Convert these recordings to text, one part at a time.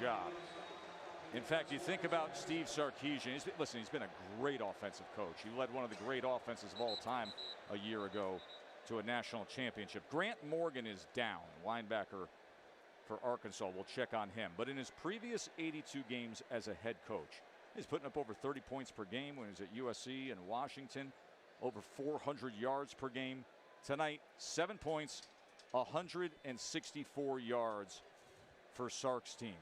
job. In fact, you think about Steve Sarkisian. He's been a great offensive coach. He led one of the great offenses of all time a year ago to a national championship. Grant Morgan is down, linebacker for Arkansas. We'll check on him. But in his previous 82 games as a head coach, he's putting up over 30 points per game when he was at USC and Washington, over 400 yards per game. Tonight, 7 points, 164 yards for Sark's team.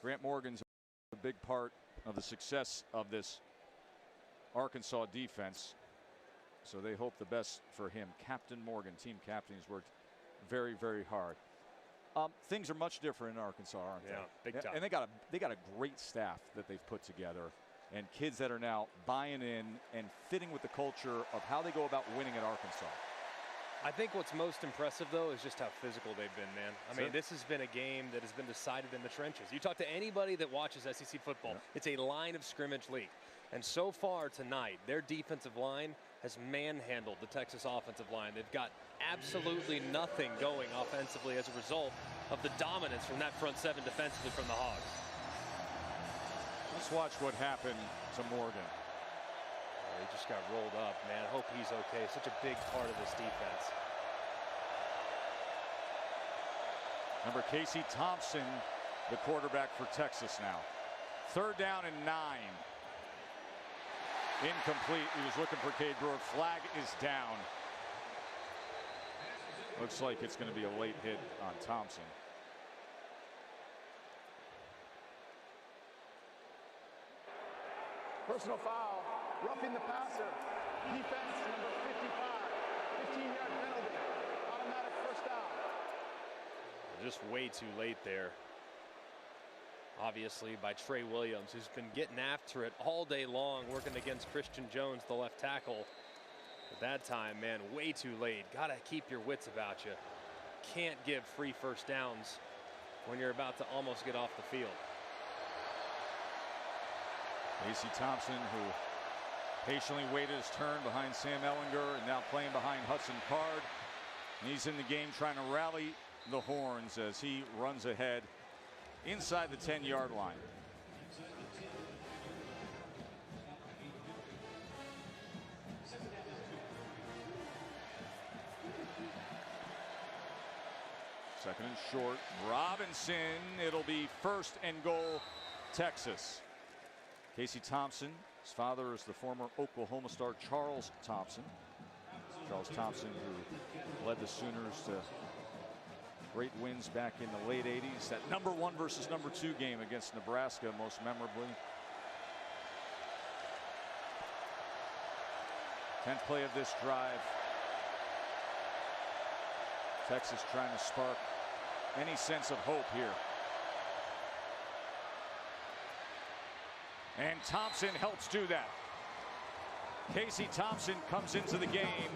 Grant Morgan's a big part of the success of this Arkansas defense. So they hope the best for him. Captain Morgan, team captain, has worked very, very hard. Things are much different in Arkansas, aren't they? Yeah, big time. And they got a great staff that they've put together, and kids that are now buying in and fitting with the culture of how they go about winning at Arkansas. I think what's most impressive, though, is just how physical they've been, man. I mean, this has been a game that has been decided in the trenches. You talk to anybody that watches SEC football, it's a line of scrimmage league. And so far tonight, their defensive line has manhandled the Texas offensive line. They've got absolutely nothing going offensively as a result of the dominance from that front seven defensively from the Hogs. Let's watch what happened to Morgan. He just got rolled up, man. I hope he's okay. Such a big part of this defense. Remember, Casey Thompson, the quarterback for Texas now. 3rd down and 9. Incomplete. He was looking for Cade Brewer. Flag is down. Looks like it's going to be a late hit on Thompson. Personal foul, roughing the passer, defense number 55, 15-yard penalty, automatic first down. Just way too late there. Obviously by Trey Williams, who's been getting after it all day long, working against Christian Jones, the left tackle. At that time, man, way too late. Gotta keep your wits about you. Can't give free first downs when you're about to almost get off the field. Casey Thompson, who patiently waited his turn behind Sam Ehlinger and now playing behind Hudson Card. He's in the game trying to rally the horns as he runs ahead inside the 10-yard line. Second and short. Robinson. It'll be 1st and goal, Texas. Casey Thompson, his father is the former Oklahoma star Charles Thompson. Charles Thompson, who led the Sooners to great wins back in the late 80s. That #1 versus #2 game against Nebraska, most memorably. 10th play of this drive. Texas trying to spark any sense of hope here. And Thompson helps do that. Casey Thompson comes into the game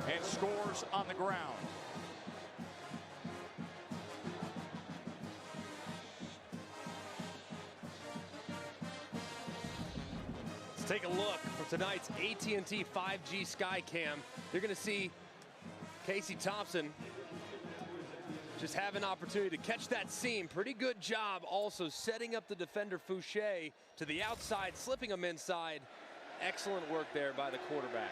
and scores on the ground. Let's take a look for tonight's AT&T 5G Skycam. You're going to see Casey Thompson just have an opportunity to catch that seam. Pretty good job also setting up the defender Fouché to the outside, slipping him inside. Excellent work there by the quarterback.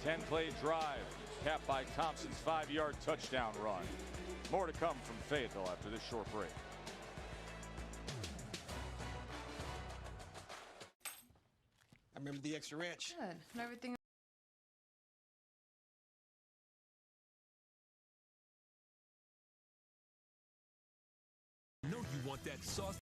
Ten-play drive capped by Thompson's 5-yard touchdown run. More to come from Fayetteville after this short break. I remember the extra ranch. Good. And everything. Know you want that sauce.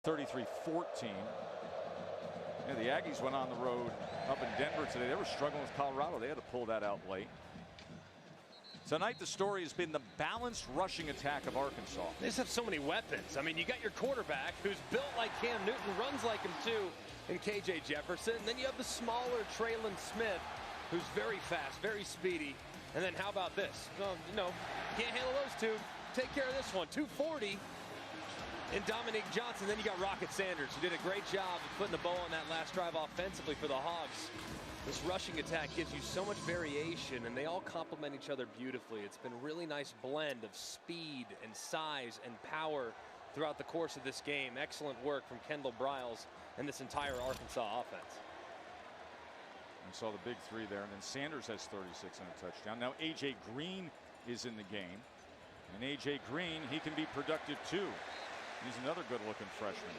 33-14. Yeah, the Aggies went on the road up in Denver today. They were struggling with Colorado. They had to pull that out late. Tonight, the story has been the balanced rushing attack of Arkansas. They just have so many weapons. I mean, you got your quarterback who's built like Cam Newton, runs like him too, and KJ Jefferson. And then you have the smaller Traylon Smith, who's very fast, very speedy. And then how about this? Can't handle those two. Take care of this one. 240 in Dominique Johnson. Then you got Rocket Sanders, who did a great job of putting the bow on that last drive offensively for the Hogs. This rushing attack gives you so much variation, and they all complement each other beautifully. It's been a really nice blend of speed and size and power throughout the course of this game. Excellent work from Kendall Briles and this entire Arkansas offense. We saw the big three there, and then Sanders has 36 and a touchdown. Now A.J. Green is in the game, and A.J. Green, he can be productive too. He's another good-looking freshman.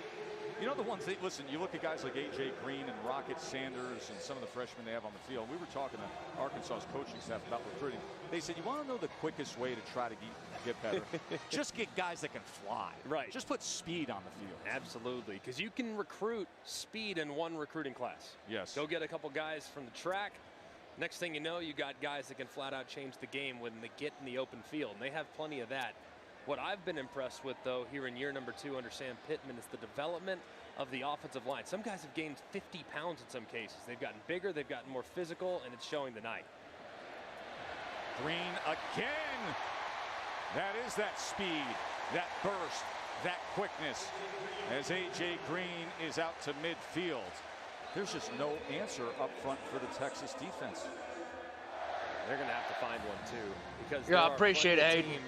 You know the ones that, listen, you look at guys like A.J. Green and Rocket Sanders and some of the freshmen they have on the field. We were talking to Arkansas's coaching staff about recruiting. They said, you want to know the quickest way to try to get better? Just get guys that can fly. Right. Just put speed on the field. Absolutely, because you can recruit speed in one recruiting class. Yes. Go get a couple guys from the track. Next thing you know, you got guys that can flat out change the game when they get in the open field, and they have plenty of that. What I've been impressed with, though, here in year number 2 under Sam Pittman is the development of the offensive line. Some guys have gained 50 pounds in some cases. They've gotten bigger, they've gotten more physical, and it's showing tonight. Green again. That is that speed, that burst, that quickness. As A.J. Green is out to midfield. There's just no answer up front for the Texas defense. They're going to have to find one, too. Because I appreciate it, Aiden.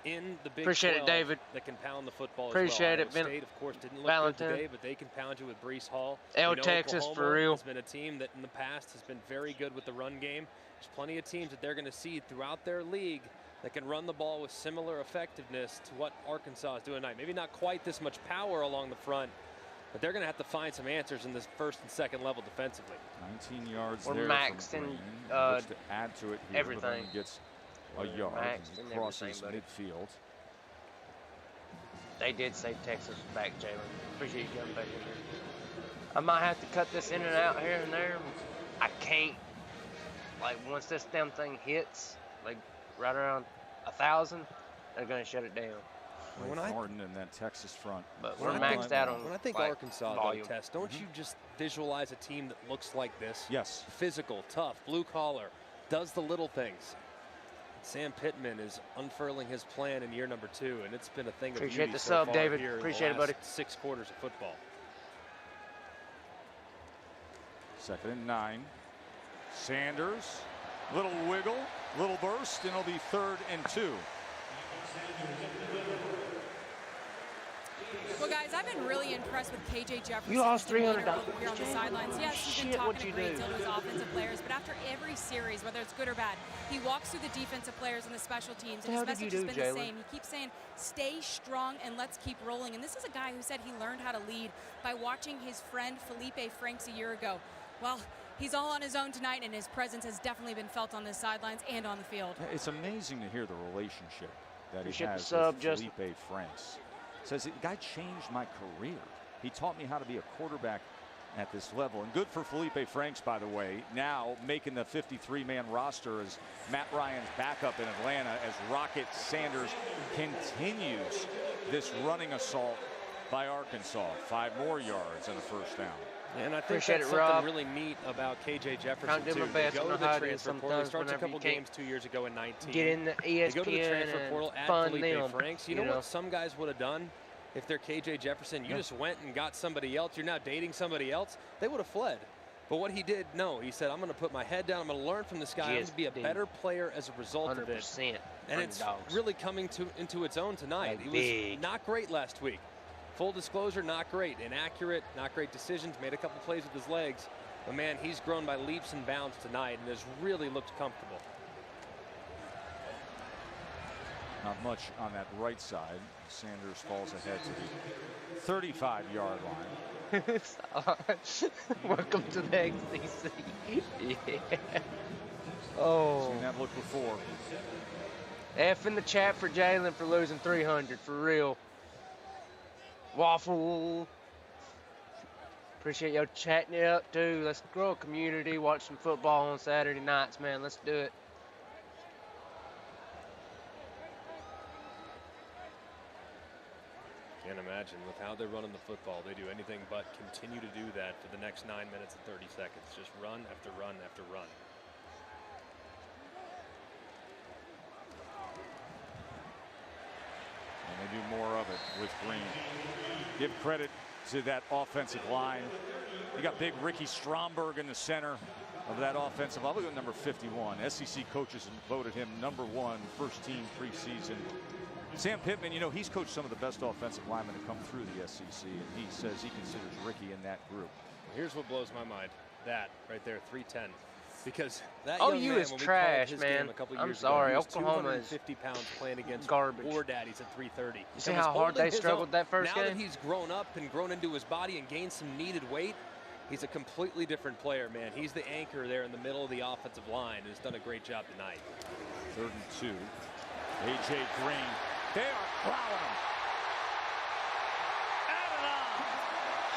In the Big Appreciate 12 it, David. that can pound the football Appreciate as well. it, State, of course, didn't look Valentine. good today, but they can pound you with Breece Hall. Texas Oklahoma for real. has been a team that in the past has been very good with the run game. There's plenty of teams that they're going to see throughout their league that can run the ball with similar effectiveness to what Arkansas is doing tonight. Maybe not quite this much power along the front, but they're going to have to find some answers in this first and second level defensively. 19 yards We're there maxed from in, Green. Looks to add to it here, everything. but only gets a yard. Maxed He in crosses everything, midfield. They did say Texas was back, Jalen. Appreciate you coming back in here. I might have to cut this in and out here and there. I can't. Like, once this damn thing hits, like, right around 1,000, they're going to shut it down. When I- Harden in that Texas front. But When we're I maxed out on When I think like, Arkansas, volume. Tess, don't you just visualize a team that looks like this? Yes. Physical, tough, blue collar, does the little things. Sam Pittman is unfurling his plan in year number 2, and it's been a thing of Appreciate beauty the so sub, far David. here in Appreciate it, the buddy. last 6 quarters of football. 2nd and 9. Sanders, little wiggle, little burst, and it'll be 3rd and 2. Well, guys, I've been really impressed with KJ Jefferson. You lost as the leader $300. over here on the sidelines. Yes, he's been Shit, what'd talking a you great do? deal to his offensive players, but after every series, whether it's good or bad, he walks through the defensive players and the special teams, and his What the hell did message you has do, been the Jalen? same. He keeps saying, stay strong and let's keep rolling. And this is a guy who said he learned how to lead by watching his friend Felipe Franks a year ago. Well, he's all on his own tonight, and his presence has definitely been felt on the sidelines and on the field. It's amazing to hear the relationship that Appreciate he the has sub, with Justin. Felipe Franks. Says, the guy changed my career. He taught me how to be a quarterback at this level. And good for Felipe Franks, by the way, now making the 53-man roster as Matt Ryan's backup in Atlanta as Rocket Sanders continues this running assault by Arkansas. 5 more yards and a first down. And I think Appreciate that's it, something Rob. really neat about KJ Jefferson, Trying to do too. my best. They I go know to the how it is transfer portal. He sometimes starts a whenever couple you can't games 2 years ago in 19. Get in the They go to the ESPN transfer and portal at fund Felipe them. Franks. You know what some guys would have done if they're KJ Jefferson? You just went and got somebody else. You're now dating somebody else. They would have fled. But what he did, no. He said, I'm going to put my head down. I'm going to learn from this guy. I'm going to be a GSD. better player as a result of it. 100%. And it's underdogs. really coming into its own tonight. Like He big. was not great last week. Full disclosure, not great. Inaccurate, not great decisions. Made a couple plays with his legs. But, man, he's grown by leaps and bounds tonight and has really looked comfortable. Not much on that right side. Sanders falls ahead to the 35-yard line. Welcome to the XDC. Yeah. Oh. Seen that look before. F in the chat for Jalen for losing 300, for real. Waffle. Appreciate y'all chatting it up too. Let's grow a community. Watch some football on Saturday nights, man. Let's do it. Can't imagine with how they're running the football. They do anything but continue to do that for the next 9 minutes and 30 seconds. Just run after run after run. And they do more of it with Green. Give credit to that offensive line. You got big Ricky Stromberg in the center of that offensive line. Look at number 51. SEC coaches voted him #1 first team preseason. Sam Pittman, you know, he's coached some of the best offensive linemen to come through the SEC, and he says he considers Ricky in that group. Here's what blows my mind. That right there, 310. Because that OU young man, is when we trash, called his man. game a couple I'm years sorry, ago, he was Oklahoma is 250 pounds playing against garbage. War Daddies at 330. You see how hard they struggled that first now game? Now that he's grown up and grown into his body and gained some needed weight, he's a completely different player, man. He's the anchor there in the middle of the offensive line and has done a great job tonight. 3rd and 2. A.J. Green. They are plowing him.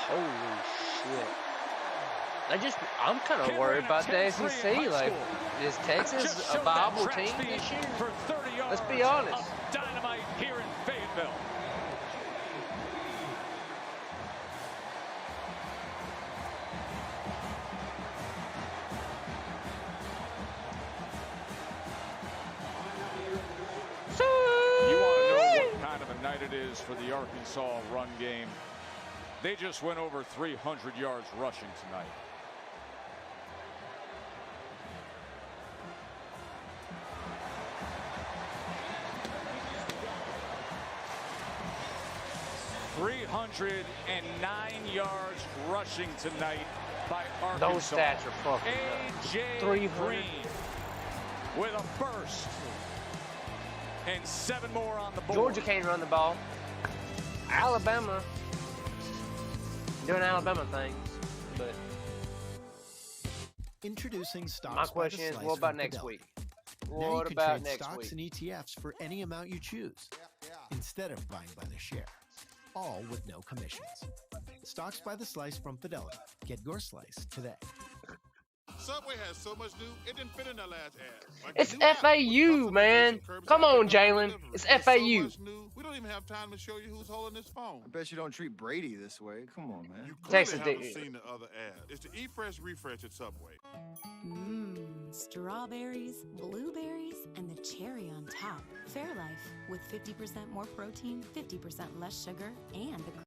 Holy shit. I'm kind of worried about the SEC. Like, is Texas a viable team this year? For 30 yards. Let's be honest. Dynamite here in Fayetteville. You want to know what kind of a night it is for the Arkansas run game? They just went over 300 yards rushing tonight. .309 yards rushing tonight by Arkansas. Those stats are fucking A.J. 300. Green with a first and 7 more on the board. Georgia can't run the ball. Alabama doing Alabama things, but Introducing stocks. my question is, what about next week? What about next stocks week? and ETFs for any amount you choose, instead of buying by the share, all with no commissions. Stocks by the slice from Fidelity. Get your slice today. Subway has so much new, it didn't fit in that last ad. Like It's the new app with FAU, man. customization, Come curbside on, pickup, Jalen. delivery. It's There's so FAU. much new, we don't even have time to show you who's holding this phone. I bet you don't treat Brady this way. Come on, man. You clearly Texas haven't did. seen the other ad. It's the eFresh Refresh at Subway. Strawberries, blueberries, and the cherry on top. Fairlife with 50% more protein, 50% less sugar, and the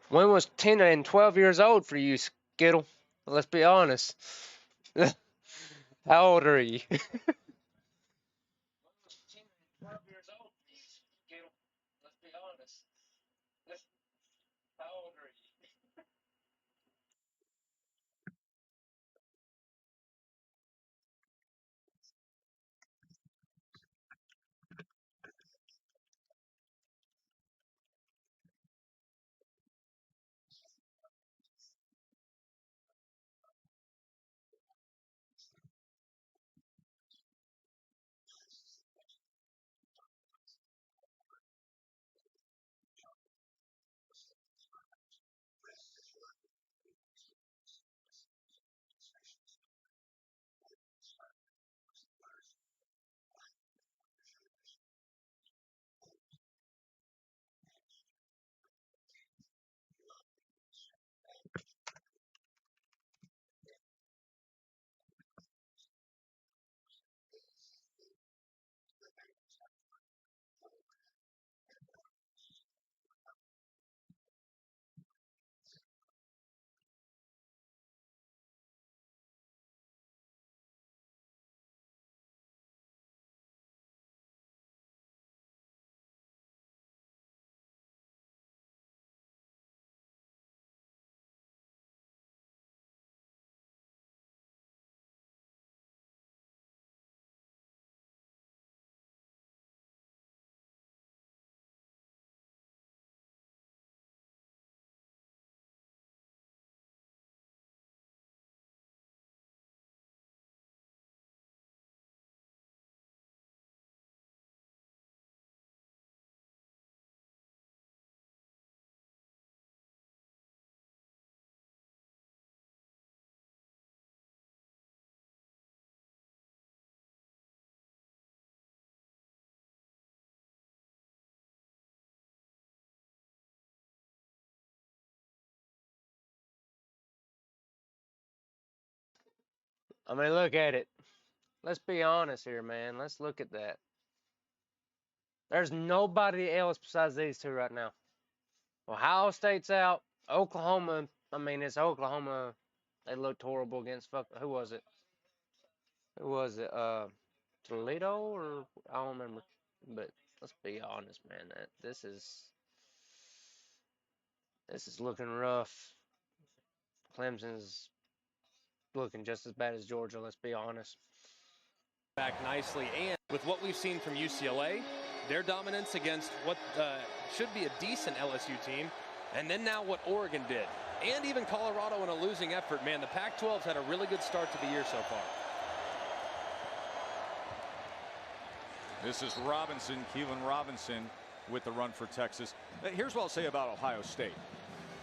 When was 10 and 12 years old for you, Skittle? Let's be honest. How old are you? I mean, look at it. Let's be honest here, man. Let's look at that. There's nobody else besides these two right now. Ohio State's out. Oklahoma, I mean, it's Oklahoma. They looked horrible against who was it? Who was it? Toledo or I don't remember. But let's be honest, man. This is looking rough. Clemson's looking just as bad as Georgia. Let's be honest. Back nicely, and with what we've seen from UCLA, their dominance against what should be a decent LSU team, and then now what Oregon did, and even Colorado in a losing effort. Man, the Pac-12's had a really good start to the year so far. This is Robinson, Keelan Robinson with the run for Texas. Here's what I'll say about Ohio State.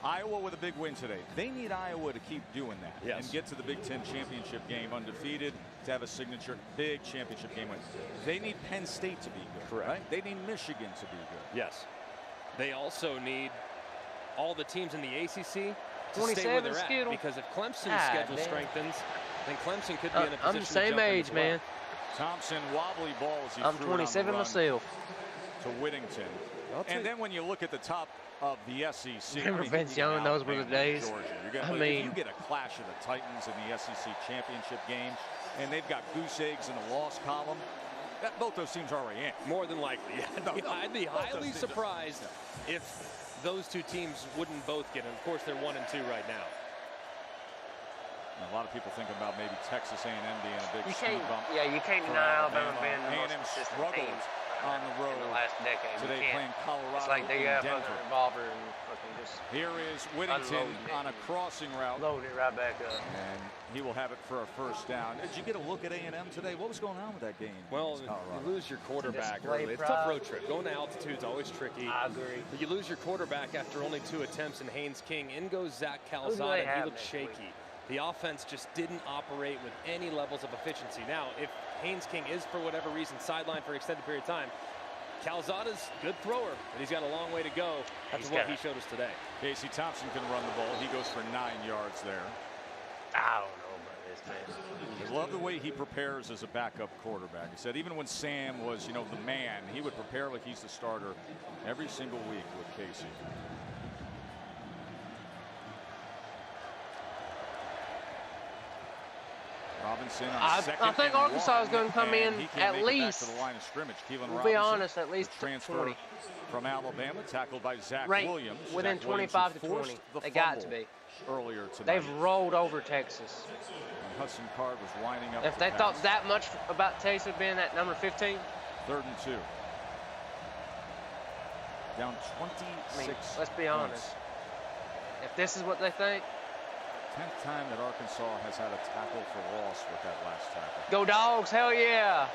Iowa with a big win today. They need Iowa to keep doing that and get to the Big Ten championship game undefeated, to have a signature big championship game win. They need Penn State to be good. Correct. Right? They need Michigan to be good. Yes. They also need all the teams in the ACC to stay where they're at. Because if Clemson's schedule strengthens, then Clemson could be in a position I'm the same age, man. Thompson, wobbly ball as he I'm threw 27 it on the myself. to Whittington. And then when you look at the top of the SEC. Remember Vince Young, those were the days. If you get a clash of the Titans in the SEC championship game, and they've got goose eggs in the loss column, both those teams are already in. More than likely. I'd be highly surprised if those two teams wouldn't both get it. Of course, they're 1-2 right now. And a lot of people think about maybe Texas A&M being a big speed bump. Yeah, you can't deny Alabama being the most A&M consistent struggled team on the road in the last decade. today, playing Colorado. It's like they and got a Denver. fucking revolver and fucking just. Here is Whittington on a crossing route. Load it right back up. And he will have it for a first down. Did you get a look at A&M today? What was going on with that game? Well, you lose your quarterback early. It's a tough road trip. Going to altitude is always tricky. I agree. But you lose your quarterback after only 2 attempts, and Haynes King. In goes Zach Calzada, and he looked shaky. The offense just didn't operate with any levels of efficiency. Now, if Haynes King is, for whatever reason, sidelined for an extended period of time, Calzada's a good thrower, but he's got a long way to go. That's what he showed us today. Casey Thompson can run the ball. He goes for 9 yards there. I don't know about this, man. I love the way he prepares as a backup quarterback. He said even when Sam was, the man, he would prepare like he's the starter every single week with Casey. Robinson on second I think Arkansas is going to come in at least. To the line of scrimmage. We'll be honest, at least transfer 20. From Alabama, tackled by Zach right. Williams. Within 25 to 20. They got to be. Earlier tonight. They've rolled over Texas. And Hudson Card was winding up. If they thought that much about Texas being at number 15. 3rd and 2. Down 26. I mean, let's be honest. If this is what they think. 10th time that Arkansas has had a tackle for loss with that last tackle. Go Dogs, hell yeah.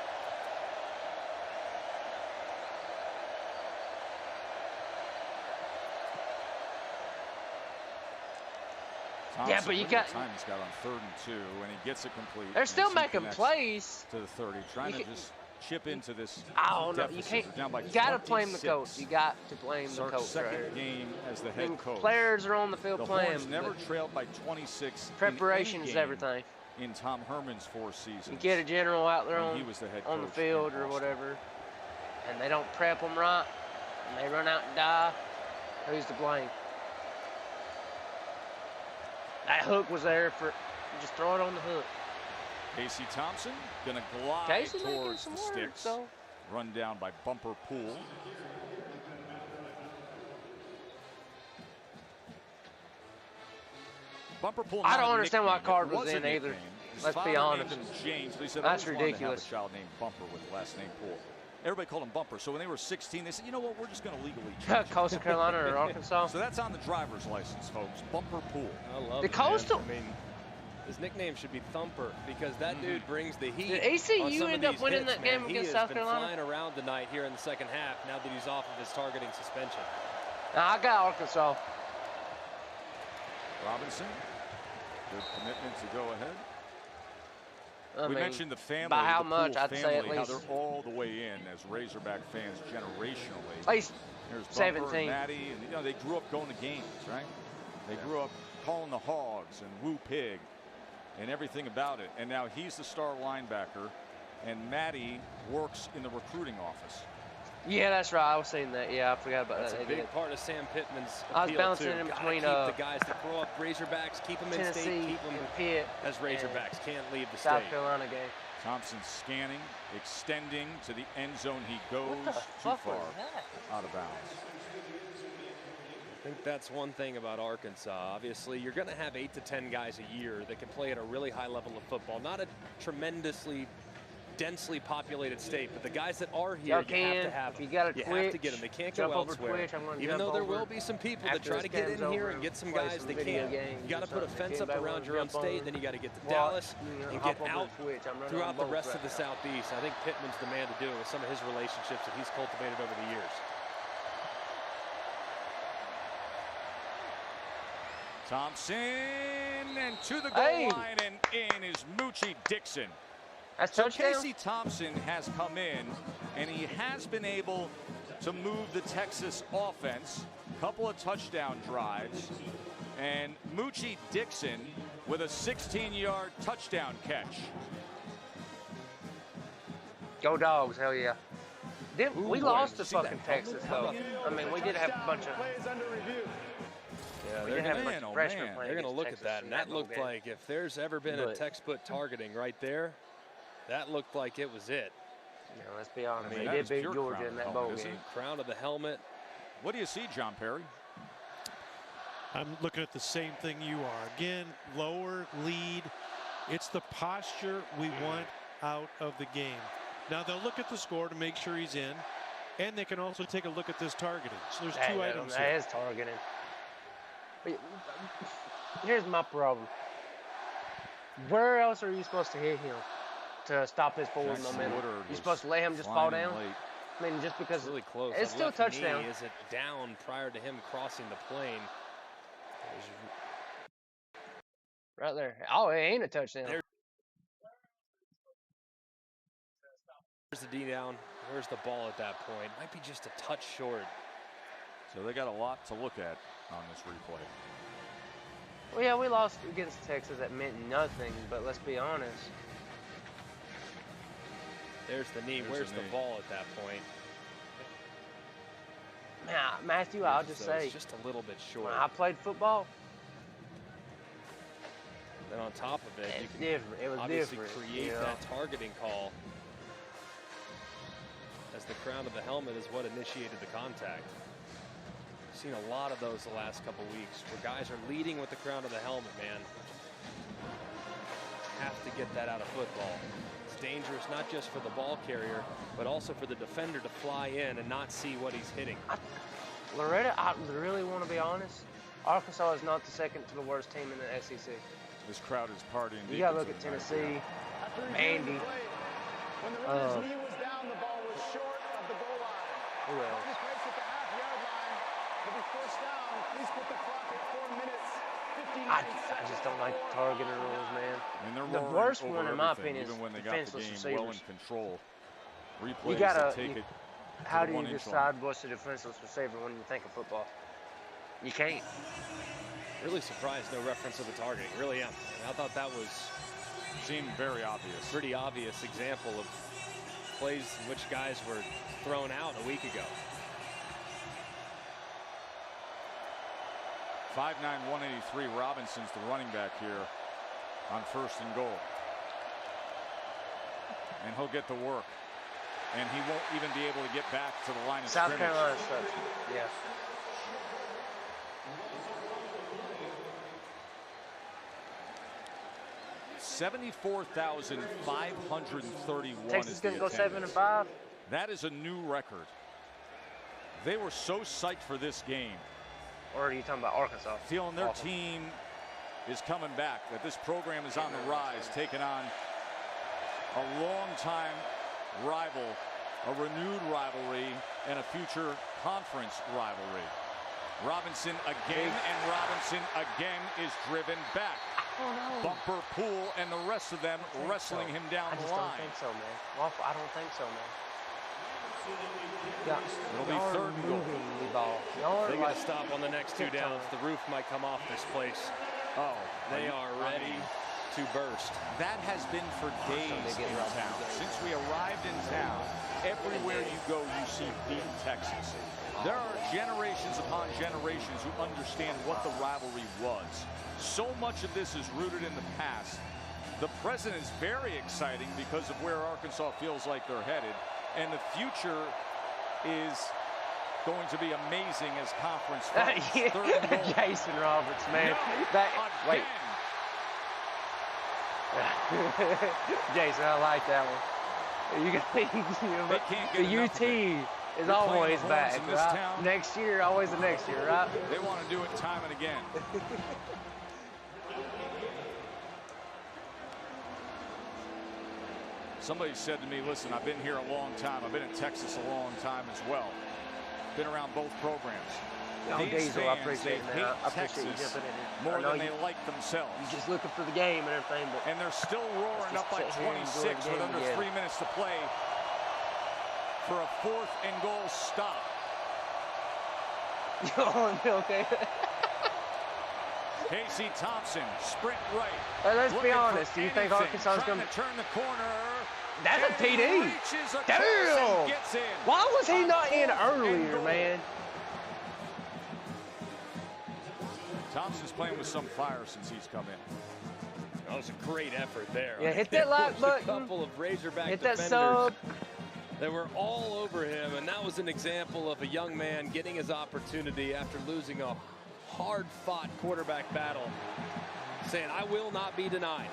Thompson, yeah, but you got time he's got on 3rd and 2, and he gets it complete. They're still making plays to the 30, trying to just chip into this. I don't know. Deficit. You can't. Down by you got to 26. blame the coach. You got to blame the coach. Second game as the head coach. Players are on the field playing. Horns never trailed by 26. Preparation is everything. In Tom Herman's 4 seasons. You get a general out there on the field or whatever, and they don't prep them right, and they run out and die. Who's to blame? That hook was there for. Just throw it on the hook. Casey Thompson gonna glide towards the sticks. Run down by Bumper Pool. Bumper Pool. I don't understand why Card was in either. Let's be honest. James, but he said, that's I ridiculous. To have a child named Bumper with the last name Pool. Everybody called him Bumper. So when they were 16, they said, you know what, we're just going to legally change it. Coastal Carolina or Arkansas. So that's on the driver's license, folks. Bumper Pool. I love the it, Coastal. Man. I mean, his nickname should be Thumper because that dude brings the heat. Did ECU end up winning that game against South Carolina? He has been flying around tonight here in the second half now that he's off of his targeting suspension. Now, I got Arkansas. Robinson, good commitment to go ahead. We mean, mentioned the family. By how the much? Poole I'd family, say at least. how they're all the way in as Razorback fans generationally. At least Here's 17. Bumper and Maddie, and they grew up going to games, right? They grew up calling the Hogs and Woo Pig. and everything about it. And now he's the star linebacker, and Matty works in the recruiting office. Yeah, that's right. I was saying that. Yeah, I forgot about that's that. That's a big part of Sam Pittman's appeal. I was bouncing in between keep the guys that grow up Razorbacks, keep them in Tennessee, state, keep them Pitt, as Razorbacks. Can't leave the South state. Carolina game. Thompson scanning, extending to the end zone. He goes too far out of bounds. I think that's one thing about Arkansas. Obviously, you're going to have 8 to 10 guys a year that can play at a really high level of football. Not a tremendously densely populated state, but the guys that are here, you have to have them. You have to get them. They can't go elsewhere. Even though there will be some people that try to get in here and get some guys, they can't. You got to put a fence up around your own state, then you got to get to Dallas and get out throughout the rest of the Southeast. I think Pittman's the man to do it with some of his relationships that he's cultivated over the years. Thompson, and to the goal line, and in is Moochie Dixon. So Casey Thompson has come in, and he has been able to move the Texas offense. Couple of touchdown drives, and Moochie Dixon with a 16-yard touchdown catch. Go Dogs, hell yeah. We lost to fucking Texas, though. I mean, we did have a bunch of... Yeah, they're going to look at that, and that looked like if there's ever been a textbook targeting right there, that looked like it was it. Yeah, let's be honest. They did beat Georgia in that bowl game. Crown of the helmet. What do you see, John Perry? I'm looking at the same thing you are. Again, lower lead. It's the posture we want out of the game. Now, they'll look at the score to make sure he's in, and they can also take a look at this targeting. So there's two items here. That is targeting. Here's my problem. Where else are you supposed to hit him to stop his forward momentum? You're supposed to let him just fall down? Late. I mean, just because really close. It's still a touchdown. Is it down prior to him crossing the plane? Right there. Oh, it ain't a touchdown. There's the D down. Where's the ball at that point? Might be just a touch short. So they got a lot to look at on this replay. Well, yeah, we lost against Texas. That meant nothing, but let's be honest. There's the knee. Where's the ball at that point? Man, Matthew, I'll just say. It's just a little bit short. When I played football. Then on top of it, you can it was obviously different, create that targeting call. As the crown of the helmet is what initiated the contact. Seen a lot of those the last couple weeks where guys are leading with the crown of the helmet, man. Have to get that out of football. It's dangerous not just for the ball carrier, but also for the defender to fly in and not see what he's hitting. Loretta, I really want to be honest. Arkansas is not the second to the worst team in the SEC. This crowd is partying. You got to look at Tennessee, Andy. When the runner's knee was down, the ball was short of the goal line. Who else? If you place at the half-yard line, it'll be first down. Please put the clock at 4 minutes, 59 seconds. I just don't like the targeting rules, man. And they're the worst one, in my opinion, even is when they got the game receivers. well in control. Replays You gotta. take it. How do you decide what's a defenseless receiver when you think of football? You can't. Really surprised no reference to the targeting. Really am. I thought that was seemed very obvious. Pretty obvious example of plays in which guys were thrown out a week ago. 5'9", 183. Robinson's the running back here on 1st and goal. And he'll get the work. And he won't even be able to get back to the line of scrimmage. South Carolina stuff. Yeah. $74,531. Texas going to go 7-5. That is a new record. They were so psyched for this game. Or are you talking about Arkansas? Feeling their team is coming back, that this program is on the rise, taking on a long-time rival, a renewed rivalry, and a future conference rivalry. Robinson again, and Robinson again is driven back. Bumper Pool and the rest of them wrestling him down the line. I just don't think so, man. I don't think so, man. It'll be 3rd and goal. They got to stop on the next 2 downs. The roof might come off this place. Oh, they are ready to 2 burst. That has been for days in town. Since we arrived in town, everywhere you go, you see Beat Texas. There are generations upon generations who understand what the rivalry was. So much of this is rooted in the past. The present is very exciting because of where Arkansas feels like they're headed. And the future is going to be amazing as conference finals. Jason Roberts, man. Wait. Jason, I like that one. The UT is always back, right? Next year, always the next year, right? They want to do it time and again. Somebody said to me, listen, I've been here a long time. I've been in Texas a long time as well. Been around both programs. These Diesel, I fans, appreciate they it, hate I appreciate you Texas jumping in here. more than they like themselves. You're just looking for the game and everything. But and they're still roaring up by 26 with under 3 minutes to play for a 4th and goal stop. Okay. Casey Thompson, sprint right. Let's be honest. Do you think Arkansas is going to turn the corner? That's a TD. Damn. Why was he not in earlier, man? Thompson's playing with some fire since he's come in. That was a great effort there. Yeah, hit that like button. A couple of Razorback hit defenders that sub. That were all over him, and that was an example of a young man getting his opportunity after losing a hard-fought quarterback battle, saying, I will not be denied.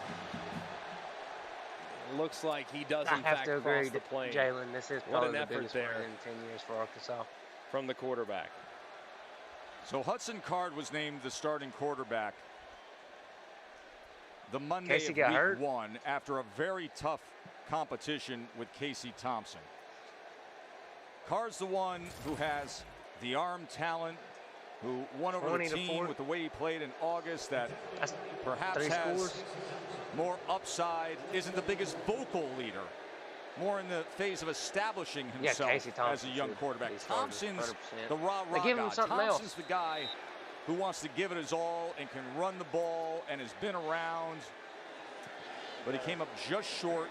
It looks like he does, in fact, cross the plane. Jalen, this is probably the biggest win in 10 years for Arkansas. From the quarterback. So Hudson Card was named the starting quarterback the Monday of week 1 after a very tough competition with Casey Thompson. Card's the one who has the arm talent, who won over the team with the way he played in August, that perhaps has more upside, isn't the biggest vocal leader, more in the phase of establishing himself as a young quarterback. Thompson's 100%. The rah-rah guy. Thompson's the guy who wants to give it his all and can run the ball and has been around, but he came up just short.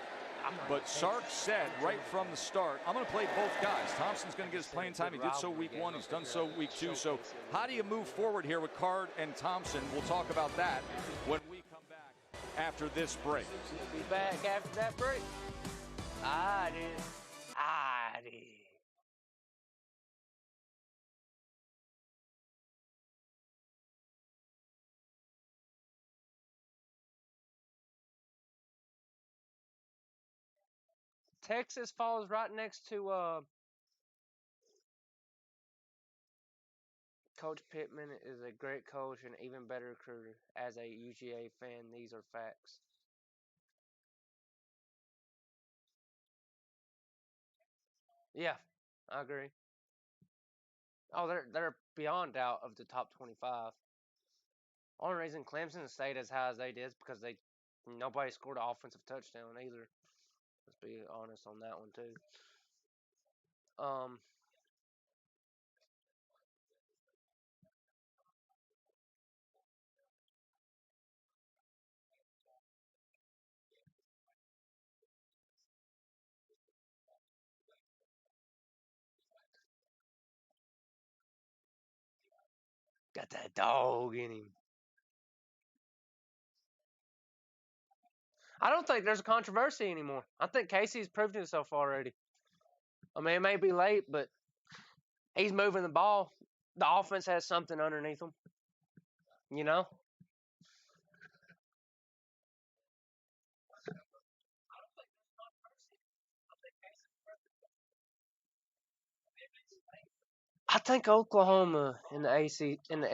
But Sark said right from the start, I'm going to play both guys. Thompson's going to get his playing time. He did so week 1. He's done so week 2. So how do you move forward here with Card and Thompson? We'll talk about that when we come back after this break. We'll be back after that break. I did. Texas falls right next to Coach Pittman is a great coach and even better recruiter. As a UGA fan, these are facts. Yeah, I agree. Oh, they're beyond doubt of the top 25. Only reason Clemson stayed as high as they did is because nobody scored an offensive touchdown either. Let's be honest on that one too. Got that dog in him. I don't think there's a controversy anymore. I think Casey's proved himself already. I mean, it may be late, but he's moving the ball. The offense has something underneath them. You know? I think Oklahoma in the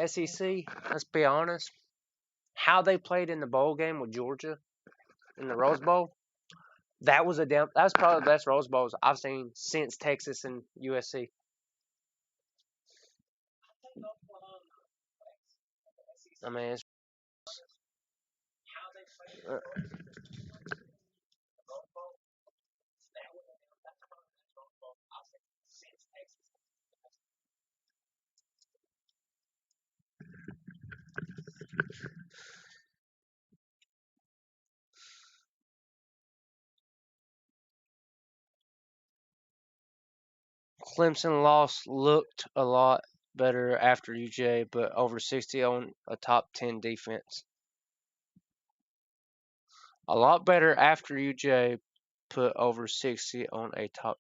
SEC, let's be honest, how they played in the bowl game with Georgia in the Rose Bowl, that was probably the best Rose Bowls I've seen since Texas and USC. I mean, Clemson loss looked a lot better after UJ, but over 60 on a top 10 defense. A lot better after UJ put over 60 on a top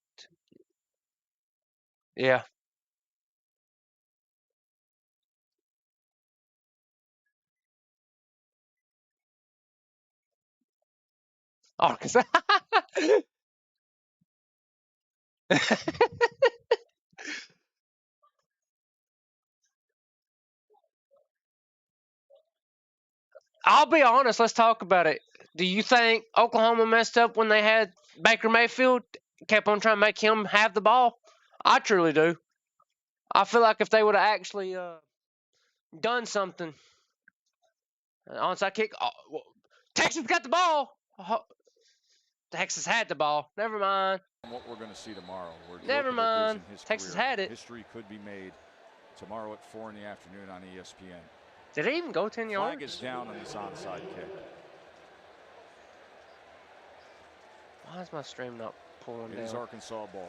10. Yeah. Arkansas. I'll be honest. Let's talk about it. Do you think Oklahoma messed up when they had Baker Mayfield? Kept on trying to make him have the ball? I truly do. I feel like if they would have actually done something, onside kick, Texas got the ball. Texas had the ball. Never mind. What we're going to see tomorrow. Never mind. Texas had it. History could be made tomorrow at 4 in the afternoon on ESPN. Did it even go 10 yards? Flag is down on this onside kick. Why is my stream not pulling down? It is Arkansas ball.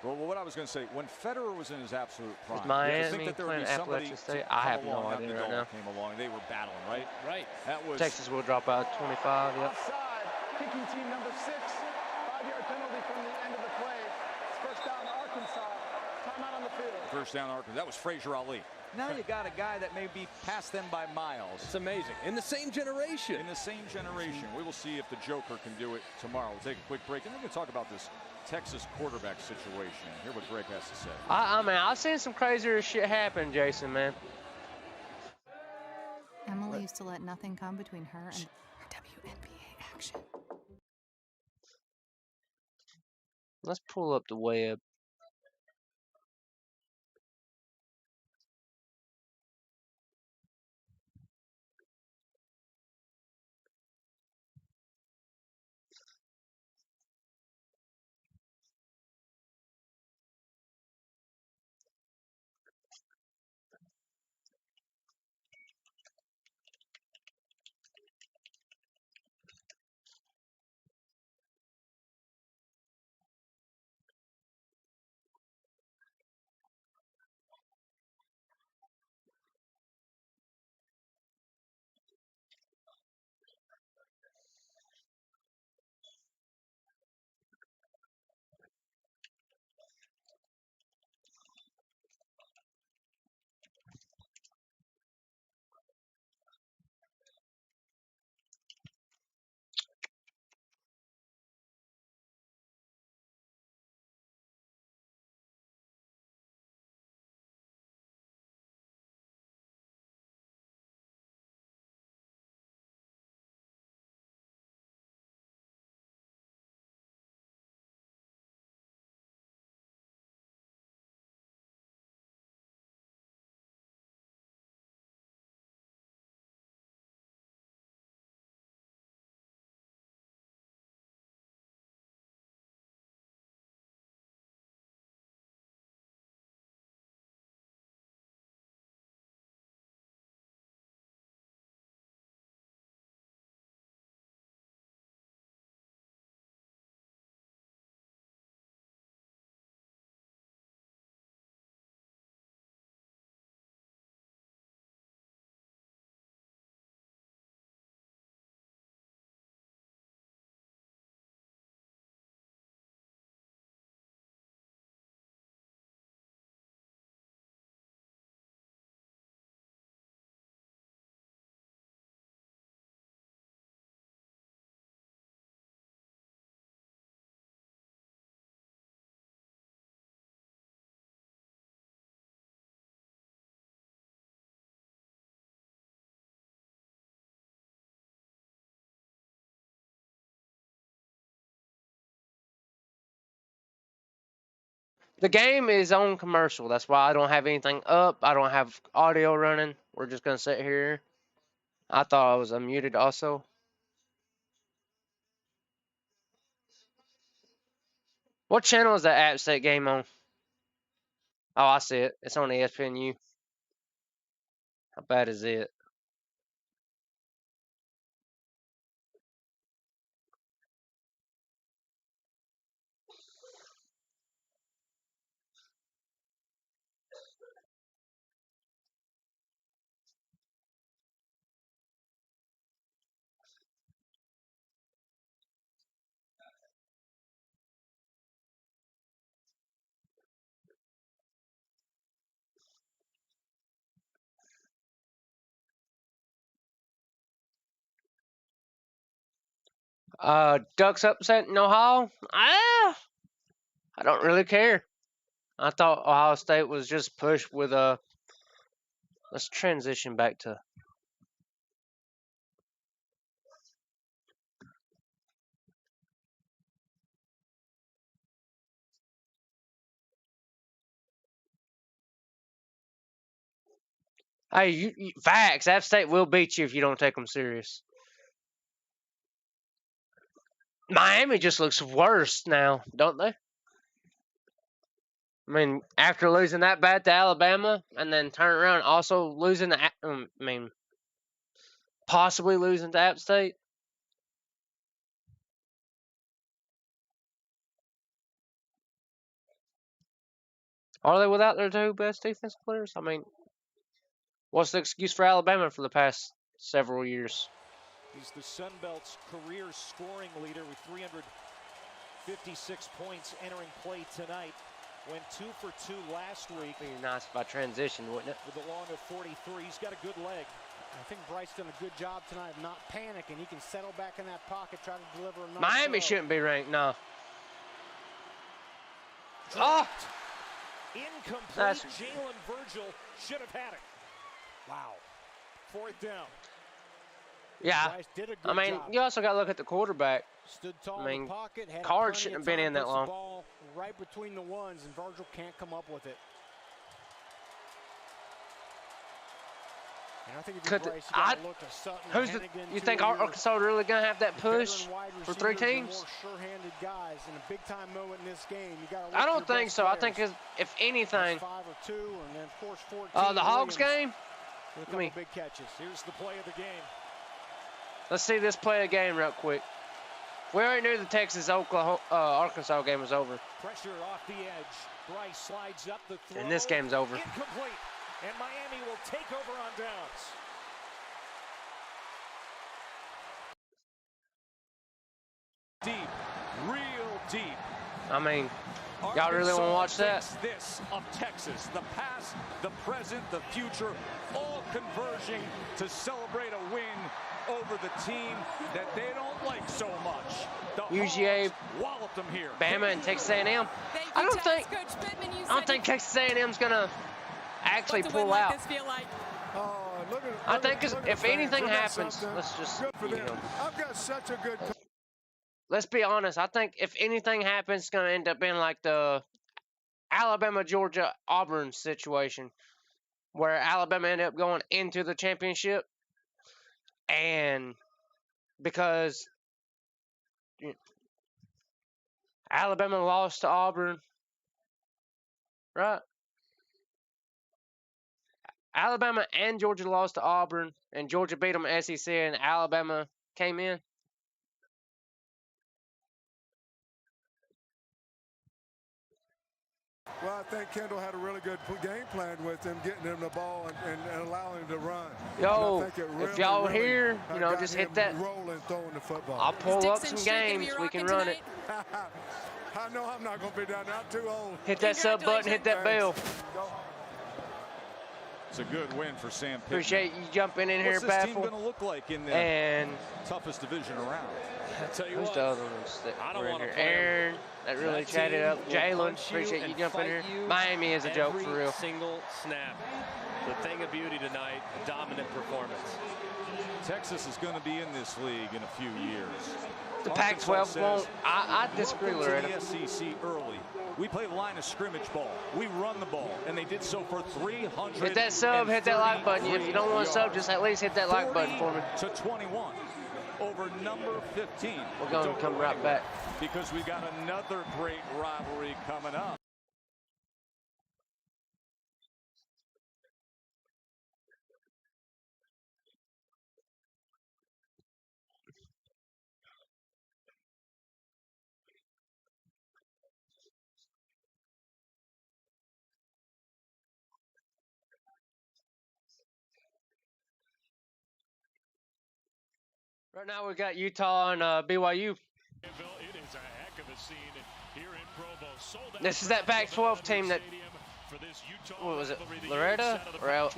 Well, what I was going to say, when Federer was in his absolute prime, Miami think that there would be playing somebody Appalachian State? I have no idea right now. Came along, they were battling, right? Right. That was Texas will drop out 25. Yep. Offside, kicking team number 6. 5-yard penalty from the end of the play. It's first down Arkansas. Timeout on the field. first down Arkansas. That was Frazier Ali. Now you got a guy that may be past them by miles. It's amazing. In the same generation. In the same generation. We will see if the Joker can do it tomorrow. We'll take a quick break, and then we're going to talk about this Texas quarterback situation. Hear what Greg has to say. I mean, I've seen some crazier shit happen, Jason, man. Emily used to let nothing come between her and WNBA action. Let's pull up the web. The game is on commercial. That's why I don't have anything up. I don't have audio running. We're just going to sit here. I thought I was unmuted also. What channel is that App State game on? Oh, I see it. It's on ESPNU. How bad is it? Ducks upsetting Ohio? I don't really care. I thought Ohio State was just pushed with a. Let's transition back to. Hey, facts. App State will beat you if you don't take them serious. Miami just looks worse now, don't they? I mean, after losing that bad to Alabama and then turn around also losing to, possibly losing to App State. Are they without their two best defensive players? I mean, what's the excuse for Alabama for the past several years? He's the Sun Belt's career scoring leader with 356 points entering play tonight. Went 2 for 2 last week. Be nice if I transitioned, wouldn't it? With a long of 43. He's got a good leg. I think Bryce done a good job tonight of not panicking. He can settle back in that pocket, try to deliver a nice Miami throw. shouldn't be ranked, no. Dropped. Incomplete. Jalen Virgil should have had it. Wow. 4th down. Yeah. Bryce did a good I mean, job. you also got to look at the quarterback. Stood tall I mean, in the pocket, had Card plenty shouldn't of have been time, in that puts the long. ball right between the ones, and Virgil can't come up with it. And I think if you're Bryce, you gotta look to Sutton, Hennigan, you think two of your Arkansas really gonna have that push veteran wide for 3 receivers, teams? the more sure-handed guys in a big-time moment in this game. You gotta look I to don't your think best so. I players. think if anything, That's 5 or 2, and then of course 14. the Hogs Williams game. with a couple big catches. Here's the play of the game. Let's see this play of game real quick. We already knew the Arkansas game was over. Pressure off the edge. Bryce slides up the throw. And this game's over. Incomplete. And Miami will take over on downs. Deep, real deep. I mean, y'all really want to watch that? This of Texas, the past, the present, the future, all converging to celebrate a win over the team that they don't like so much. The UGA, walloped them here. Bama, and Texas A&M. I don't think Texas A&M's gonna actually pull out. I think if anything happens, let's just, I've got such a good. Let's be honest. I think if anything happens, it's gonna end up being like the Alabama, Georgia, Auburn situation, where Alabama ended up going into the championship, and because Alabama lost to Auburn, right? Alabama and Georgia lost to Auburn, and Georgia beat them SEC, and Alabama came in. Well, I think Kendall had a really good game plan with him, getting him the ball and allowing him to run. Yo, really, if y'all here, just hit that. Rolling, throwing the football. I'll pull up some games. We can run it. I know I'm not going to be down there. I'm too old. Hit that sub button. Hit that bell. It's a good win for Sam Pittman. Appreciate you jumping in here, What's this Baffle. team going to look like in the and toughest division around? I tell you who's what, the other ones that I don't were in want here? to play Aaron, that really chatted up. Jalen, appreciate you jumping here. Miami is a joke for real. Single snap. The thing of beauty tonight, a dominant performance. Texas is going to be in this league in a few years. The Pac-12 won't. I disagree with it. The SEC early. We play line of scrimmage ball. We run the ball, and they did so for 300. Hit that sub, hit that like button. If you don't want to sub, just at least hit that like button for me. To 21 over number 15. We're going to come right back. Because we got another great rivalry coming up. Right now we got Utah and BYU. This is that Pac-12 team that, what was it, Loretta or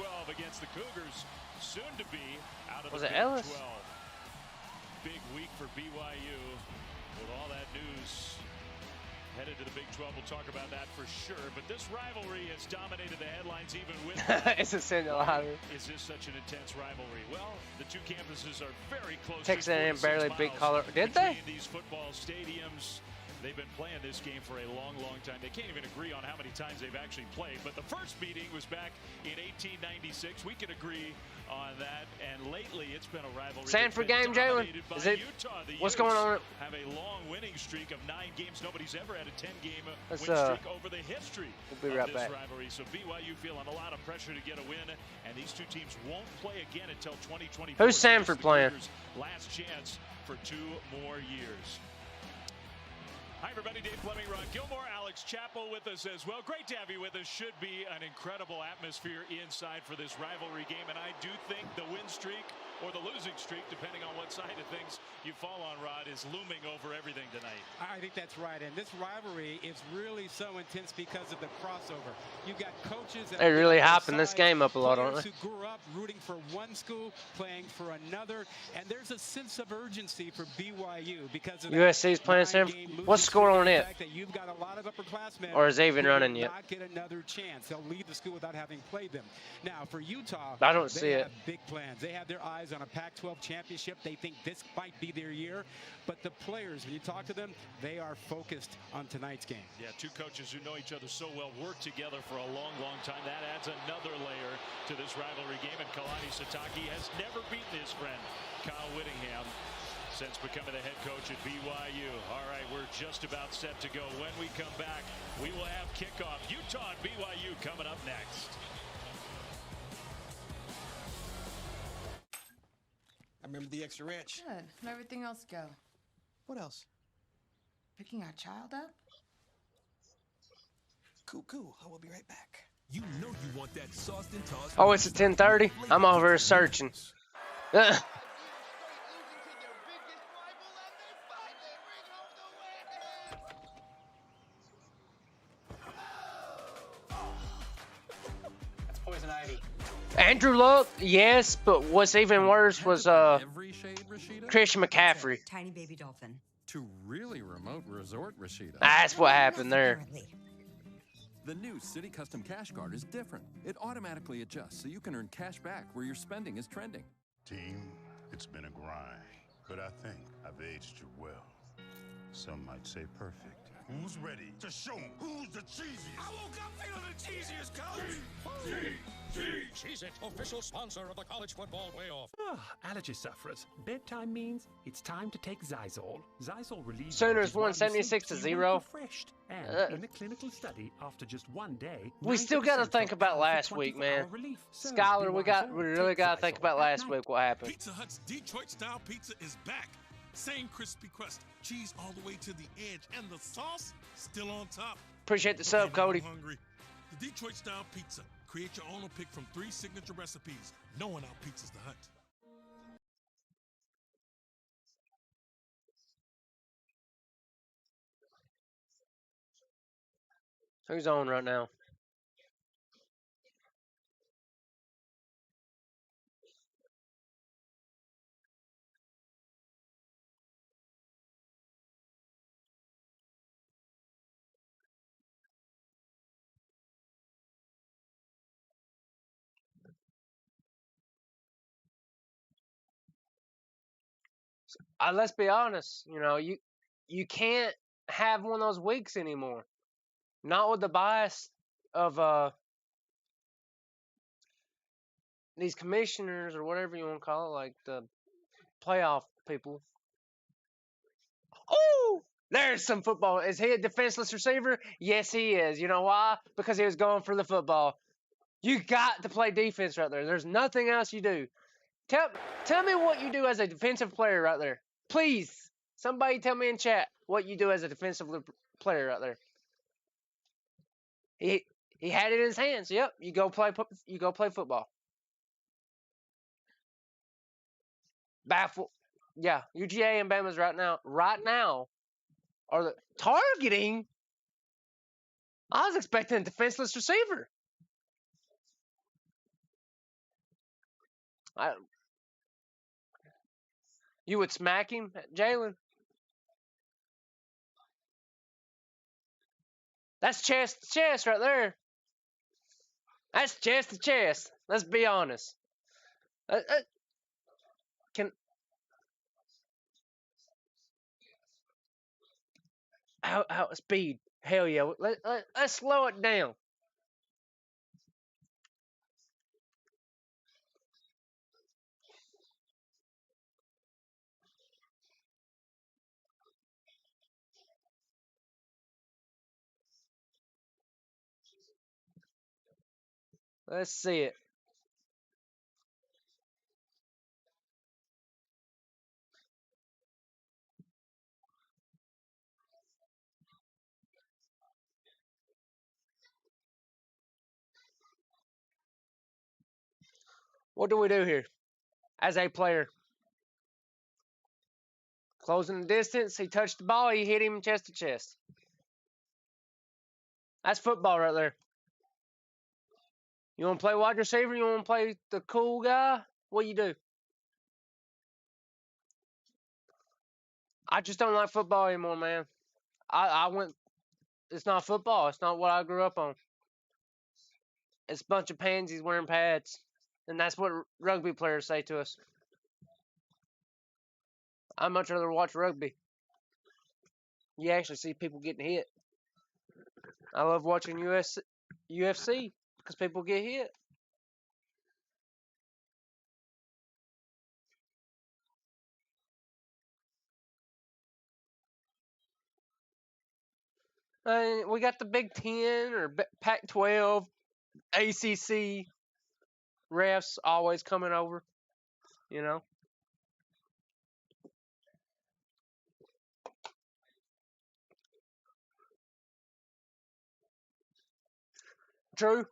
was it Ellis? big week for BYU with all that news. Headed to the Big 12. We'll talk about that for sure. But this rivalry has dominated the headlines even with It's a single rivalry. Is this such an intense rivalry? Well, the two campuses are very close. Texas A&M barely beat Colorado. Did they? These football stadiums. They've been playing this game for a long, long time. They can't even agree on how many times they've actually played. But the first meeting was back in 1896. We can agree on that. And lately, it's been a rivalry. Stanford game, Jalen. Is it? Utah. What's going on? Have a long winning streak of 9 games. Nobody's ever had a 10-game win Let's, streak over the history we'll be of right this back. rivalry. So BYU feeling a lot of pressure to get a win, and these two teams won't play again until 2024. Who's Stanford playing? Last chance for 2 more years. Hi, everybody. Dave Fleming, Ron Gilmore, Alex Chappell with us as well. Great to have you with us. Should be an incredible atmosphere inside for this rivalry game. And I do think the win streak or the losing streak, depending on what side of things you fall on, Rod, is looming over everything tonight. I think that's right. And this rivalry is really so intense because of the crossover. You've got coaches that They're really hyping this game up a lot, aren't they? Who grew up rooting for one school, playing for another. And there's a sense of urgency for BYU because of USC's playing Stanford. What's the score on it? You've got a lot of upperclassmen Or is it even who running will yet? not get another chance. They'll leave the school without having played them. Now, for Utah, I don't see they it. have big plans. They have their eyes on a Pac-12 championship. They think this might be their year. But the players, when you talk to them, they are focused on tonight's game. Yeah, two coaches who know each other so well, work together for a long, long time. That adds another layer to this rivalry game. And Kalani Sitake has never beaten his friend, Kyle Whittingham, since becoming the head coach at BYU. All right, we're just about set to go. When we come back, we will have kickoff. Utah and BYU coming up next. I remember the extra wrench. Good. How'd everything else go? What else? Picking our child up? Cool. I will be right back. You know you want that sauced and tossed. Oh, it's at 10:30. I'm over here searching. That's poison ivy. Andrew Luck, yes, but what's even worse was Christian McCaffrey. Tiny baby dolphin. To really remote resort, Rashida. That's what happened there. The new City Custom Cash Card is different. It automatically adjusts so you can earn cash back where your spending is trending. Team, it's been a grind, but I think I've aged you well. Some might say perfect. Who's ready to show 'em who's the cheesiest? I woke up feeling the cheesiest, coach. Cheez-It, official sponsor of the college football playoff. Allergy sufferers. Bedtime means it's time to take Zysol. Zysol relieves Sooners won 76-0. refreshed. And in a clinical study, after just 1 day, We still got to think about last week, man. Skylar, we really got to think about last week. What happened? Pizza Hut's Detroit-style pizza is back. Same crispy crust, cheese all the way to the edge, and the sauce still on top. Appreciate the sub, Cody. I'm hungry. The Detroit-style pizza. Create your own or pick from 3 signature recipes. No one out-pizzas the Hut. Who's on right now? Let's be honest, you can't have one of those weeks anymore. Not with the bias of these commissioners or whatever you want to call it, like the playoff people. Oh, there's some football. Is he a defenseless receiver? Yes, he is. You know why? Because he was going for the football. You got to play defense right there. There's nothing else you do. Tell me what you do as a defensive player right there. Please, somebody tell me in chat what you do as a defensive player right there. He had it in his hands. Yep, you go play football. Baffle. Yeah, UGA and Bama's right now are the targeting. I was expecting a defenseless receiver. You would smack him, Jalen? That's chest to chest right there. That's chest to chest. Let's be honest. Can out speed? Hell yeah. Let's slow it down. Let's see it. What do we do here as a player? Closing the distance. He touched the ball. He hit him chest to chest. That's football right there. You want to play wide receiver? You want to play the cool guy? What you do? I just don't like football anymore, man. I went. It's not football. It's not what I grew up on. It's a bunch of pansies wearing pads. And that's what rugby players say to us. I'd much rather watch rugby. You actually see people getting hit. I love watching UFC because people get hit. We got the Big Ten or Pac-12, ACC refs always coming over, you know. True.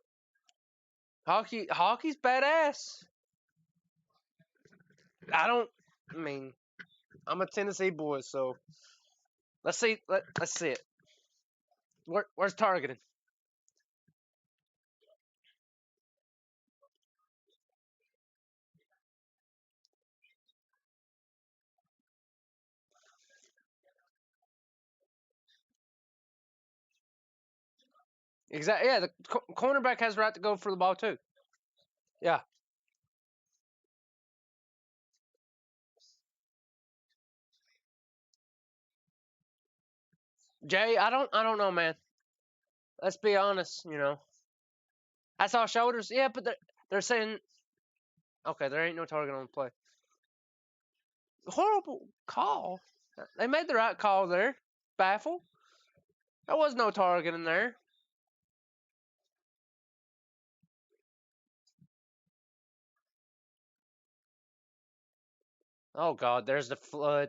Hockey's badass. I mean, I'm a Tennessee boy, so let's see it. Where's targeting? Exactly. Yeah, the cornerback has the right to go for the ball too. Yeah. Jay, I don't know, man. Let's be honest, you know. I saw shoulders. Yeah, but they're saying, okay, there ain't no target on the play. Horrible call. They made the right call there. Baffle. There was no target in there. Oh, God, there's the flood.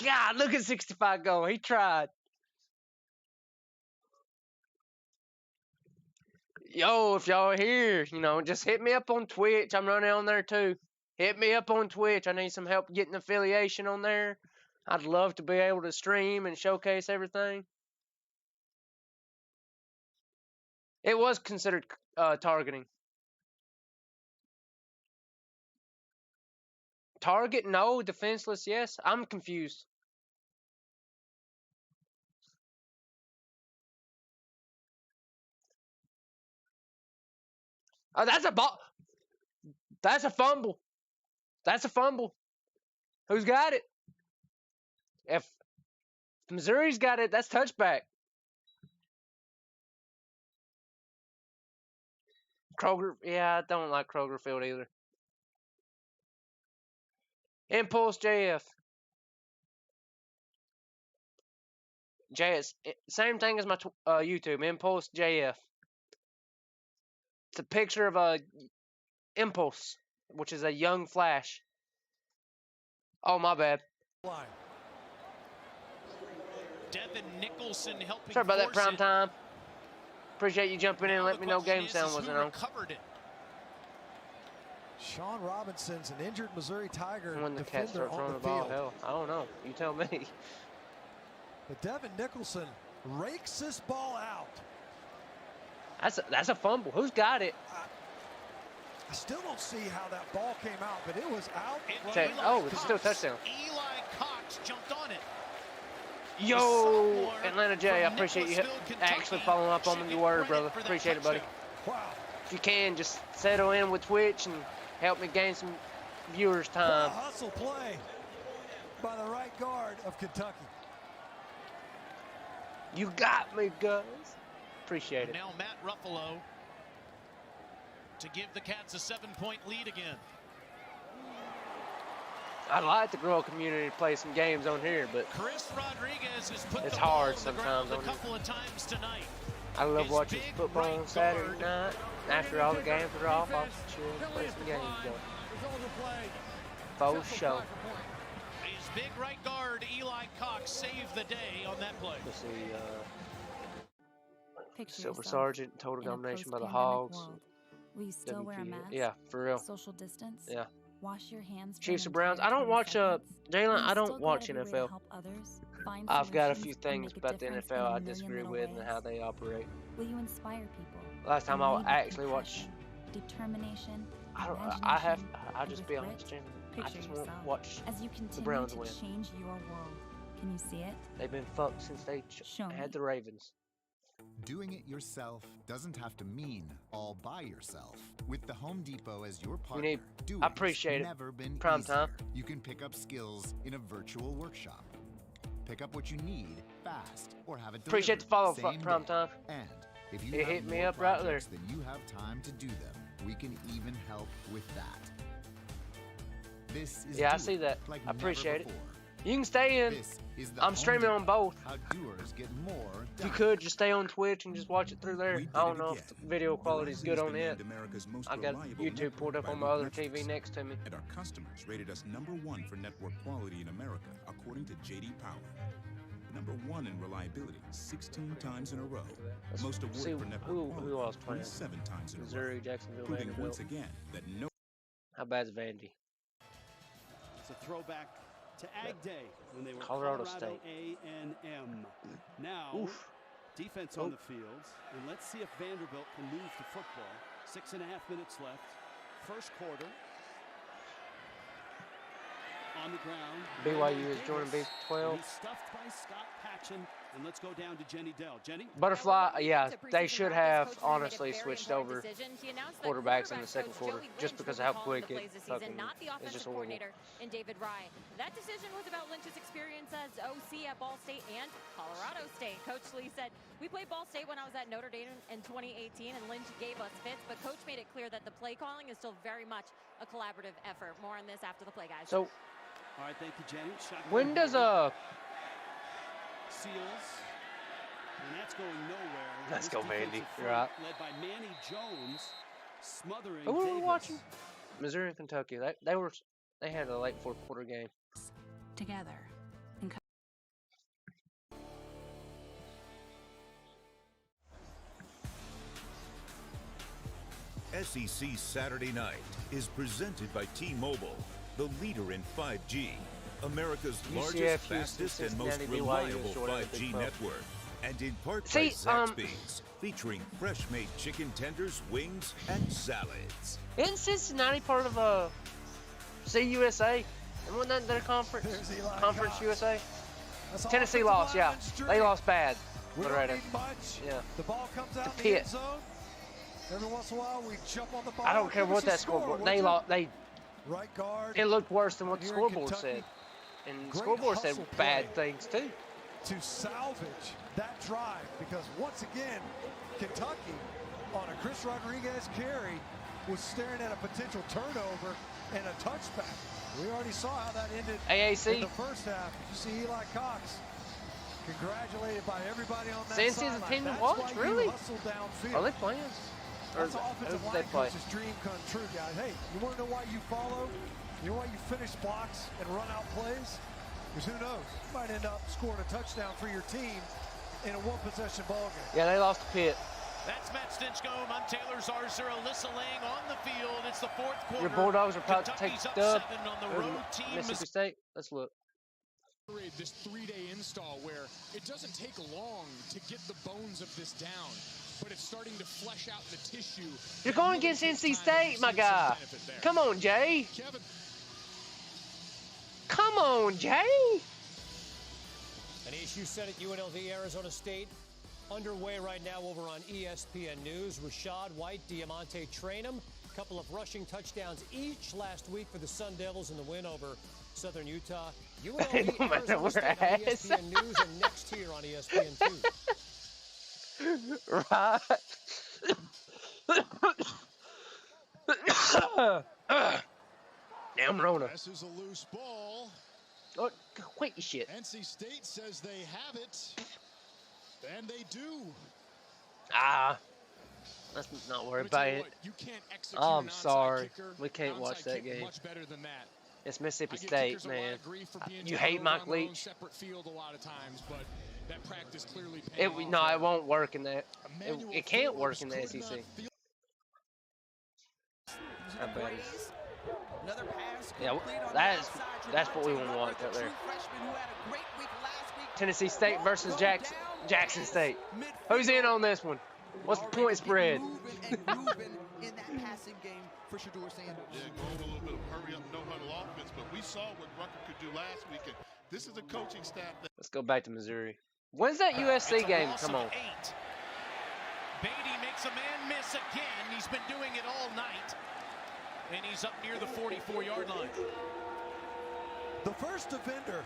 God, look at 65 go. He tried. Yo, if y'all are here, you know, just hit me up on Twitch. I'm running on there too. Hit me up on Twitch. I need some help getting affiliation on there. I'd love to be able to stream and showcase everything. It was considered targeting. Target, no. Defenseless, yes. I'm confused. Oh, that's a ball. That's a fumble. That's a fumble. Who's got it? If Missouri's got it, that's touchback. Kroger, yeah, I don't like Kroger Field either. Impulse JF. JS, same thing as my YouTube, Impulse JF. It's a picture of a Impulse, which is a young Flash. Oh, my bad. Devin Nicholson helping. Sorry about that, prime time. Appreciate you jumping in and letting me know game sound wasn't on. Sean Robinson's an injured Missouri Tiger when the Cats start throwing the ball, hell, I don't know. You tell me. But Devin Nicholson rakes this ball out. That's a fumble. Who's got it? I still don't see how that ball came out, but it was out. Okay. Oh, it's still a touchdown. Eli Cox jumped on it. Yo, Atlanta J, I appreciate you actually following up on your word, brother. Appreciate it, buddy. Wow. If you can, just settle in with Twitch and help me gain some viewers' time. Hustle play by the right guard of Kentucky. You got me, guys. Appreciate it. Now Matt Ruffalo to give the Cats a 7-point lead again. I'd like the girl community to play some games on here, but Chris Rodriguez has put it's the ball hard on the ground sometimes. a couple of times tonight. I love watching football on Saturday night. After all the games are off, I'll chill and play some games. For sure. His big right guard, Eli Cox, saved the day on that play. Let's see, Picture Silver yourself Sergeant, total in a domination by the post-pandemic Hogs. world. Will you still wear a mask? Yeah, for real. Social distance? Yeah. Wash your hands. Chiefs or Browns. I don't watch Jalen. I don't watch NFL. I've got a few things about the NFL I disagree with and how they operate. Will you inspire people? Last time I actually watched. Determination. I'll just be honest, Jalen. I Picture just yourself won't watch as you the continue Browns to win. change your world. Can you see it? They've been fucked since they had the Ravens. Doing it yourself doesn't have to mean all by yourself. With the Home Depot as your partner, I appreciate it. Never been Prime easier. time. You can pick up skills in a virtual workshop. Pick up what you need fast or have it delivered Appreciate the follow, same Prime day. time. And if you It have hit me more up right there. projects than you have time to do them, we can even help with that. This is Yeah, I Do see It that. like I appreciate never it. before. You can stay in. This is the I'm Home streaming Depot. on both. How doers get more If you done. could just stay on Twitch and just watch it through there. I don't know if the video quality is good on it. I got YouTube pulled up on my other TV next to me. And our customers rated us #1 for network quality in America, according to J.D. Power. #1 in reliability, 16 times in a row. Most See awarded for network who quality, else playing. 27 times in a row. Missouri, Jacksonville, Proving Vanderbilt. once again that no. How bad's Vandy? It's a throwback to Ag Day when they were Colorado Colorado State. A&M. Now, Oof. defense on the field, and let's see if Vanderbilt can move to football. 6.5 minutes left. First quarter. On the ground. BYU is joining Big 12. He's stuffed by Scott Patchen, and let's go down to Jenny Dell. Jenny? Butterfly, yeah, they should have honestly switched over quarterbacks in the second quarter just because of how quick it fucking is just horrible. In David Rye. That decision was about Lynch's experience as OC at Ball State and Colorado State. Coach Lee said, we played Ball State when I was at Notre Dame in 2018, and Lynch gave us fits, but Coach made it clear that the play calling is still very much a collaborative effort. More on this after the play, guys. So, all right, thank you, Jenny. Shotgun when does Seals, and that's going nowhere. Let's This go, Vandy. defensive You're front, right. Led by Manny Jones, smothering Who were we Davis. watching? Missouri and Kentucky. They had a late fourth quarter game. Together. SEC Saturday Night is presented by T-Mobile, the leader in 5G, America's largest, fastest, and most reliable 5G network, and in part by Zaxby's, featuring fresh-made chicken tenders, wings, and salads. Isn't Cincinnati part of CUSA? And wasn't that their conference? Conference USA? Tennessee lost, yeah. They lost bad. We don't need much. Yeah. The ball comes out The in the pit. end zone. Every once in a while, we jump on the ball. I don't care Give what us a that score, scoreboard. would They you? lost. They. Right guard. It looked worse than what the here in scoreboard Kentucky. said, and the Great scoreboard said hustle bad play things too. to salvage that drive, because once again, Kentucky on a Chris Rodriguez carry was staring at a potential turnover and a touchback. We already saw how that ended AAC. in the first half. You see Eli Cox congratulated by everybody on that Cincy's a sideline. team to That's watch, why you really? hustle downfield. Are they playing? Or That's an offensive who they line play? coach's dream come true, guys. Hey, you want to know why you follow? You know why you finish blocks and run out plays? Because who knows? You might end up scoring a touchdown for your team in a one-possession ball game. Yeah, they lost the pit. That's Matt Stinchcomb. I'm Taylor Zarzer. Alyssa Lang on the field. It's the fourth quarter. Your Bulldogs are about to take Kentucky's the up dub. 7 on the over road team. Mississippi State. Let's look. This 3-day install where it doesn't take long to get the bones of this down. but it's starting to flesh out the tissue. You're going against NC State, my guy. Come on, Jay. Kevin. Come on, Jay. An issue set at UNLV Arizona State underway right now over on ESPN News. Rashad White, Diamante Traynham, a couple of rushing touchdowns each last week for the Sun Devils in the win over Southern Utah. UNLV Arizona State on ESPN News and next here on ESPN2. Right. Damn Rona. This is a loose ball. Oh, quit your shit. NC State says they have it, and they do. Let's not worry about it. Oh, I'm sorry. We can't watch that game. Much better than that. It's Mississippi State, man. You hate Mike Leach? Separate field a lot of times, but that practice clearly No, it won't work in that. It can't work in the SEC. How bad is Another pass. Yeah, that's what we want to watch right there. Tennessee State versus Jackson State. Who's in on this one? What's the point spread? In that passing game for Shedeur Sanders. Yeah, going a little bit of hurry up, no huddle offense, but we saw what Rucker could do last weekend. This is a coaching staff that. Let's go back to Missouri. When's that USC game? Come on. 8. Beatty makes a man miss again. He's been doing it all night. And he's up near the 44-yard line. The first defender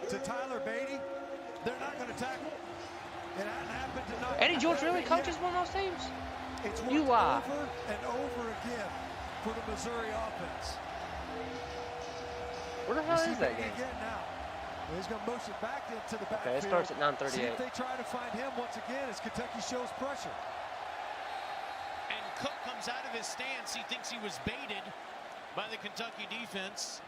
to Tyler Beatty, they're not going to tackle. It hasn't happened tonight. Eddie George really coaches one of those teams? It's you lie. Over and over again for the Missouri offense. Where the hell is that game? Now. He's going to motion back into the backfield. Okay, it starts at 9:38. See if they try to find him once again as Kentucky shows pressure. And Cook comes out of his stance. He thinks he was baited by the Kentucky defense.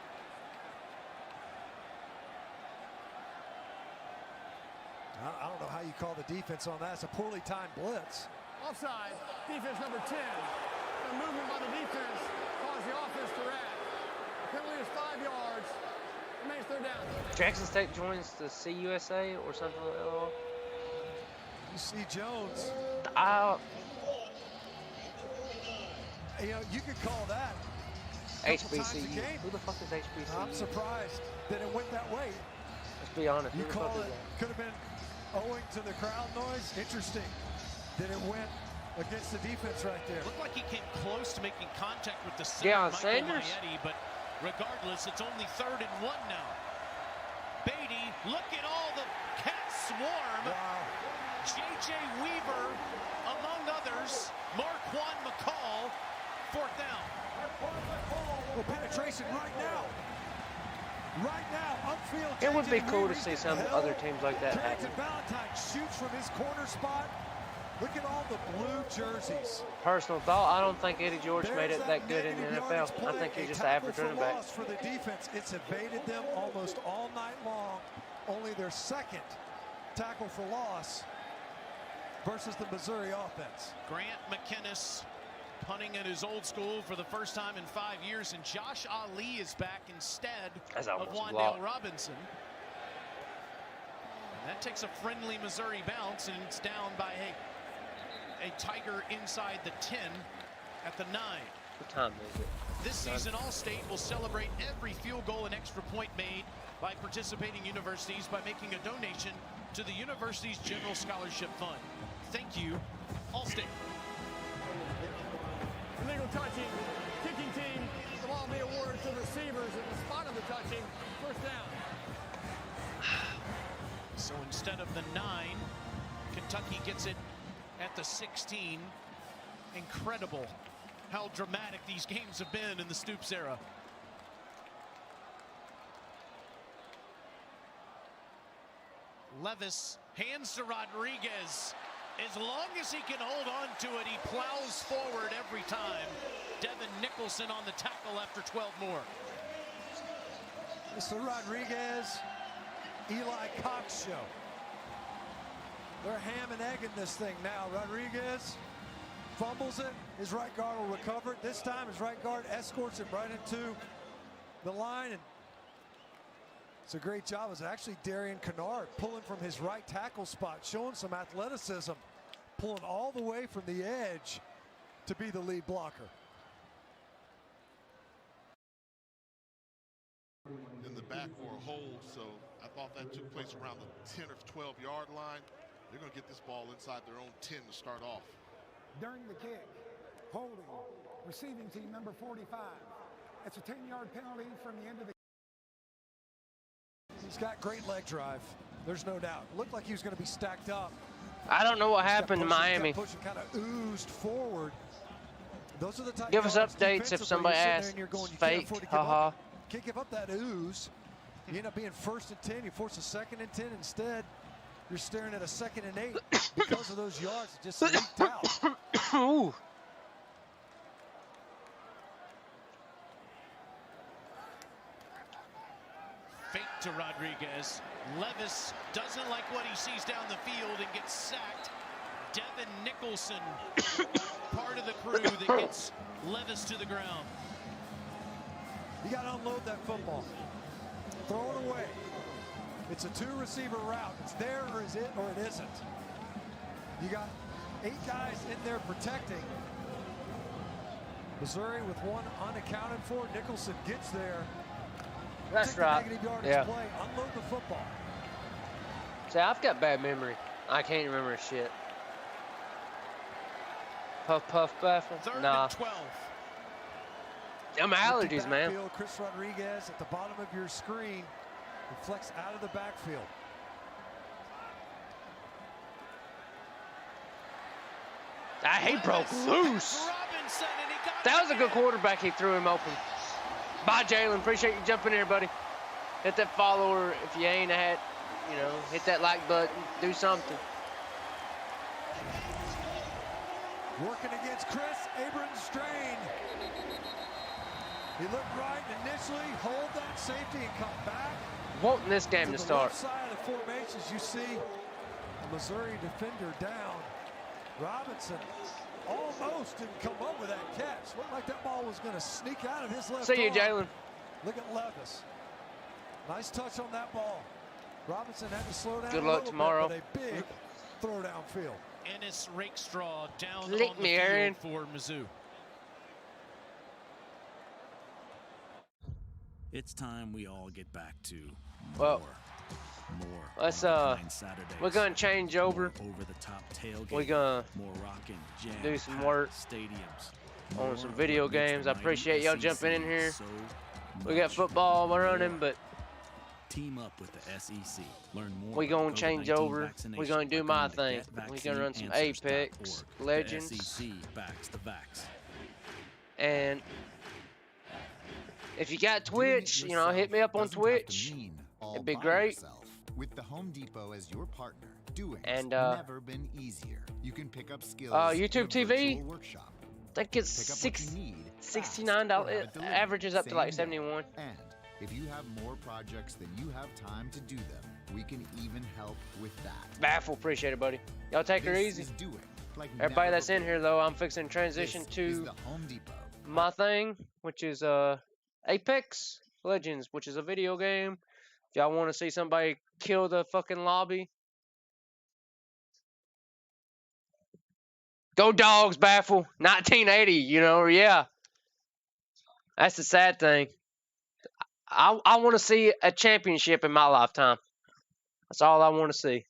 I don't know how you call the defense on that. It's a poorly timed blitz. Offside, defense number 10. The movement by the defense caused the offense to rack. Penalty is 5 yards. Remains third down. Jackson State joins the CUSA or something like that. You see Jones. You know, you could call that HBCU. Who the fuck is HBCU? I'm surprised that it went that way. Let's be honest. You call it, could have been owing to the crowd noise. Interesting that it went against the defense right there. Looked like he came close to making contact with the center, Michael Maietti, but regardless, it's only 3rd and 1 now. Beatty, look at all the cat swarm. Wow. J.J. Weaver, among others. Marquand McCall, 4th down. Well, penetration right now. Right now, upfield. It would be cool to see some other teams like that happen. Valentine shoots from his corner spot. Look at all the blue jerseys. Personal thought, I don't think Eddie George made it that good in the NFL. I think he's just an average running back. For the defense, it's evaded them almost all night long. Only their second tackle for loss versus the Missouri offense. Grant McInnes punting at his old school for the first time in 5 years, and Josh Ali is back instead of Wandale Robinson. And that takes a friendly Missouri bounce, and it's down by a Tiger inside the 10 at the 9. What time is it? This season, All-State will celebrate every field goal and extra point made by participating universities by making a donation to the university's General Scholarship Fund. Thank you, All-State. Illegal touching, kicking team. The ball be awarded to the receivers at the spot of the touching. 1st down. So instead of the 9, Kentucky gets it at the 16. Incredible how dramatic these games have been in the Stoops era. Levis hands to Rodriguez. As long as he can hold on to it, he plows forward every time. Devin Nicholson on the tackle after 12 more. It's the Rodriguez, Eli Cox show. They're ham and egging this thing now. Rodriguez fumbles it. His right guard will recover it. This time his right guard escorts it right into the line. And it's a great job. It's actually Darian Kennard pulling from his right tackle spot, showing some athleticism. pulling all the way from the edge to be the lead blocker. In the back for a hold, so I thought that took place around the 10 or 12-yard line. They're going to get this ball inside their own 10 to start off. During the kick, holding, receiving team number 45. It's a 10-yard penalty from the end of the. He's got great leg drive. There's no doubt. Looked like he was going to be stacked up. I don't know what happened to Miami. Pushing kind of oozed forward. Those are the type Give us updates if somebody asks. Fake. Haha. Can't give up that ooze. You end up being 1st and 10. You force a 2nd and 10 instead. You're staring at a 2nd and 8 because of those yards that just leaked out. Ooh. Fake to Rodriguez. Levis doesn't like what he sees down the field and gets sacked. Devin Nicholson, part of the crew that gets Levis to the ground. You got to unload that football. Throw it away. It's a 2-receiver route. It's there or is it or it isn't. You got 8 guys in there protecting. Missouri with 1 unaccounted for. Nicholson gets there. That's right. Yeah. Play. Unload the football. See, I've got bad memory. I can't remember shit. Puff, puff, baffle. Nah. 12. Them allergies, man. Chris Rodriguez at the bottom of your screen. Reflects out of the backfield. He broke loose. That was a good quarterback. He threw him open. Bye, Jalen. Appreciate you jumping here, buddy. Hit that follower if you ain't had, hit that like button. Do something. Working against Chris Abrams strain. He looked right initially, hold that safety and come back. Wanting this game to start. Left side of the formations, you see the Missouri defender down. Robinson almost didn't come up with that catch. Looked like that ball was going to sneak out of his left See you, arm. Jalen. Look at Levis. Nice touch on that ball. Robinson had to slow down. Good luck tomorrow. Bit, but a big throw downfield. Ennis Rakestraw down Lick on the me, field Aaron. for Mizzou. It's time we all get back to more. Let's we're gonna change over. Over the top tailgate. We're gonna more rockin', jam, do some work stadiums on some video games. I appreciate y'all jumping in here. We got football running, but team up with the SEC. Learn more. We gonna change over. We're gonna do my thing. We're gonna run some Apex Legends. SEC backs the vax. And if you got Twitch, hit me up on Twitch. It'd be great. With the Home Depot as your partner, doing and never been easier. You can pick up skills. YouTube TV. Workshop. That gets $69. Averages up to like 71. And if you have more projects than you have time to do them, we can even help with that. Baffle, appreciate it, buddy. Y'all take her easy. Everybody that's in here, though, I'm fixing to transition to the Home Depot. My thing, which is Apex Legends, which is a video game. If y'all want to see somebody kill the fucking lobby, go Dogs, Baffle. 1980, yeah. That's the sad thing. I want to see a championship in my lifetime. That's all I want to see.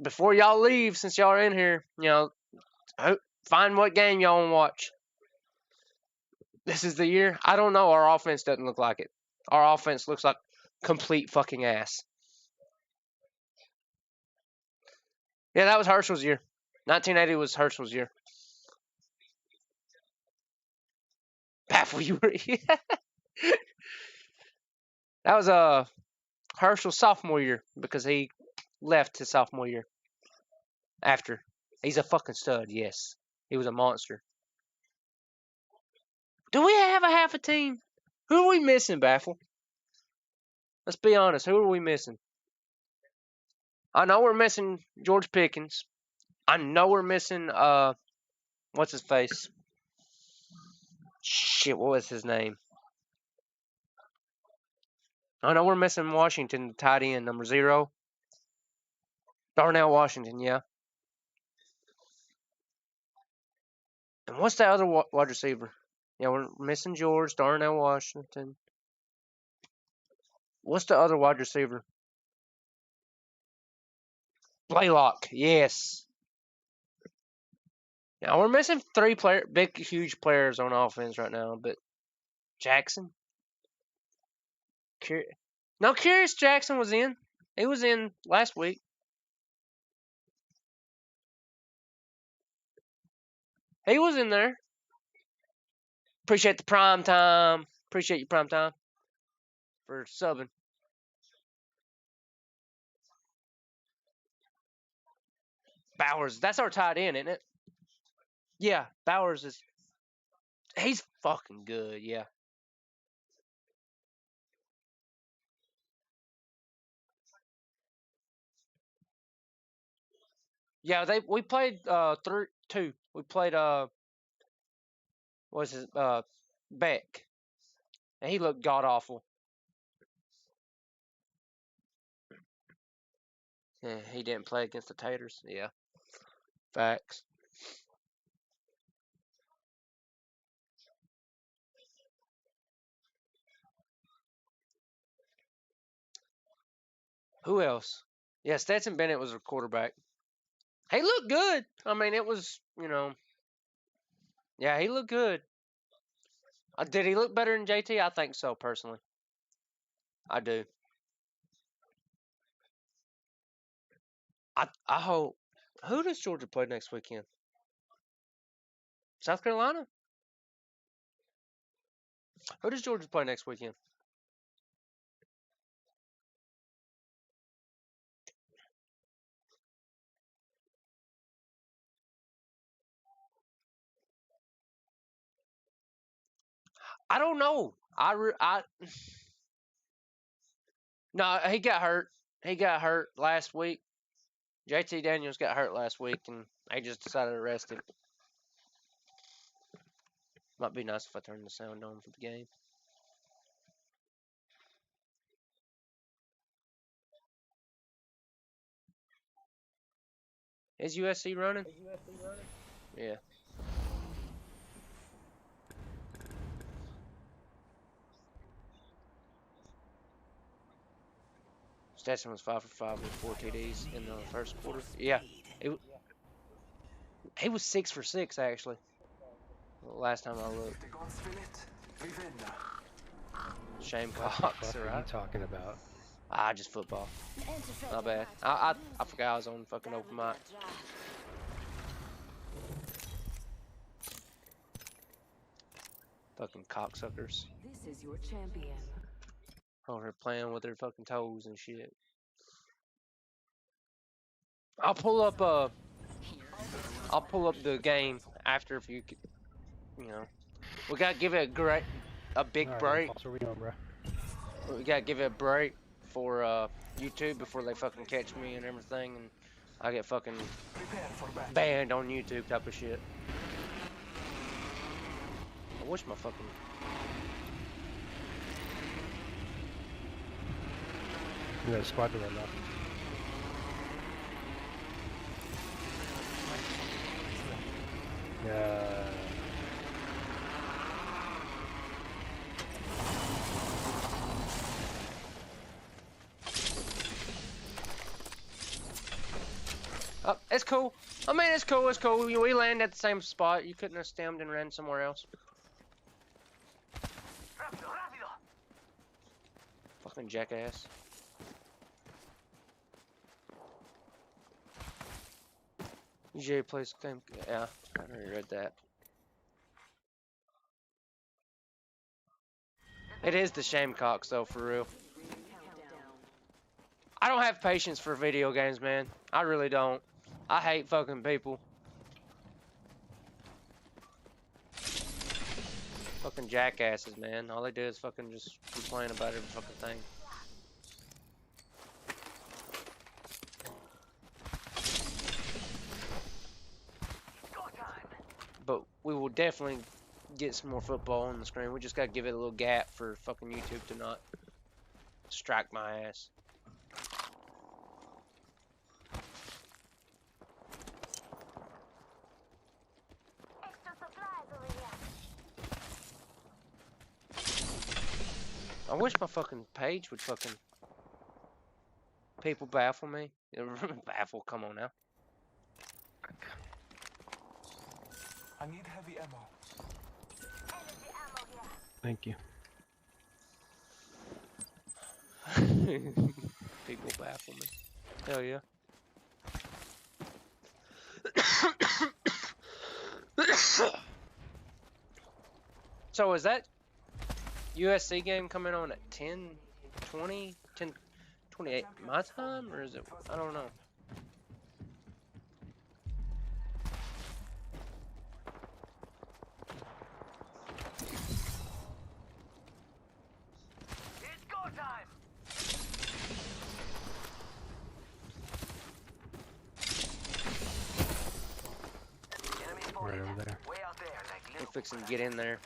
Before y'all leave, since y'all are in here, find what game y'all want to watch. This is the year. I don't know. Our offense doesn't look like it. Our offense looks like complete fucking ass. Yeah, that was Herschel's year. 1980 was Herschel's year. Baffle, you were. That was Herschel's sophomore year because he left his sophomore year. After. He's a fucking stud, yes. He was a monster. Do we have a half a team? Who are we missing, Baffle? Let's be honest. Who are we missing? I know we're missing George Pickens. I know we're missing, what's his face? Shit, what was his name? I know we're missing Washington, tight end, number 0. Darnell Washington, yeah. And what's that other wide receiver? Yeah, we're missing George, Darnell Washington. What's the other wide receiver? Blaylock, yes. Now we're missing 3 big, huge players on offense right now, but Jackson? No, Curious Jackson was in. He was in last week. He was in there. Appreciate the prime time. Appreciate you, prime time, for subbing. Bowers, that's our tight end, isn't it? Yeah, Bowers is. He's fucking good, yeah. Yeah, we played 2. We played what's his Beck. And he looked god awful. Yeah, he didn't play against the Taters. Yeah. Facts. Who else? Yeah, Stetson Bennett was a quarterback. He looked good. I mean, it was, yeah, he looked good. Did he look better than JT? I think so, personally. I do. I hope. Who does Georgia play next weekend? South Carolina? Who does Georgia play next weekend? I don't know. No, he got hurt. He got hurt last week. JT Daniels got hurt last week, and they just decided to rest him. Might be nice if I turn the sound on for the game. Is USC running? Yeah. Stetson was 5 for 5 with 4 TDs in the first quarter. Yeah. He was 6 for 6, actually. Last time I looked. Shame Cox, What the fuck right? are you talking about? Just football. Not bad. I forgot I was on fucking open mic. Fucking cocksuckers. This is your champion. Over here playing with their fucking toes and shit. I'll pull up the game after if you could, We gotta give it a big break. What are we doing, bro? We gotta give it a break for YouTube before they fucking catch me and everything, and I get fucking banned on YouTube type of shit. I wish my fucking. You got a squad to run now. Yeah. Oh, it's cool. I mean, it's cool. It's cool. We land at the same spot. You couldn't have stemmed and ran somewhere else. Fucking jackass. UJ plays the game. Yeah, I already read that. It is the Shamecocks, though, for real. I don't have patience for video games, man. I really don't. I hate fucking people. Fucking jackasses, man. All they do is fucking just complain about every fucking thing. But we will definitely get some more football on the screen. We just gotta give it a little gap for fucking YouTube to not strike my ass. I wish my fucking page would fucking people baffle me. Baffle, come on now. I need heavy ammo. Thank you. People baffle me. Hell yeah. So is that USC game coming on at 10:20, 10:28 my time, or is it? I don't know. It's go time. Right over there. Way out there, like You fixing to get in there.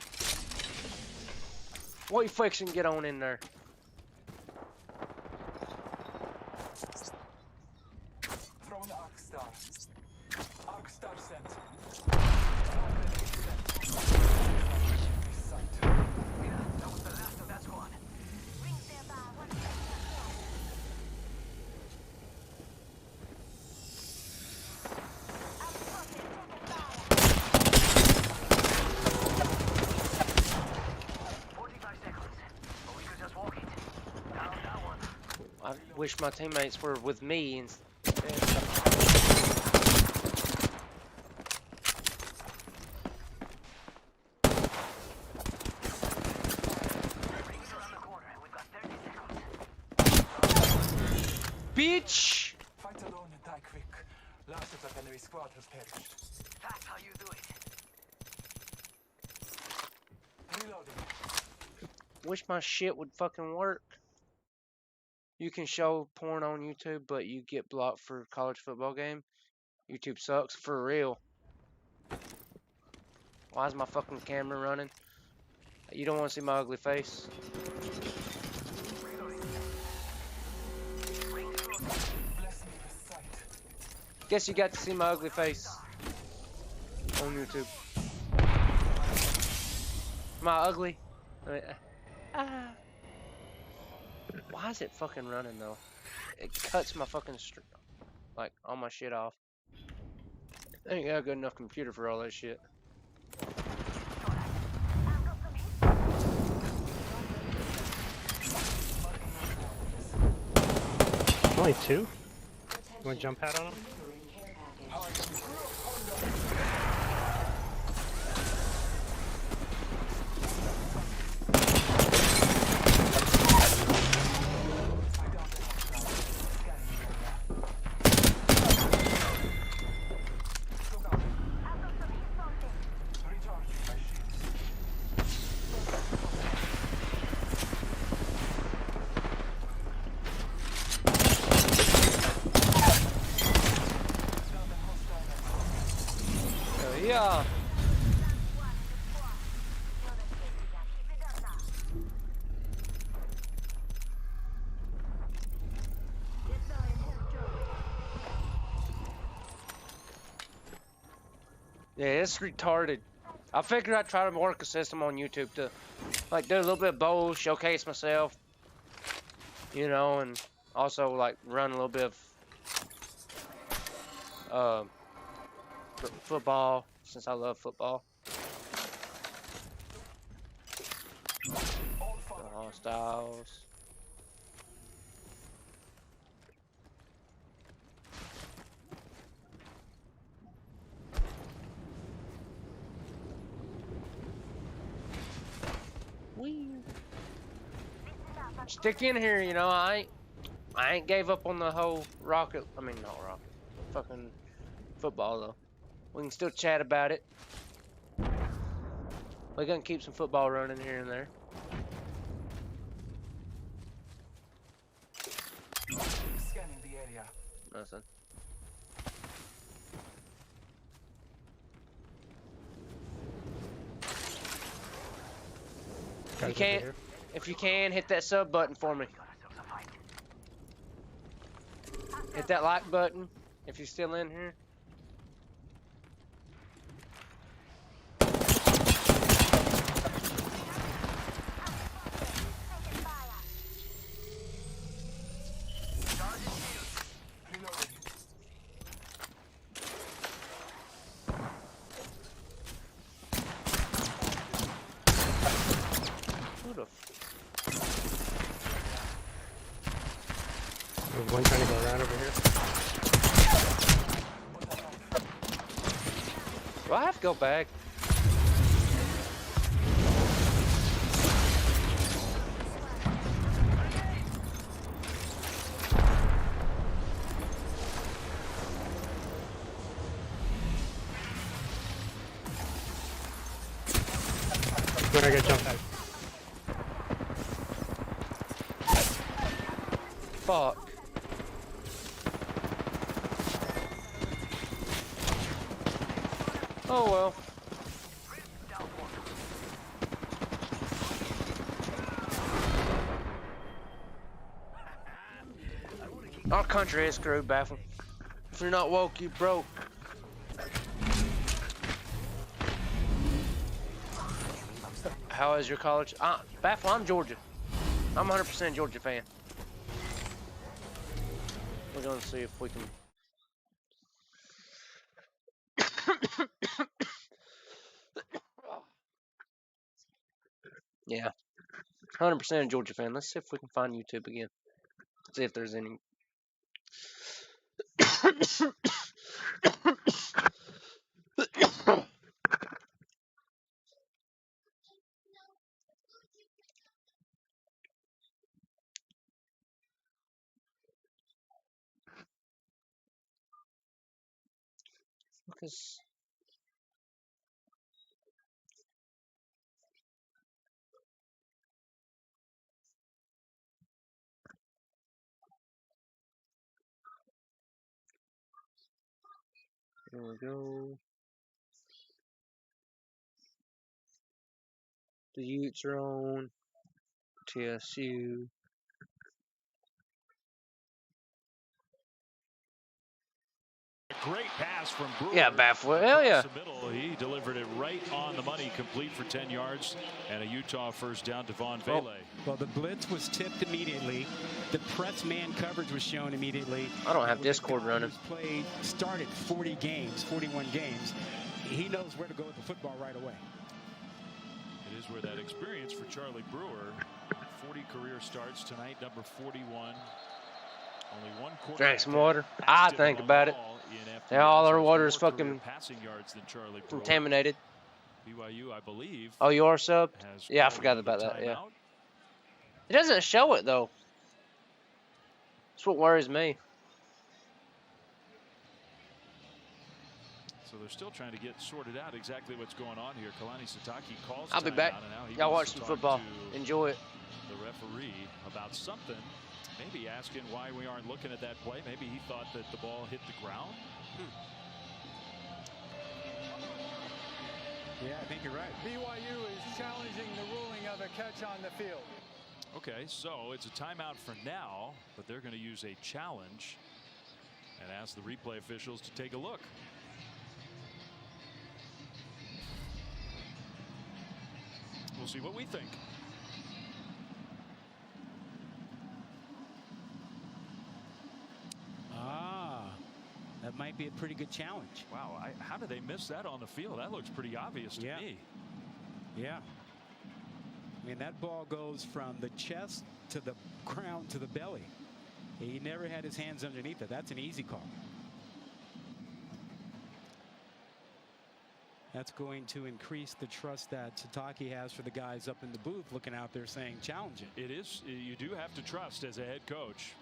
What you fixing to get on in there? Throw an arc star. Arc star sent. That was the last of that squad. I wish my teammates were with me instead. Bitch! Fight alone and die quick. Last of that enemy squad has perished. That's how you do it. Reloading. Wish my shit would fucking work. You can show porn on YouTube, but you get blocked for college football game. YouTube sucks for real. Why is my fucking camera running? You don't want to see my ugly face. Guess you got to see my ugly face on YouTube. Am I ugly? Why is it fucking running though? It cuts my fucking like all my shit off. I ain't got a good enough computer for all that shit. Only two? You want to jump pad on them? Yeah. Yeah, it's retarded. I figured I'd try to work a system on YouTube to, like, do a little bit of both, showcase myself, you know, and also, like, run a little bit of, football, since I love football. Styles. Wee. Stick in here, you know. I ain't gave up on the whole not rocket, fucking football though. We can still chat about it. We're gonna keep some football running here and there. Scanning the area. Nothing. If you can, hit that sub button for me. Hit that like button if you're still in here. There's one trying to go around over here. Do I have to go back? When I get jumped out. Fuck. Oh well. Our country is screwed, Baffle. If you're not woke, you broke. How is your college? Baffle, I'm Georgia. I'm 100% Georgia fan. We're gonna see if we can. Yeah, 100% Georgia fan. Let's see if we can find YouTube again. See if there's any. Focus. There we go. The Utes are on. TSU. Great pass from Brewer. Yeah, Baffle. Hell yeah. The middle, he delivered it right on the money, complete for 10 yards, and a Utah first down to Von Vele. Well, the blitz was tipped immediately. The press man coverage was shown immediately. I don't have Discord running. Started 40 games, 41 games. He knows where to go with the football right away. It is where that experience for Charlie Brewer. 40 career starts tonight, number 41. Only one quarter. Drank some water. I think about it. Yeah, all our water is fucking contaminated. BYU, I believe. Oh, you are subbed? Yeah, I forgot about that. Yeah. It doesn't show it though. That's what worries me. So they're still trying to get sorted out exactly what's going on here. Kalani Sitake calls. I'll be back. Y'all watch some football. Enjoy it. The referee about something. Maybe asking why we aren't looking at that play. Maybe he thought that the ball hit the ground. Yeah, I think you're right. BYU is challenging the ruling of a catch on the field. Okay, so it's a timeout for now, but they're going to use a challenge and ask the replay officials to take a look. We'll see what we think. That might be a pretty good challenge. Wow, how did they miss that on the field? That looks pretty obvious to me. Yeah. I mean, that ball goes from the chest to the crown to the belly. He never had his hands underneath it. That's an easy call. That's going to increase the trust that Sitake has for the guys up in the booth looking out there saying challenge it. It is. You do have to trust as a head coach.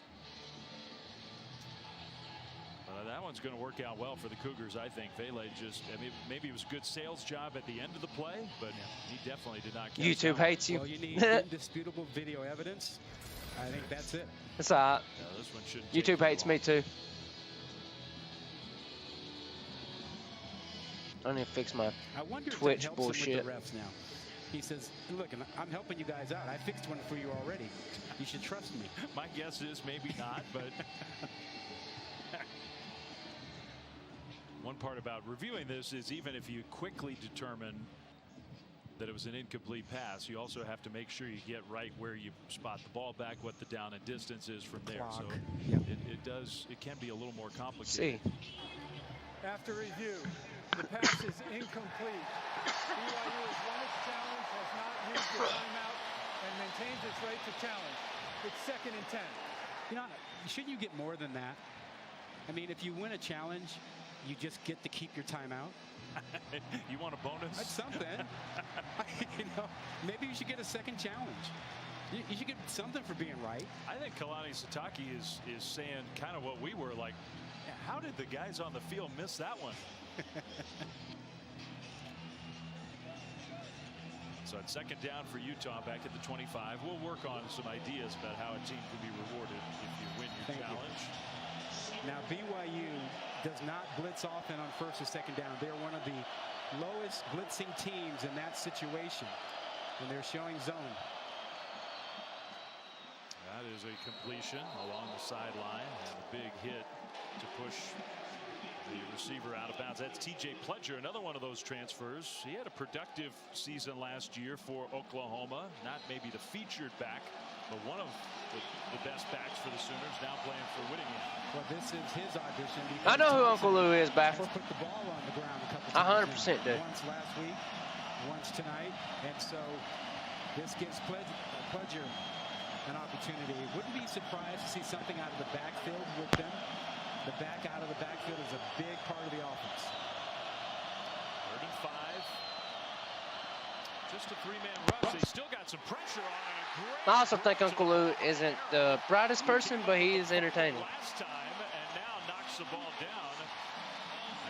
That one's going to work out well for the Cougars, I think. Vele just, I mean, maybe it was a good sales job at the end of the play, but he definitely did not get YouTube hates you. Well, you need indisputable video evidence. I think that's it. That's all right. This one shouldn't YouTube hates me too. I need to fix my Twitch bullshit. With the refs now. He says, look, I'm helping you guys out. I fixed one for you already. You should trust me. My guess is maybe not, but One part about reviewing this is even if you quickly determine that it was an incomplete pass, you also have to make sure you get right where you spot the ball back, what the down and distance is from there. So it can be a little more complicated. After review, the pass is incomplete. BYU has won its challenge, has not used the timeout, and maintains its right to challenge. It's 2nd and 10. You know, shouldn't you get more than that? I mean, if you win a challenge, you just get to keep your timeout. You want a bonus? That's something. You know, maybe you should get a second challenge. You should get something for being right. I think Kalani Sitake is saying kind of what we were like. How did the guys on the field miss that one? So it's 2nd down for Utah back at the 25. We'll work on some ideas about how a team can be rewarded if you win your challenge. Now BYU does not blitz often on 1st or 2nd down. They're one of the lowest blitzing teams in that situation, and they're showing zone. That is a completion along the sideline and a big hit to push the receiver out of bounds. That's TJ Pledger, another one of those transfers. He had a productive season last year for Oklahoma. Not maybe the featured back, but one of the best backs for the Sooners, now playing for Whittingham. Well, this is his audition. I know who Uncle Lou is, Baffle. Put the ball on the ground a couple times. 100% do. Once last week, once tonight, and so this gives Pledger an opportunity. Wouldn't be surprised to see something out of the backfield with them. The back out of the backfield is a big part of the offense. 3rd and 5. Just a 3-man rush. They still got some pressure on it. I also think Uncle Lou isn't the brightest person, but he is entertaining. Last time, and now knocks the ball down.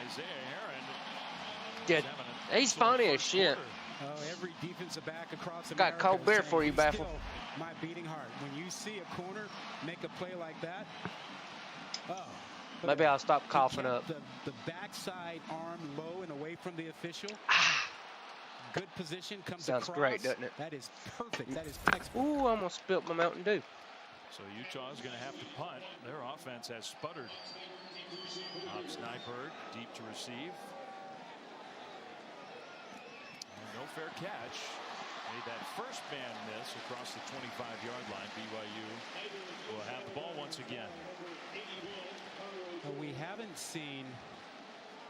Isaiah Heron. Yeah, he's funny as shit. Oh, every defensive back across America. Got cold beer for you, Baffle. My beating heart. When you see a corner make a play like that, maybe I'll stop coughing up. The backside arm low and away from the official. Good position, comes Sounds across. Great, doesn't it? That is perfect. That is textbook. Ooh, I almost spilled my Mountain Dew. So Utah's going to have to punt. Their offense has sputtered. Sniper deep to receive. And no fair catch. Made that first man miss across the 25-yard line. BYU will have the ball once again. We haven't seen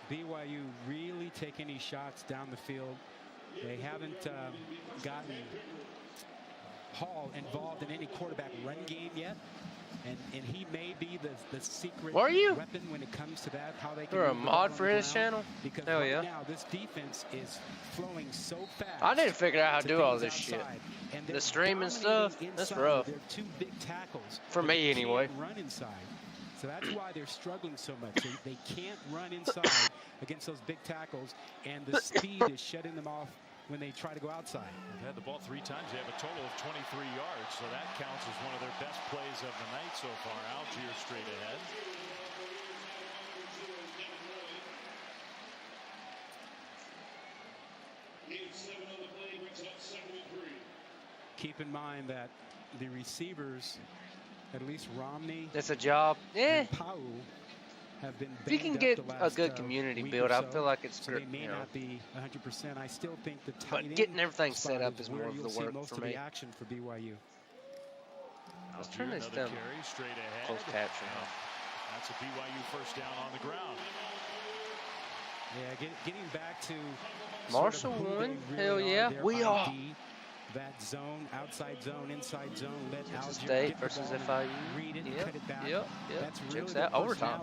BYU really take any shots down the field. They haven't gotten Hall involved in any quarterback run game yet. And he may be the secret weapon when it comes to that. How they can. You're a mod for his channel? Because Hell right yeah. now this defense is flowing so fast. I didn't figure out how to do all this shit. The stream and stuff, that's rough. They're 2 big tackles. For me anyway. Run inside. So that's why they're struggling so much. They can't run inside against those big tackles, and the speed is shutting them off when they try to go outside. They've had the ball 3 times. They have a total of 23 yards, so that counts as one of their best plays of the night so far. Algier straight ahead. Keep in mind that the receivers, at least Romney, that's a job. Yeah. And Pau have been if you can get a good community build, I feel like it's so they may not be 100%. I still think the tight end getting everything set up is more of the work most for of me. The action for BYU. Let's turn this down. Carry straight ahead. Close caption. That's a BYU first down on the ground. Yeah, getting back to Marshall won. Hell yeah, we are. That zone, outside zone, inside zone, let Algier State versus FIU. Read it and cut it back. Yep. That's really checks that overtime.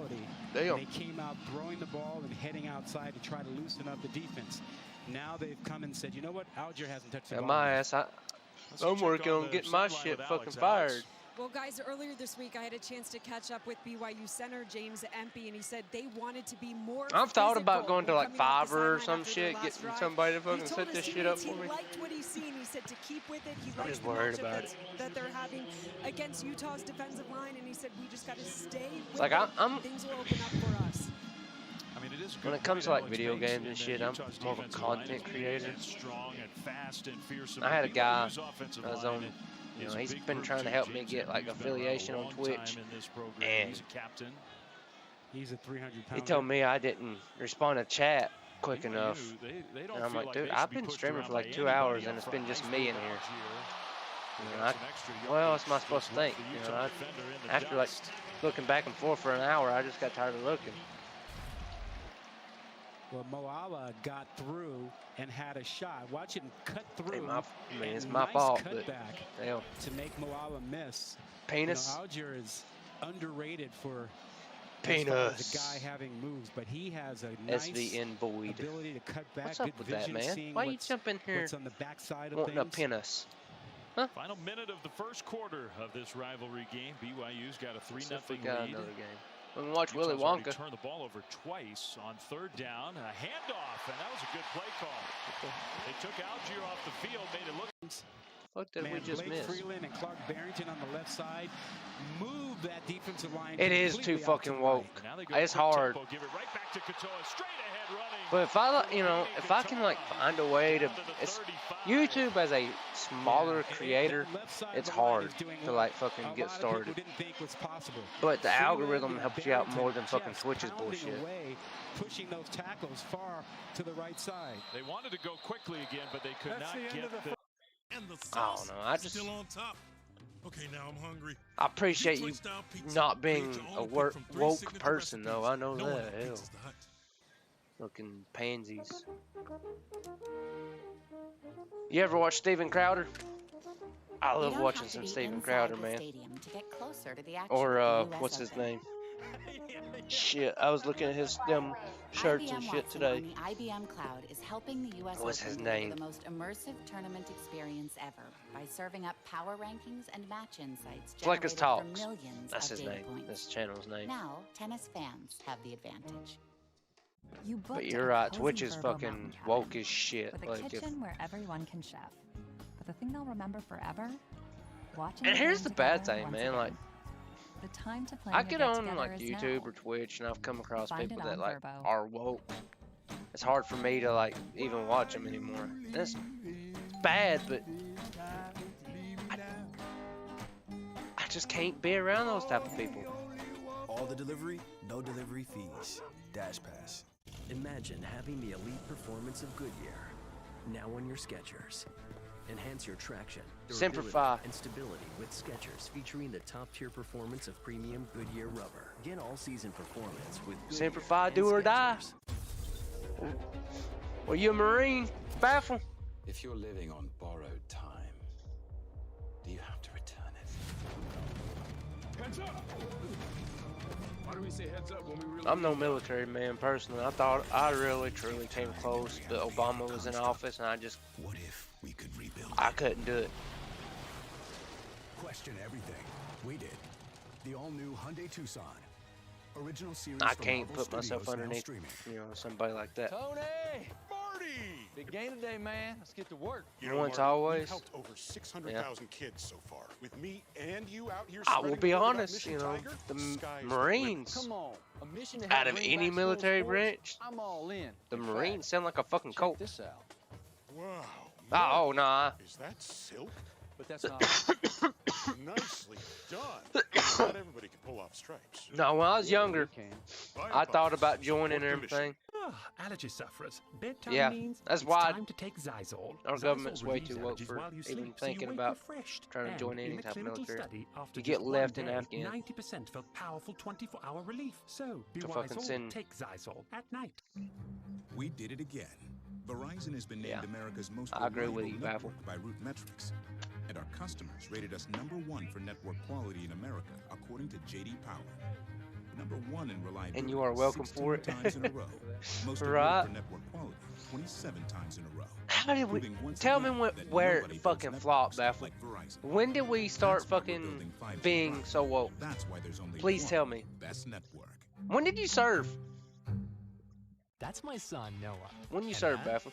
Damn. They came out throwing the ball and heading outside to try to loosen up the defense. Now they've come and said, you know what? Algier hasn't touched the ball. My ass, I'm working on getting my shit fucking fired. Well, guys, earlier this week, I had a chance to catch up with BYU center James Empey, and he said they wanted to be more I've thought about going to like Fiverr or some shit, getting somebody to fucking set this shit up for me. He liked what he's seen. He said to keep with it. He likes the matchup that they're having against Utah's defensive line, and he said we just got to stay with like things will open up for us. I mean, it is when it comes to like video games and shit, I'm more of a content creator. Strong and fast and fearsome. I had a guy you know, he's been trying to help me get like affiliation on Twitch, and He's a 300-pounder. He told me I didn't respond to chat quick enough. And I'm like, dude, I've been streaming for like 2 hours and it's been just me in here. You know, what else am I supposed to think? You know, after like looking back and forth for an hour, I just got tired of looking. Well, Moala got through and had a shot. Watch him cut through. Hey, it's my fault, but to make Moala miss. Penis. You know, Algier is underrated for penis. The guy having moves, but he has a nice ability to cut back. What's up with that, man? Why you jump in here? What's on the backside of wanting things? a penis? Huh? Final minute of the first quarter of this rivalry game. BYU's got a 3-0 lead. Another game. We can watch Utah's Willy Wonka. Turned the ball over twice on 3rd down. A handoff, and that was a good play call. They took Algier off the field, made it look. What did we just miss? Freeland and Clark Barrington on the left side move that defensive line. It is too fucking woke. It's hard. Give it right back to Katoa, straight ahead running. But if I, you know, if I can like find a way to, YouTube as a smaller creator, it's hard to like fucking get started. But the algorithm helps you out more than fucking Twitch's bullshit. Pushing those tackles far to the right side. They wanted to go quickly again, but they could not get the. I don't know. I just. Still on top. Okay, now I'm hungry. I appreciate you not being a woke person, though. I know that. Hell. Looking pansies. You ever watch Steven Crowder? I love watching some Steven Crowder, man. Or what's his name? Shit, I was looking at his shirts and shit today. The IBM Cloud is helping the U.S. What's his name? The most immersive tournament experience ever by serving up power rankings and match insights Flecker's generated Talks. from millions That's of his data name. points. That's the channel's name. Now, tennis fans have the advantage. But you're right, Twitch is fucking woke as shit. With a Like kitchen where everyone can chef. But the thing they'll remember forever, watching. And here's the bad thing, man. Like, the time to play I get on like YouTube or Twitch, and I've come across people that like are woke. It's hard for me to like even watch them anymore. And it's bad, but I just can't be around those type of people. All the delivery, no delivery fees. Dash Pass. Imagine having the elite performance of Goodyear now on your Skechers. Enhance your traction, Simplify and stability with Skechers, featuring the top-tier performance of premium Goodyear rubber. Get all-season performance with Goodyear Simplify, and do or die. Skechers. Were you a Marine? Baffle? If you're living on borrowed time, do you have to return it? Heads up! Why do we say heads up when we really... I'm no military man personally. I thought I really truly came close, but Obama was in office, and I just... What if we could rebuild? I couldn't do it. Question everything. We did. The all-new Hyundai Tucson. Original series. I can't put myself underneath, you know, somebody like that. Tony! Marty! Big game today, man. Let's get to work. You know, once always. We've helped over 600,000 kids so far. With me and you out here. I will be honest, you know, the Marines. Come on. A mission to out of any military branch, I'm all in. The Marines sound like a fucking cult. Check this out. Wow. Oh, nah. Is that silk? But that's not. Nicely done. Not everybody can pull off stripes. No, when I was younger, I thought about joining and everything. Allergy sufferers. Bedtime means that's it's why time to take Zysol. our government's Zysol way relieves too woke allergies for while you even sleep, so thinking you wake about refreshed. trying to And join any in the type of clinical military. study, after You just get one left in day, Afghan. 90% felt powerful 24-hour relief. So, be To wise fucking or send- take Zysol at night. We did it again. Verizon has been named America's most I agree with reliable you, Baffle. network by RootMetrics. And our customers rated us #1 for network quality in America, according to JD Power. #1 in reliability. And you are welcome 16 for it. times in a row. Most Right. for network quality, 27 times in a row. How did we? Proving once Tell me again that where nobody it builds fucking flopped, networks Baffle. like Verizon. When did we start That's why we're fucking building 5G being products. so woke? That's why there's only Please one tell me. best network. When did you serve? That's my son, Noah. When you And served, that, Baffle?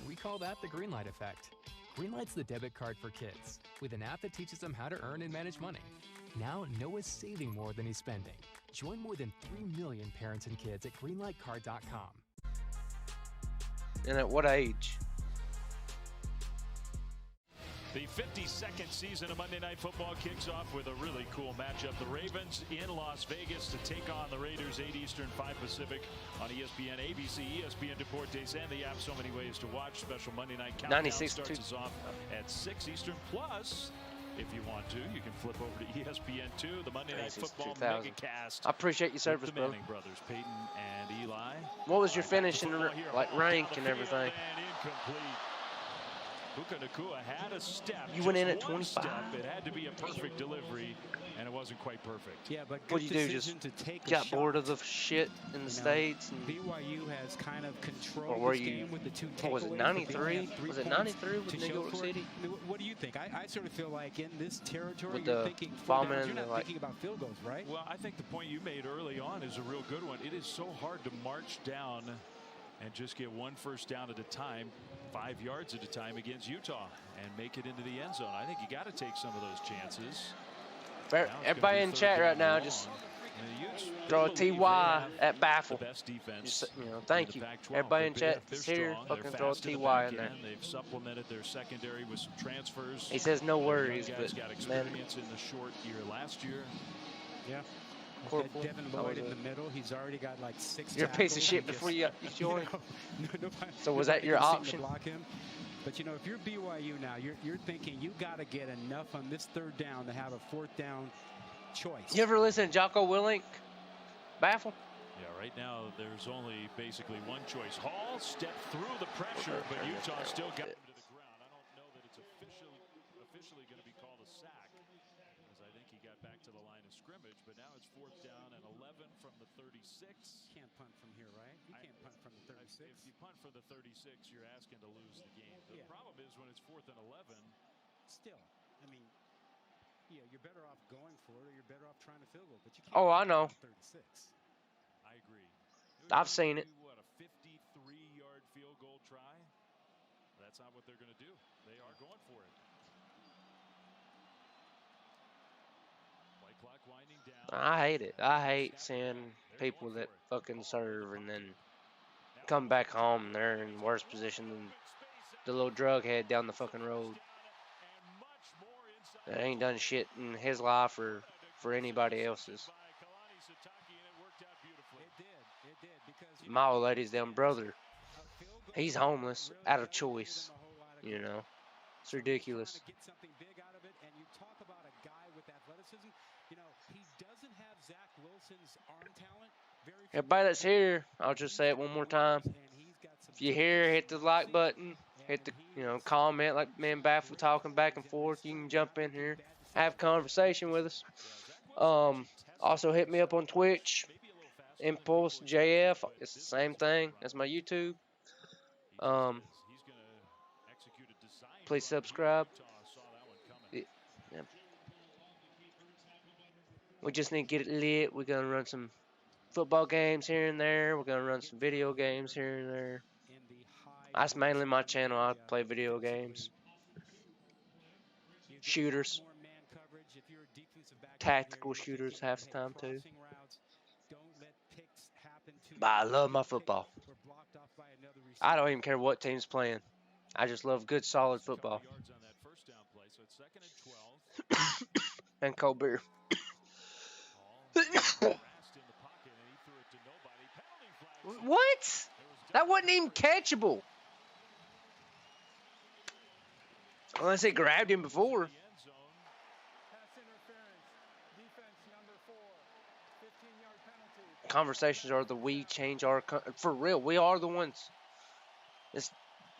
We call that the Greenlight effect. Greenlight's the debit card for kids, with an app that teaches them how to earn and manage money. Now, Noah's saving more than he's spending. Join more than 3 million parents and kids at greenlightcard.com. And at what age? The 52nd season of Monday Night Football kicks off with a really cool matchup. The Ravens in Las Vegas to take on the Raiders, 8 Eastern, 5 Pacific on ESPN, ABC, ESPN Deportes, and the app. So many ways to watch. Special Monday Night Countdown starts us off at 6 Eastern. Plus, if you want to, you can flip over to ESPN2, the Monday Night Football Megacast. I appreciate your service, bro. The Manning brothers, Peyton and Eli. What was your finish in like rank and everything? Incomplete. Puka Nacua had a step. You went in at 25. 25. It had to be a perfect delivery, and it wasn't quite perfect. Yeah, but what do you do? Just got bored of the shit in the States? And BYU has kind of controlled or were this you, game with the 2 takeaways. What was it, 93? Was it 93 with New York City? What do you think? I sort of feel like in this territory, with you're the thinking bombing you're not thinking about field goals, right? Well, I think the point you made early on is a real good one. It is so hard to march down and just get 1 first down at a time, 5 yards at a time against Utah and make it into the end zone. I think you got to take some of those chances. Everybody in chat right now, just throw a TY at Baffle. Best defense, just, thank you. Everybody in chat is here. Fucking throw a TY in there. They've supplemented their secondary with some transfers. He says no worries, but got experience in the short year last year. Yeah. Devin Lloyd in the middle. He's already got like 6 You're a piece of shit before you join. Nobody, so was that your option? To block him. But if you're BYU now, you're thinking you got to get enough on this 3rd down to have a 4th down choice. You ever listen to Jocko Willink? Baffle? Yeah, right now there's only basically one choice. Hall stepped through the pressure, but Utah still got him to the ground. I don't know that it's officially going to be called a sack, because I think he got back to the line of scrimmage, but now it's 4th down and 11 from the 36. Can't punt from here, right? You can't punt from the 36. If you punt from the 36, you're asking to lose the game. The problem is when it's 4th and 11. Still, I mean, yeah, you're better off going for it, or you're better off trying to field goal. But you can't. Oh, I know. 36. I agree. I've seen it. What, a 53-yard field goal try? That's not what they're going to do. They are going for it. Play clock winding down. I hate it. I hate seeing people that fucking serve and then come back home and they're in worse position than the little drug head down the fucking road that ain't done shit in his life or for anybody else's. My old lady's damn brother, he's homeless out of choice. It's ridiculous. Get something big out of it, and you talk about a guy with athleticism. He doesn't have Zach Wilson's arm talent. Everybody that's here, I'll just say it one more time. If you're here, hit the like button. Hit the, comment like me and Baffle talking back and forth. You can jump in here, have conversation with us. Also hit me up on Twitch, Impulse JF. It's the same thing as my YouTube. Please subscribe. Yeah. We just need to get it lit. We're gonna run some football games here and there. We're gonna run some video games here and there. That's mainly my channel. I play video games, shooters, tactical shooters half the time too. But I love my football. I don't even care what team's playing. I just love good, solid football. And cold beer. What? That wasn't even catchable. Unless they grabbed him before. Conversations are we change our for real. We are the ones.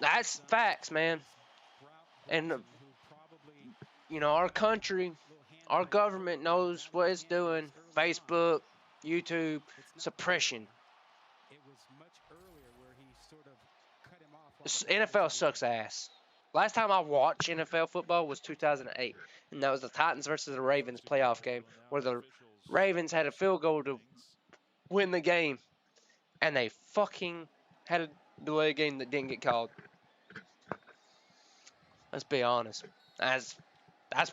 That's facts, man. And our country, our government knows what it's doing. Facebook, YouTube, suppression. NFL sucks ass. Last time I watched NFL football was 2008, and that was the Titans versus the Ravens playoff game, where the Ravens had a field goal to win the game, and they fucking had a delay game that didn't get called. Let's be honest. That's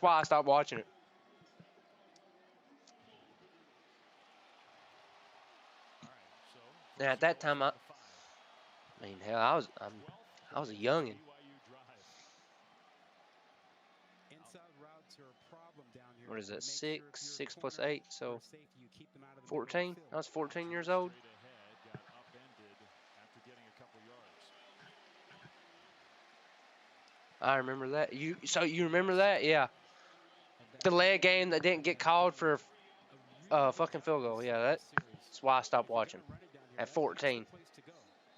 why I stopped watching it. And at that time, I mean, hell, I was a youngin. What is that? 6 plus 8, so 14. I was 14 years old. I remember that. So you remember that? Yeah. The leg game that didn't get called for fucking field goal. Yeah, that's why I stopped watching at 14.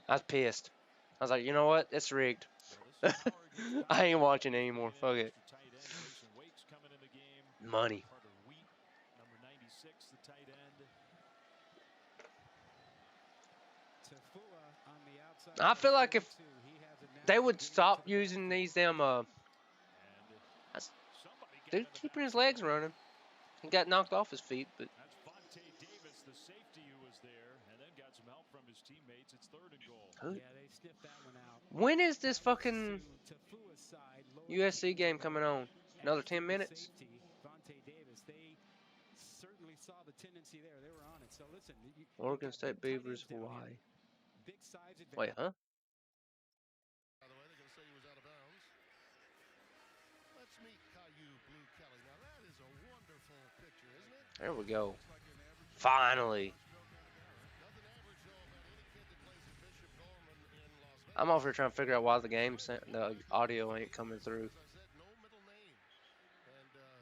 I was pissed. I was like, you know what? It's rigged. I ain't watching anymore. Fuck it. Money. I feel like if they would stop using these damn dude keeping his legs running. He got knocked off his feet, but when is this fucking USC game coming on? Another 10 minutes? Oregon State Beavers, Hawaii. Wait, huh? There we go. Finally. I'm over here trying to figure out why the audio ain't coming through.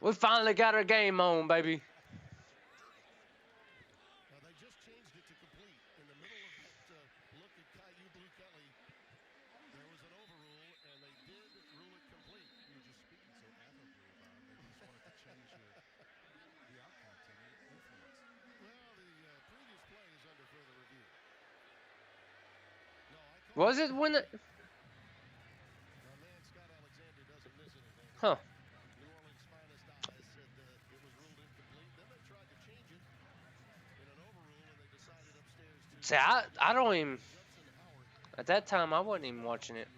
We finally got our game on, baby. Was it when the... Huh. See, I don't even... At that time, I wasn't even watching it.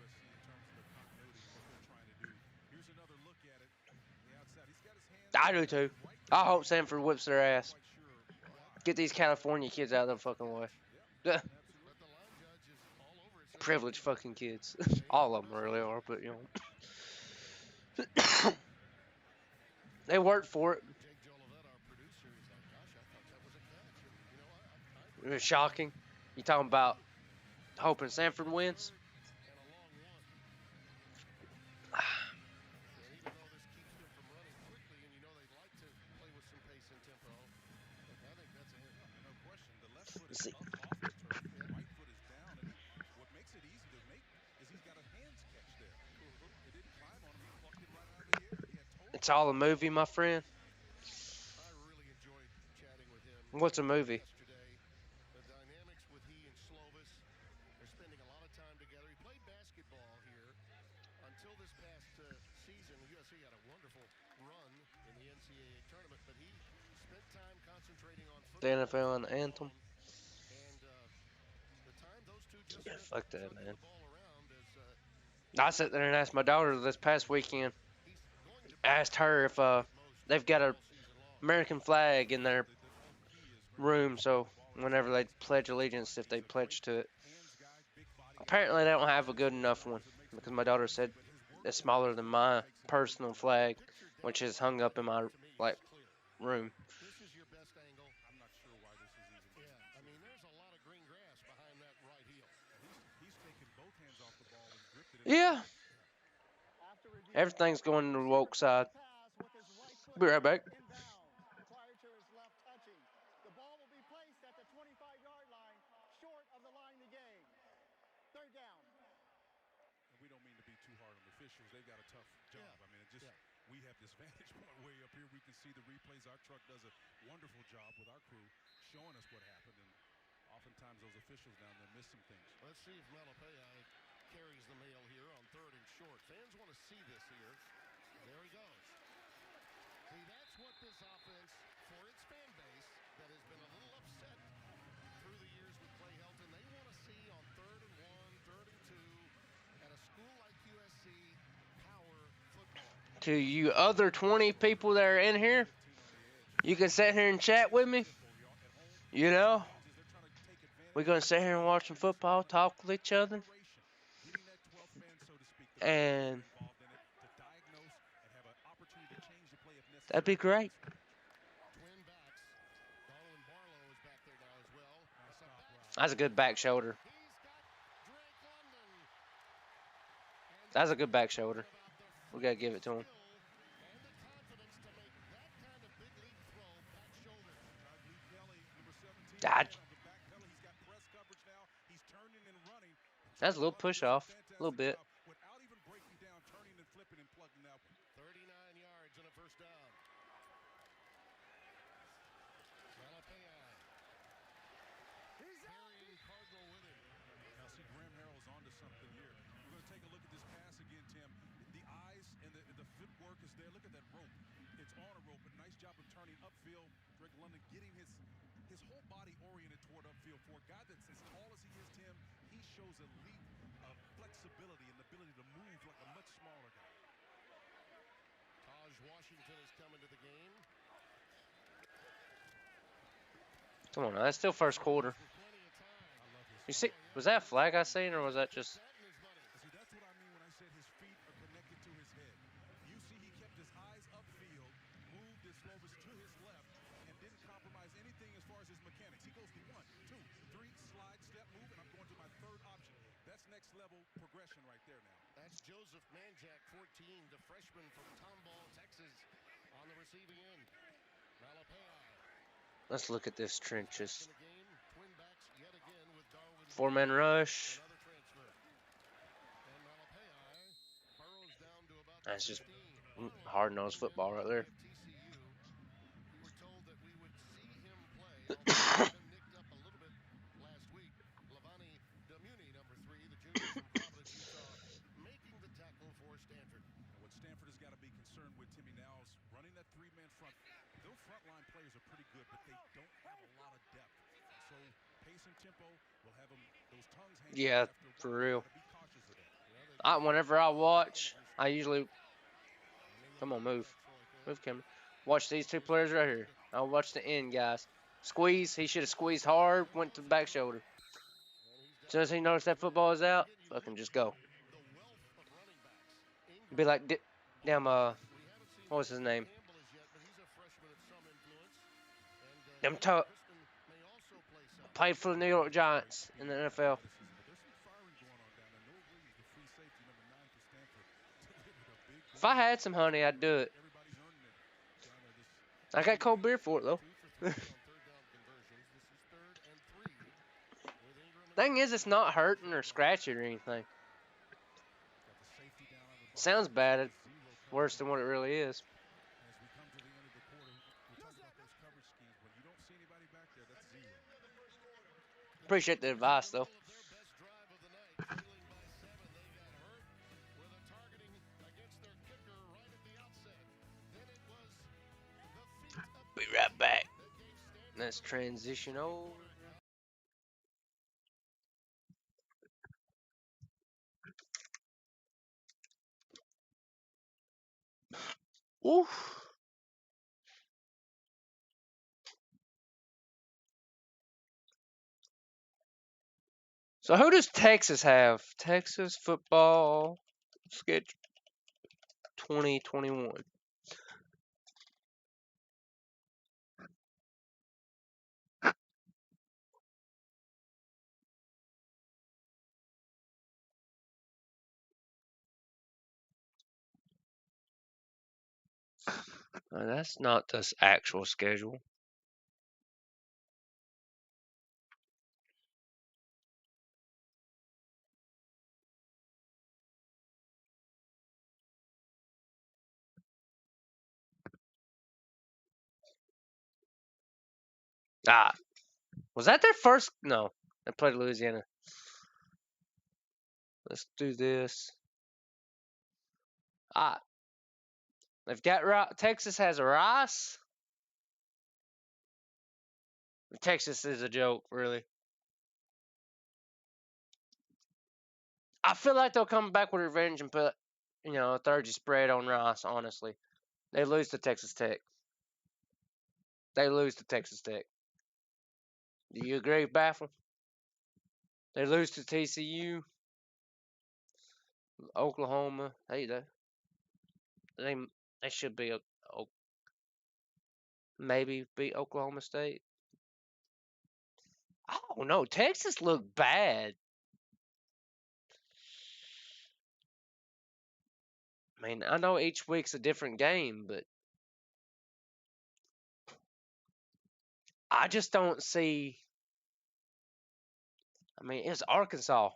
I do too. I hope Stanford whips their ass. Get these California kids out of the fucking way. Privileged fucking kids. All of them really are, but you know. They worked for it. It was shocking. You talking about hoping Stanford wins? Let's see. It's all a movie, my friend. What's a movie? The NFL and the anthem. Yeah, fuck that, man. I sat there and asked my daughter this past weekend. Asked her if they've got a American flag in their room, so whenever they pledge allegiance, if they pledge to it. Apparently, they don't have a good enough one because my daughter said it's smaller than my personal flag, which is hung up in my room. Yeah. Everything's going to the woke side. Be right back. We don't mean to be too hard on the officials. They've got a tough job. I mean, we have this vantage point way up here. We can see the replays. Our truck does a wonderful job with our crew showing us what happened. And oftentimes those officials down there miss some things. Let's see if Malapaya carries the mail here on 3rd and short. Fans want to see this here. There he goes. See, that's what this offense, for its fan base, that has been a little upset through the years with Clay Helton, they want to see on 3rd and 1, 3rd and 2, at a school like USC, power football. To you other 20 people that are in here, you can sit here and chat with me. You know, we're going to sit here and watch some football, talk with each other. And That'd be great. That's a good back shoulder. That's a good back shoulder. We gotta give it to him. God. That's a little push off. A little bit. 39 yards and a first down. Carrying Cardinal with him. Now see, Graham Harrell's onto something here. We're going to take a look at this pass again, Tim. The eyes and the footwork is there. Look at that rope. It's on a rope, but nice job of turning upfield. Drake London getting his whole body oriented toward upfield. For a guy that's as tall as he is, Tim, he shows a leap of flexibility and the ability to move like a much smaller guy. Taj Washington is coming to the game. Come on, that's still first quarter. You see, was that a flag I seen, or was that just? See, that's what I mean when I said his feet are connected to his head. You see, he kept his eyes upfield, moved his Slovis to his left, and didn't compromise anything as far as his mechanics. He goes to 1, 2, 3, slide, step, move, and I'm going to my third option. That's next level progression right there now. That's Joseph Manjack, 14, the freshman from Tomball, Texas, on the receiving end. Let's look at this trenches. 4-man rush. That's just hard-nosed football right there. We were told that we would see him play. Nicked up a little bit last week. Lavani Damuni, number 3, the junior from Providence, Utah, making the tackle for Stanford. What Stanford has got to be concerned with, Timmy, now is running that 3-man front. Their frontline players are pretty good, but they don't have a lot of depth. So pace and tempo will have them, those tongues hanging. Yeah, for real. Whenever I watch, I usually come on, move, camera. Watch these two players right here. I'll watch the end guys. Squeeze. He should have squeezed hard. Went to the back shoulder. As soon as he noticed that football is out, fucking just go. Be like, damn. What was his name? Them played for the New York Giants in the NFL. If I had some honey, I'd do it. I got cold beer for it, though. Thing is, it's not hurting or scratching or anything. Sounds bad. Worse than what it really is. Appreciate the advice, though. Be right back. Let's transition over. Oof. So who does Texas have? Texas football schedule 2021. That's not the actual schedule. Was that their first? No, they played Louisiana. Let's do this. They've got Texas has a Rice. Texas is a joke, really. I feel like they'll come back with revenge and put, a 30 spread on Rice. Honestly, they lose to Texas Tech. They lose to Texas Tech. Do you agree, Baffle? They lose to TCU, Oklahoma. They should be Maybe beat Oklahoma State. I don't know. Texas looked bad. I mean, I know each week's a different game, but I just don't see. I mean, it's Arkansas.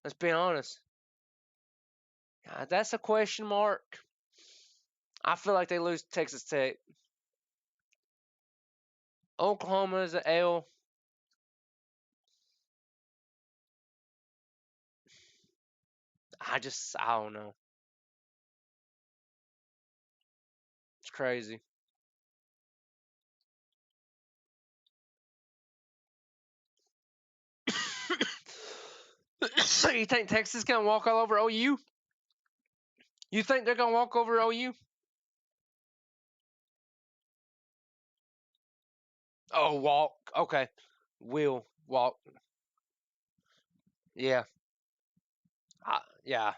Let's be honest. That's a question mark. I feel like they lose to Texas Tech. Oklahoma is an L. I don't know. It's crazy. So you think Texas gonna walk all over OU? You think they're gonna walk over OU? Oh, walk. Okay. Will walk. Yeah. Yeah.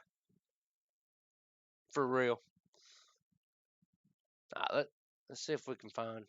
For real. Let's see if we can find.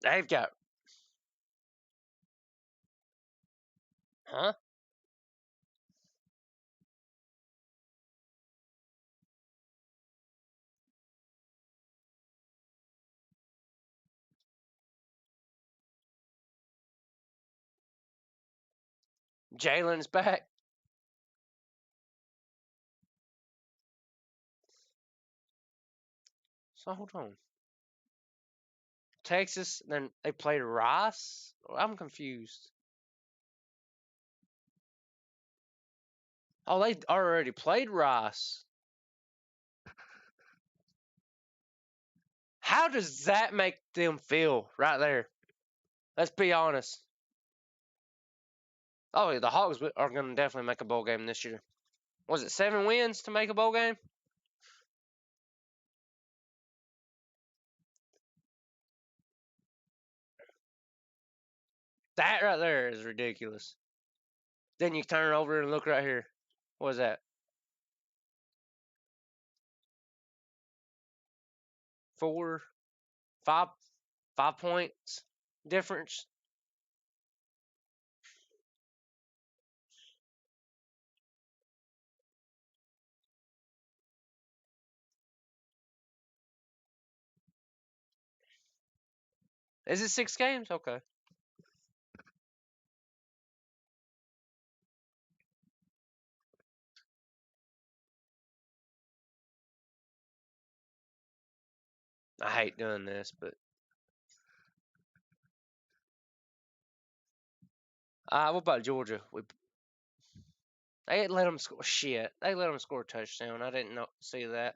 They've got. Huh? Jalen's back. So hold on. Texas, then they played Rice? I'm confused. Oh, they already played Rice. How does that make them feel right there? Let's be honest. Oh, yeah, the Hogs are going to definitely make a bowl game this year. Was it 7 wins to make a bowl game? That right there is ridiculous. Then you turn it over and look right here. What is that? 5 points difference. Is it 6 games? Okay. I hate doing this, but what about Georgia? They let them score. Shit, they let them score a touchdown. I didn't see that.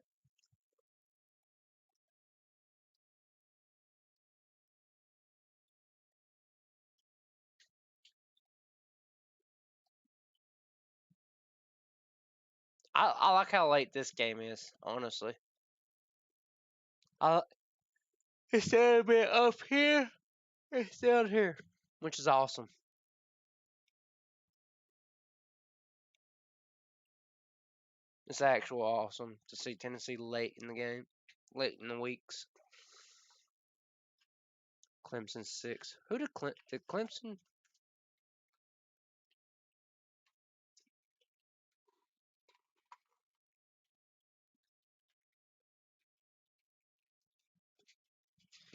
I like how late this game is, honestly. Instead of being up here, it's down here, which is awesome. It's actual awesome to see Tennessee late in the game, late in the weeks. Clemson 6. Who did Clemson?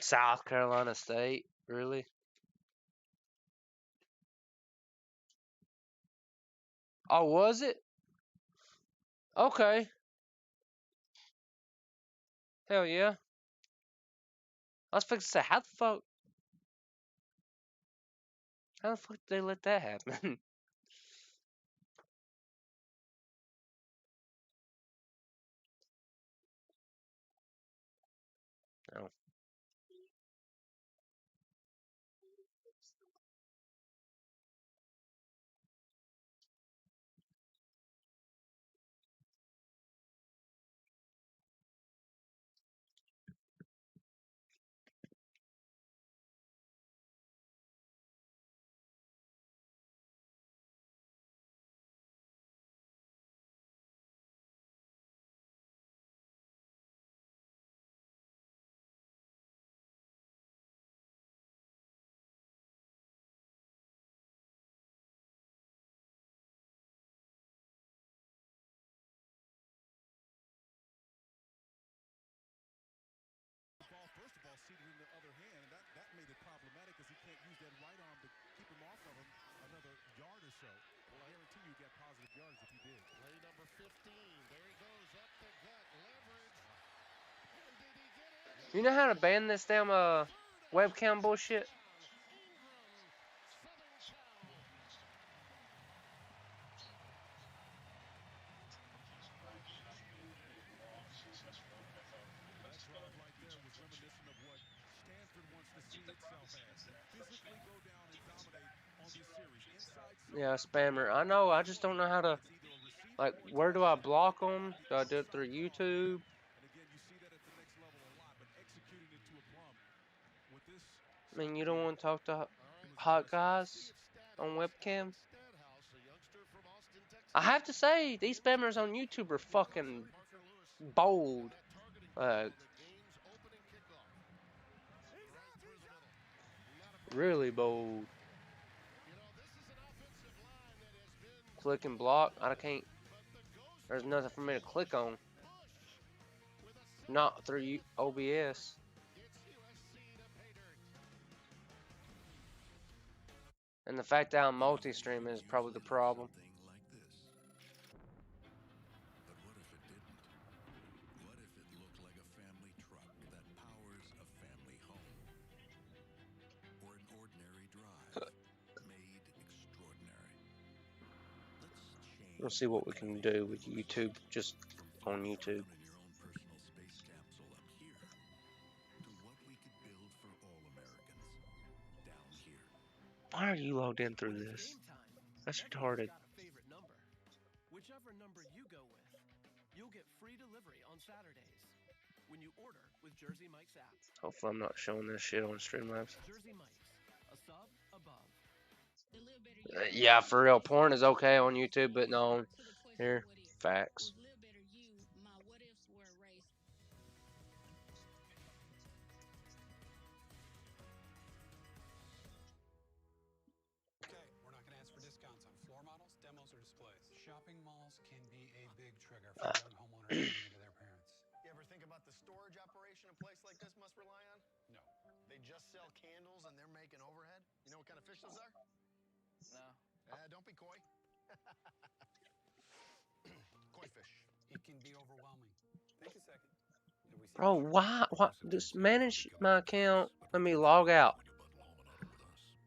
South Carolina State, really? Oh, was it? Okay. Hell yeah. I was fixing to say, how the fuck? How the fuck did they let that happen? Oh. First of all, seated in the other hand, and that made it problematic because he can't use that right arm to keep him off of him another yard or so. Well, I guarantee you got positive yards if he did. Play number 15. There he goes up the gut. Leverage. And did he get it? You know how to ban this damn webcam bullshit? That drive right there was reminiscent of what Stanford wants to see itself as. Physically go down and dominate on this series. Inside Yeah, spammer. I know. I just don't know how to. Like, where do I block them? Do I do it through YouTube? And again, you see that at the next level a lot, but executing it to a plum with this. I mean, you don't want to talk to hot guys on webcam? I have to say, these spammers on YouTube are fucking bold. Really bold. Click and block. I can't. There's nothing for me to click on. Not through OBS. And the fact that I'm multi-stream is probably the problem. But what if it didn't? What if it looked like a family truck that powers a family home? Or an ordinary drive made extraordinary? Let's change. We'll see what we can do with YouTube, just on YouTube. Your own personal space capsule up here to what we could build for all Americans down here. Why are you logged in through this? That's retarded. Whichever number you go with, you'll get free delivery on Saturdays when you order with Jersey Mike's app. Hopefully I'm not showing this shit on Streamlabs. Jersey Mike's, a sub above. Yeah, for real. Porn is okay on YouTube, but no. Here, facts. Okay, we're not going to ask for discounts on floor models, demos, or displays. Shopping malls can be a big trigger for young homeowners getting into their parents. You ever think about the storage operation a place like this must rely on? No. They just sell candles and they're making overhead? You know what kind of fish those are? No. Don't be coy. Koi fish. It can be overwhelming. Take a second. Bro, why? What? Just manage my account. Let me log out.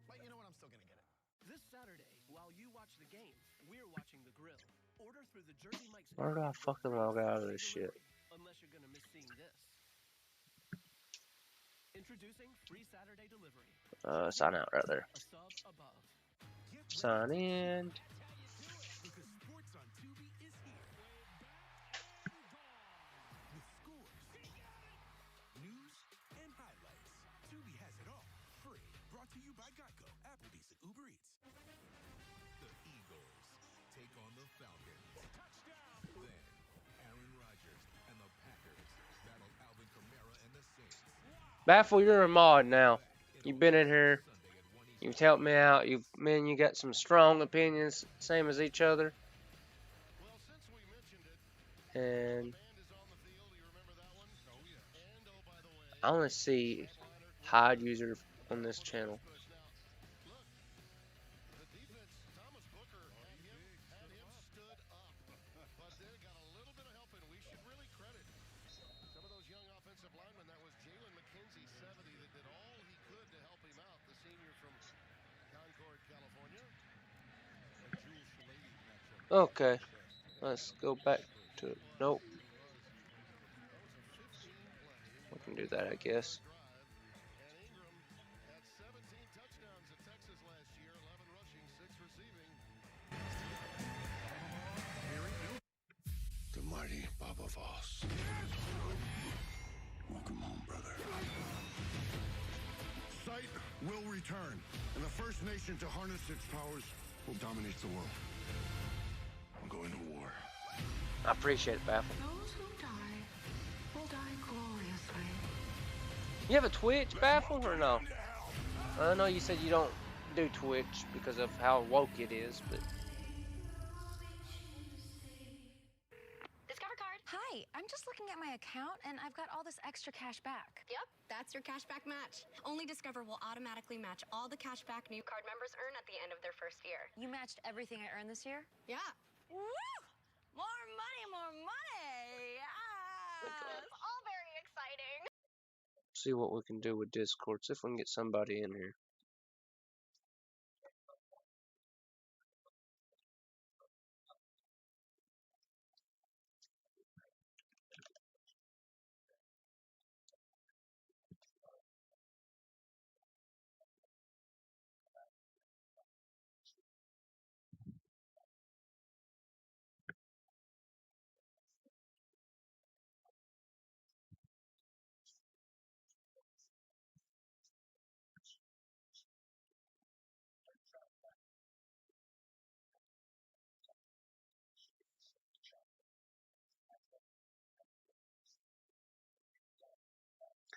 But you know what? I'm still gonna get it. This Saturday, while you watch the game, we're watching the grill. Order through the Jersey Mike's. Where do I fucking log out of this shit? Unless you're gonna miss seeing this. Introducing free Saturday delivery. Sign out right there. A sub above. Sign in. Because sports on Tubi is here. With scores, news, and highlights. Tubi has it all. Free. Brought to you by Geico, Applebee's, and Uber Eats. The Eagles take on the Falcons. Touchdown! Then, Aaron Rodgers and the Packers battle Alvin Kamara and the Saints. Baffle, you're a mod now. You've been in here. You've helped me out. You got some strong opinions, same as each other. And I want to see hide user on this channel. Okay, let's go back to nope. We can do that, I guess. The mighty Baba Voss. Welcome home, brother. Sight will return, and the first nation to harness its powers will dominate the world. I'm going to war. I appreciate it, Baffle. Those who die will die gloriously. You have a Twitch, Baffle, or no? I know you said you don't do Twitch because of how woke it is, but... Discover card. Hi, I'm just looking at my account and I've got all this extra cash back. Yep, that's your cashback match. Only Discover will automatically match all the cashback new card members earn at the end of their first year. You matched everything I earned this year? Yeah. Woo! More money, more money! Yes! All very exciting. See what we can do with Discord. See if we can get somebody in here.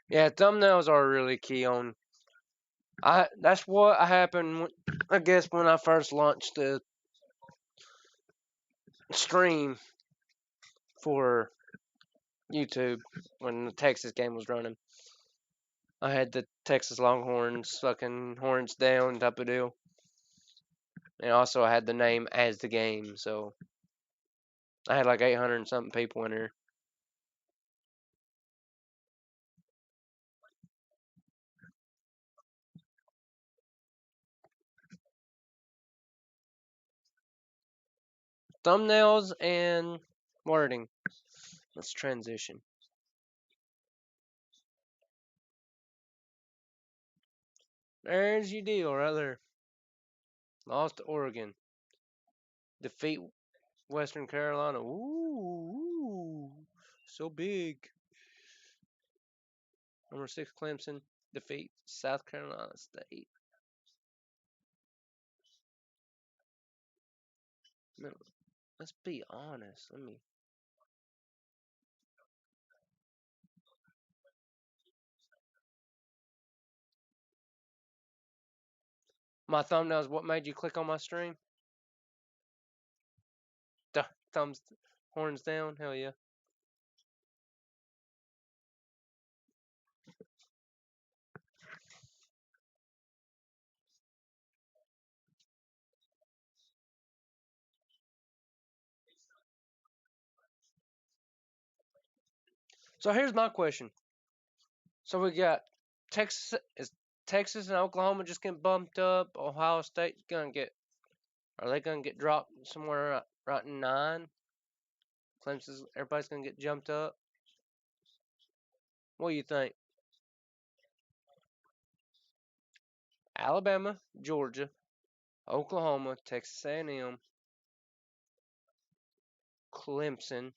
Yeah, thumbnails are really key on. That's what happened. I guess when I first launched the stream for YouTube when the Texas game was running. I had the Texas Longhorns fucking horns down type of deal. And also I had the name as the game, so I had like 800 and something people in there. Thumbnails and wording. Let's transition. There's your deal right there. Lost to Oregon. Defeat Western Carolina. Ooh, so big. Number 6 Clemson defeat South Carolina State. No, let's be honest. My thumbnails. What made you click on my stream? Thumbs, horns down. Hell yeah. So here's my question. So we got Texas. Is Texas and Oklahoma just getting bumped up? Ohio State's gonna get. Are they gonna get dropped somewhere right in 9? Clemson's. Everybody's gonna get jumped up. What do you think? Alabama, Georgia, Oklahoma, Texas A&M, Clemson,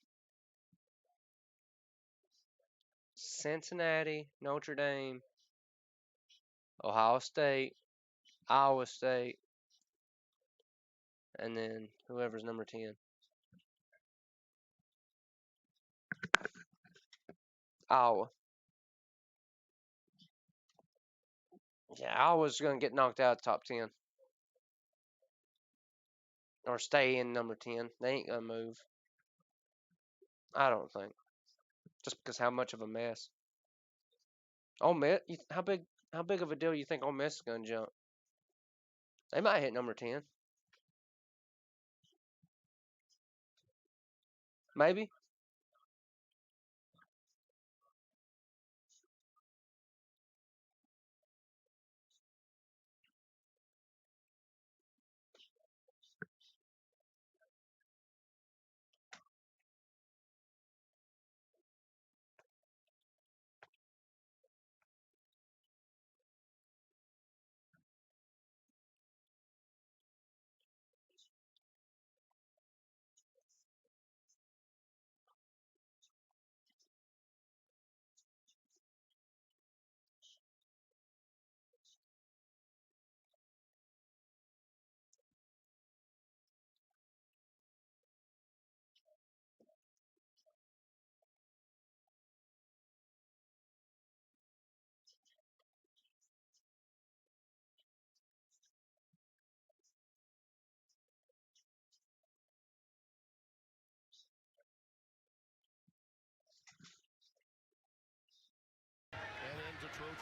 Cincinnati, Notre Dame, Ohio State, Iowa State, and then whoever's number 10. Iowa. Yeah, Iowa's going to get knocked out of the top 10. Or stay in number 10. They ain't going to move. I don't think. Just because how much of a mess. Ole Miss, how big of a deal you think Ole Miss is going to jump? They might hit number 10. Maybe.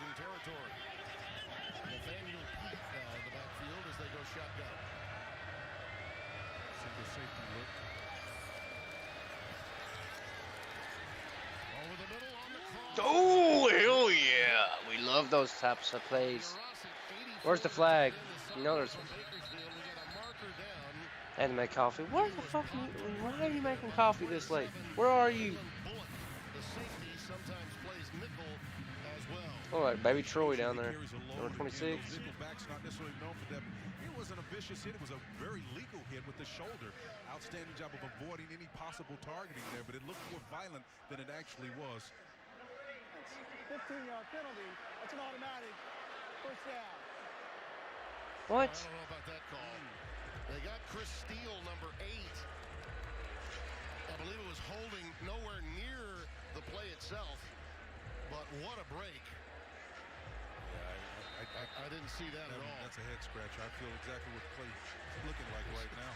in territory. Nathaniel Peak now in the backfield as they go shotgun. Single safety look. Over the middle on the cross. Oh, hell yeah. We love those types of plays. Where's the flag? You know there's... I had to make coffee. Where the fuck are you... Why are you making coffee this late? Where are you? Oh, like baby Troy down there. Number 26. It wasn't a vicious hit. It was a very legal hit with the shoulder. Outstanding job of avoiding any possible targeting there, but it looked more violent than it actually was. That's 15-yard penalty. That's an automatic first down. What? I don't know about that call. They got Chris Steele, number 8. I believe it was holding nowhere near the play itself, but what a break. I didn't see that at all. That's a head scratcher. I feel exactly what the play is looking like right now.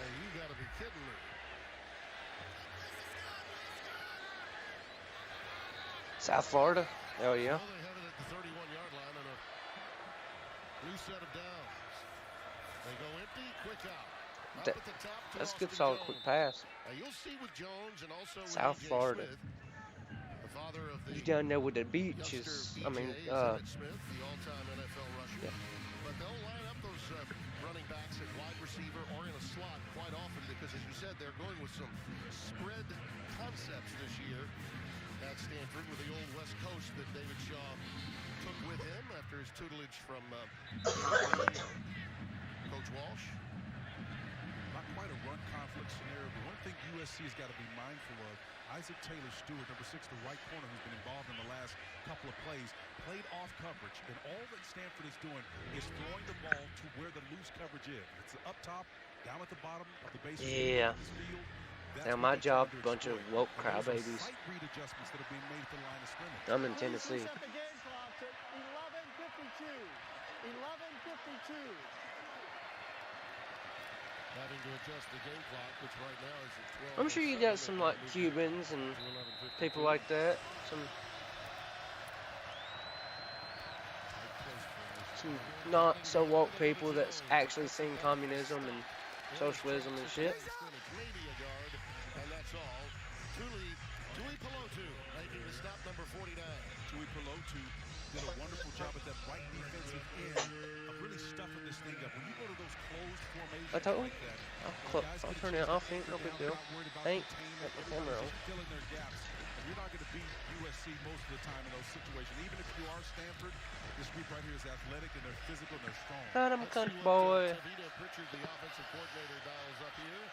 Hey, you got to be kidding me. South Florida? Oh, yeah. Well, they have it at the 31-yard line on a new set of downs. They go empty, quick out. Up at the top to That's a good Austin solid Jones. quick pass. Now you'll see with Jones and also with South E.J. Florida. Smith, the father of the You down there with the beaches. I mean, Smith, the all-time NFL rusher. yeah. But they'll line up those running backs at wide receiver or in a slot quite often because, as you said, they're going with some spread concepts this year at Stanford with the old West Coast that David Shaw took with him after his tutelage from Coach Walsh. Not quite a run conflict scenario, but one thing USC has got to be mindful of, Isaac Taylor Stewart, number 6, the right corner, who's been involved in the last couple of plays, played off coverage, and all that Stanford is doing is throwing the ball to where the loose coverage is. It's up top, down at the bottom of the base Yeah. field. Now my job, bunch of woke crybabies. Read adjustments that are being made at the line of scrimmage. I'm in Tennessee. Set the game clock to 11:52. 11:52. Having to adjust the game clock, which right now is at 12. I'm sure you got some like Cubans and people like that. Some not so woke people that's actually seen communism and socialism and shit. Maybe a yard, and that's all. Tui Pelotu making the stop, number 49. Tui Pelotu did a wonderful job at that right defensive end of really stuffing this thing up. When you go to those closed formations I told like that, I'll turn it off. Ain't no big deal. Ain't got the camera on. filling their gaps. And you're not going to beat USC most of the time in those situations. Even if you are Stanford, this group right here is athletic and they're physical and they're strong. Got him, country boy. Tavita Pritchard, the offensive coordinator, dials up here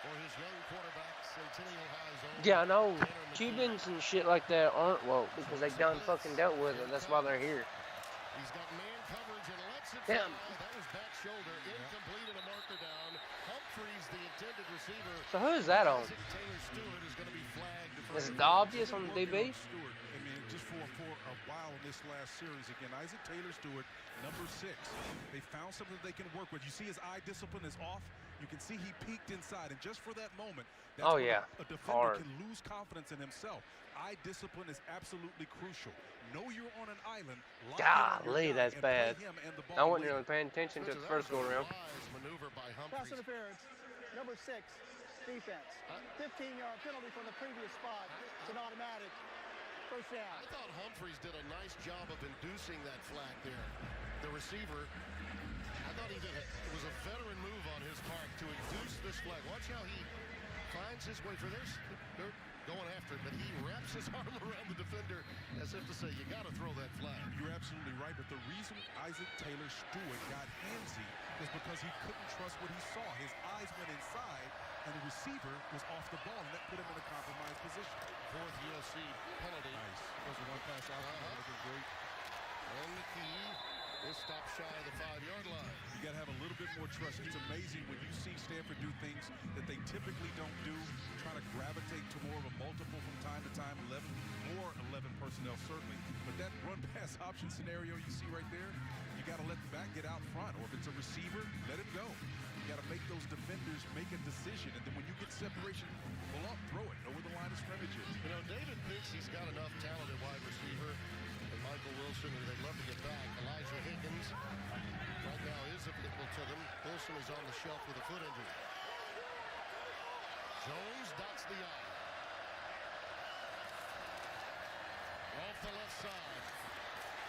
for his young quarterback, Centennial High's own. Yeah, I know. Cubans and shit like that aren't woke because they done fucking dealt with it. That's why they're here. He's got man coverage and lets it Damn. fly. That was back shoulder, incomplete and a marker down. Humphreys, the intended receiver. So who is that on? Taylor Stewart is going to be flagged. Is it obvious on the DB? Stewart, I mean, just for a while in this last series, again, Isaac Taylor Stewart, number 6. They found something they can work with. You see his eye discipline is off. You can see he peeked inside, and just for that moment, that's Oh, when yeah. a defender Hard. can lose confidence in himself. Eye discipline is absolutely crucial. Know you're on an island. Lock in on your Golly, guy that's and play bad. him and the ball I wasn't later. really paying attention to the first go around. Maneuver by Pass Humphreys. interference. Number 6, defense. 15-yard penalty from the previous spot. It's an automatic first down. I thought Humphreys did a nice job of inducing that flag there. The receiver, I thought he did it. It was a veteran move on his part to induce this flag. Watch how he finds his way for this. They're going after it, but he wraps his arm around the defender as if to say, you got to throw that flag. You're absolutely right, but the reason Isaac Taylor Stewart got handsy is because he couldn't trust what he saw. His eyes went inside, and the receiver was off the ball, and that put him in a compromised position. 4th USC penalty. Nice. That was a one-pass out. Looking great. And the key is stop shy of the 5-yard line. You got to have a little bit more trust. It's amazing when you see Stanford do things that they typically don't do, trying to gravitate to more of a multiple from time to time, 11 personnel certainly. But that run-pass option scenario you see right there, you got to let the back get out front. Or if it's a receiver, let him go. You got to make those defenders make a decision. And then when you get separation, pull up, throw it. Know where the line of scrimmage is. You know, David thinks he's got enough talent at wide receiver. Michael Wilson, who they'd love to get back. Elijah Higgins right now is available to them. Wilson is on the shelf with a foot injury. Jones dots the I. Off the left side.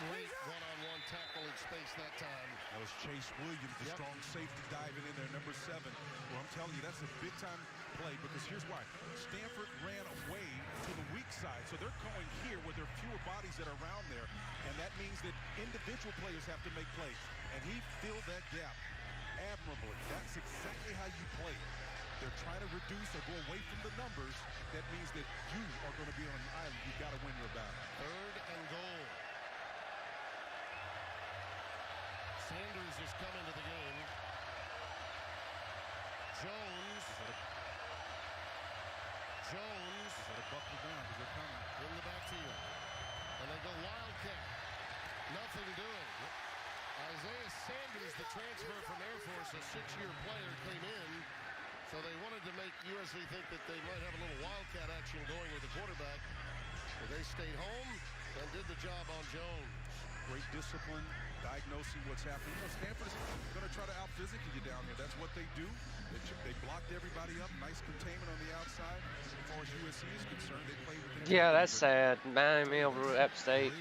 Great one-on-one tackle in space that time. That was Chase Williams, the strong safety diving in there, number 7. Well, I'm telling you, that's a big-time play because here's why. Stanford ran away to the weak side, so they're going here where there are fewer bodies that are around there, and that means that individual players have to make plays, and he filled that gap admirably. That's exactly how you play it. They're trying to reduce or go away from the numbers. That means that you are going to be on an island. You've got to win your battle. 3rd and goal. Sanders has come into the game. Jones. Is that a buckle down because they're coming in the backfield. And they go Wildcat. Nothing doing. Isaiah Sanders, the transfer from Air Force, a 6-year player, came in. So they wanted to make USC think that they might have a little Wildcat action going with the quarterback. But they stayed home and did the job on Jones. Great discipline, diagnosing what's happening. You know, Stanford is going to try to out-physical you down here. That's what they do. They blocked everybody up. Nice containment on the outside. As far as USC is concerned, they play with Yeah, that's sad. Miami over App State.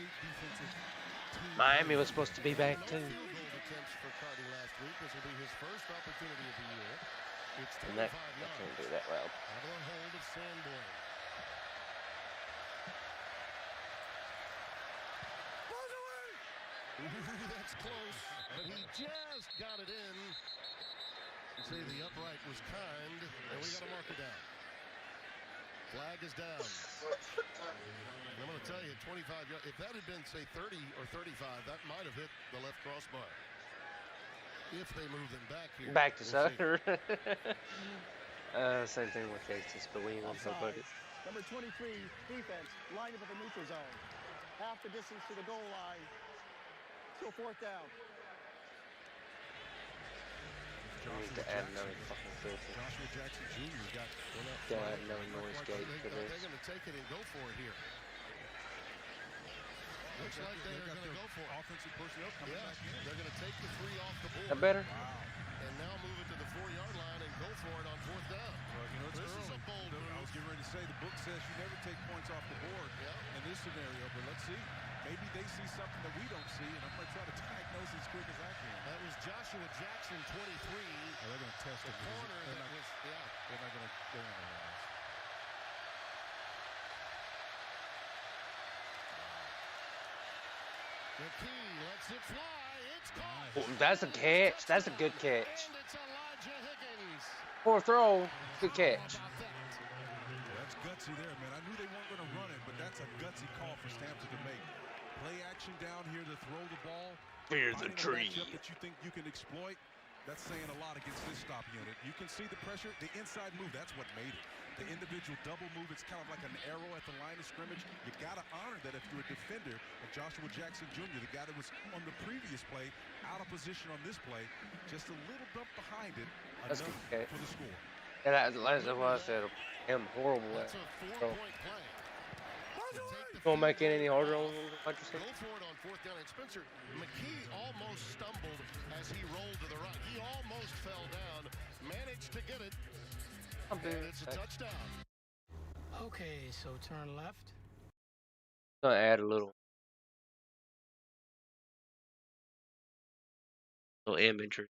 Miami was supposed to be back too. Attempts for Cardi last week. This will be his first opportunity of the year. It's 25 I yards. can't do that well. Out of the hold of Sanborn. Ooh, that's close, but he just got it in. You say the upright was kind, and we got to mark it down. Flag is down. And I'm going to tell you, 25 yards. If that had been, say, 30 or 35, that might have hit the left crossbar. If they move them back here. Back to Sutter. Same thing with Texas, but we ain't gonna talk about it. Number 23, defense, lined up at the neutral zone. Half the distance to the goal line. Still 4th down. I need to add another fucking filter. Joshua Jackson Jr. got one up. Yeah, I have no noise gate for this. They're going to take it and go for it here. Looks like they're going to go for it. Offensive personnel coming back in. They're going to take the 3 off the board. That better? Wow. And now move it to the 4-yard line and go for it on 4th down. Well, you know, this is a bold move. I was getting ready to say, the book says you never take points off the board in this scenario, but let's see. Maybe they see something that we don't see, and I'm going to try to diagnose as quick as I can. That was Joshua Jackson, 23. They're going to test the corner. They're not going to run this. McKee lets it fly. It's caught. Oh, that's a catch. That's a good catch. And it's Elijah Higgins. Poor throw. Good catch. That's gutsy there, man. I knew they weren't going to run it, but that's a gutsy call for Stanford to make. Play action down here to throw the ball. Fear the tree. That you think you can exploit. That's saying a lot against this stop unit. You can see the pressure, the inside move. That's what made it. The individual double move, it's kind of like an arrow at the line of scrimmage. You got to honor that if you're a defender. And Joshua Jackson Jr., the guy that was on the previous play, out of position on this play, just a little bump behind it, That's enough good. for the score. And that's what I said. I'm horrible at it. So, won't make it any harder on what you said. Go for it on 4th down. And Spencer, McKee almost stumbled as he rolled to the right. He almost fell down, managed to get it. And it's a touchdown. Okay, so turn left. I'm gonna add a little imagery.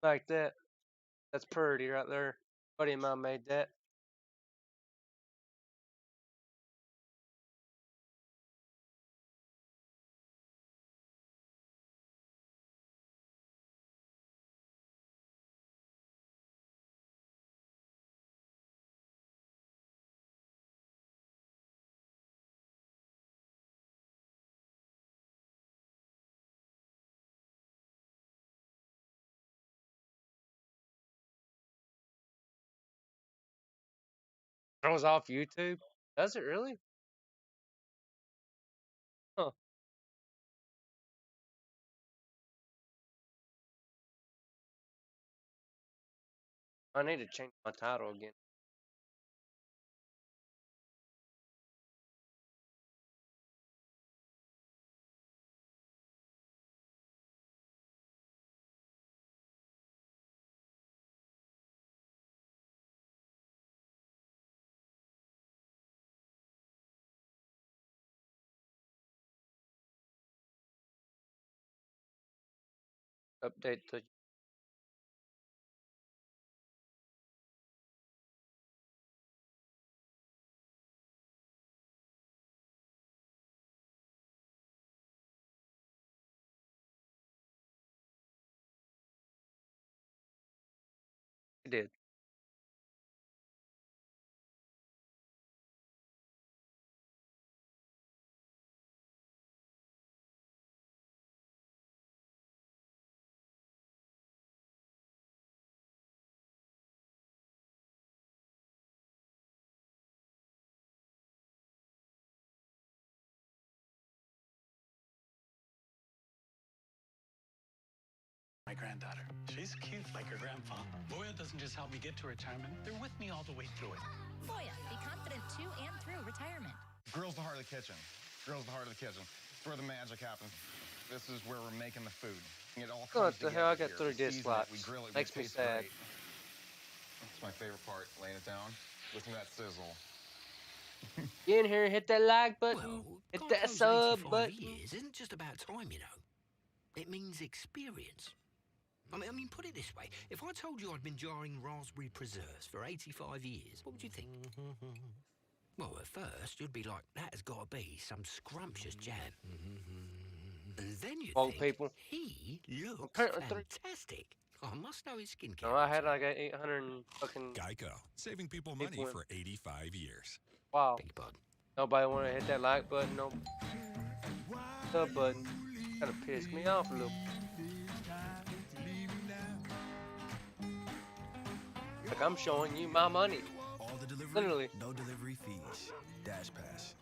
Like that. That's Purdy right there. Buddy of mine made that. Throws off YouTube? Does it really? Huh. I need to change my title again. Update the. It did. My granddaughter. She's cute like her grandpa. Voya doesn't just help me get to retirement. They're with me all the way through it. Voya, be confident to and through retirement. Grill's the heart of the kitchen. Grill's the heart of the kitchen. It's where the magic happens. This is where we're making the food. It all comes What the hell? I got together 3 here. disc Season it, slots. we grill it, Makes it me tastes sad. great. That's my favorite part, laying it down. Listen to that sizzle. Get in here, hit that like button, hit that sub button. Years isn't just about time, you know. It means experience. I mean, put it this way. If I told you I'd been jarring raspberry preserves for 85 years, what would you think? Well, at first, you'd be like, that has got to be some scrumptious jam. And then you'd think, people. he looks Apparently fantastic. I must know his skincare. Oh, I had like 800 fucking. Geico, saving people money for 85 years. Wow. Nobody want to hit that like button, no sub button. Kind of pissed me off a little. Like I'm showing you my money. All the delivery, literally. No delivery fees. Dash Pass.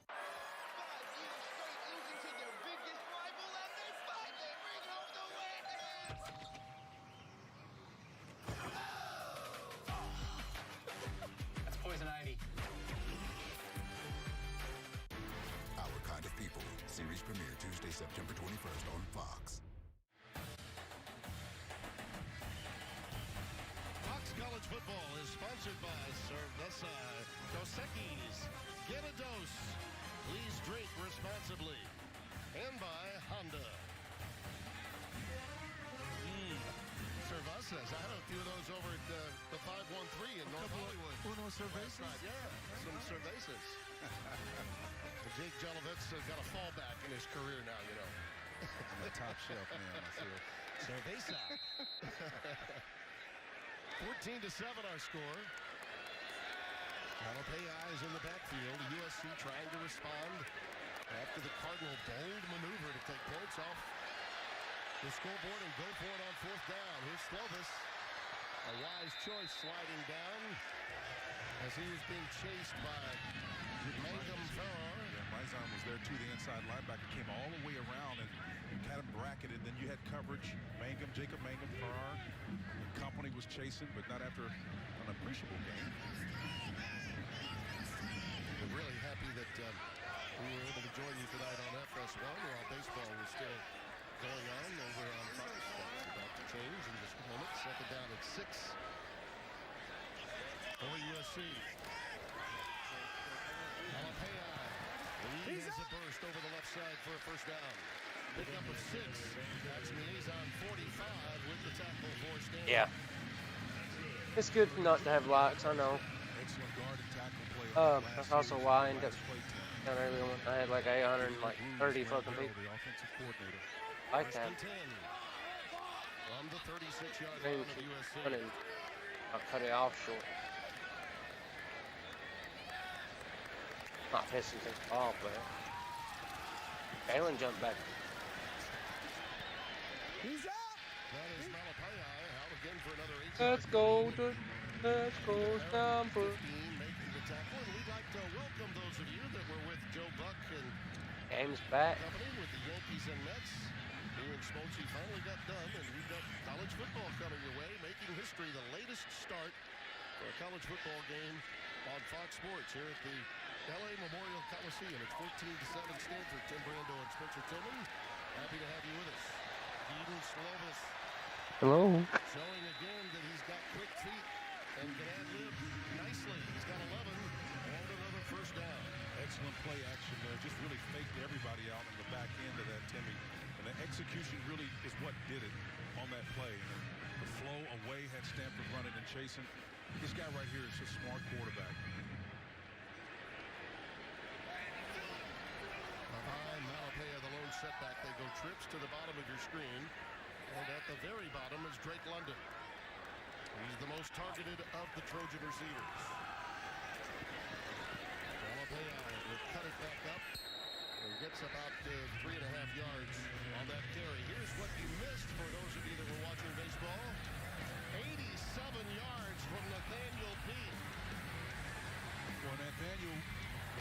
That's poison ivy. Our Kind of People. Series premiere Tuesday, September 21st on Fox. Fox College Football is sponsored by Cerveza Dos Equis. Get a dose. Please drink responsibly. And by Honda. Cervezas. I had a few of those over at the 513 in North Hollywood. Uno cervezas? Right, yeah, some cervezas. Jake Jelovitz got a fallback in his career now, you know. I'm a top shelf man myself. Cerveza. 14-7 our score. Calipaya is in the backfield. USC trying to respond after the Cardinal bold maneuver to take points off the scoreboard and go for it on 4th down. Here's Slovis. A wise choice sliding down as he was being chased by Mangum Farrar. Yeah, Mizon was there too. The inside linebacker came all the way around and had him bracketed. Then you had coverage. Jacob Mangum, Farrar. The company was chasing, but not after an appreciable gain. We're really happy that we were able to join you tonight on FS1 while baseball was still going on over on Fox. That's about to change in just a moment. 2nd down at 6 for USC. Calipaya. He has a burst over the left side for a 1st down. Pickup of 6. That's Liaison 45 with the tackle for Stanford. Yeah. It's good not to have likes, I know. Excellent guard and tackle play. That's also why I ended up down early on. I had like 830 fucking people. The offensive coordinator. Like that. On the 36-yard line of USC. I'll cut it off short. Not pissing things off, but Jalen jumped back. He's out. That is Malapaya out again for another 8. Let's go, Stanford. Making the tackle, and we'd like to welcome those of you that were with Joe Buck and Game's back. company with the Yankees and Mets. You and Smoltzy finally got done, and we've got college football coming your way, making history, the latest start for a college football game on Fox Sports here at the LA Memorial Coliseum. It's 14-7 Stanford. Tim Brando and Spencer Tillman. Happy to have you with us. Eden Slovis. Hello. Showing again that he's got quick feet and can ad-lib nicely. He's got 11 and another first down. Excellent play action there. Just really faked everybody out on the back end of that, Timmy. And the execution really is what did it on that play. And the flow away had Stanford running and chasing. This guy right here is a smart quarterback. Behind Malapaya, the lone setback. They go trips to the bottom of your screen. And at the very bottom is Drake London. He's the most targeted of the Trojan receivers. Malapaya will cut it back up. And gets about 3.5 yards on that carry. Here's what you missed for those of you that were watching baseball. 87 yards from Nathaniel P. Well, Nathaniel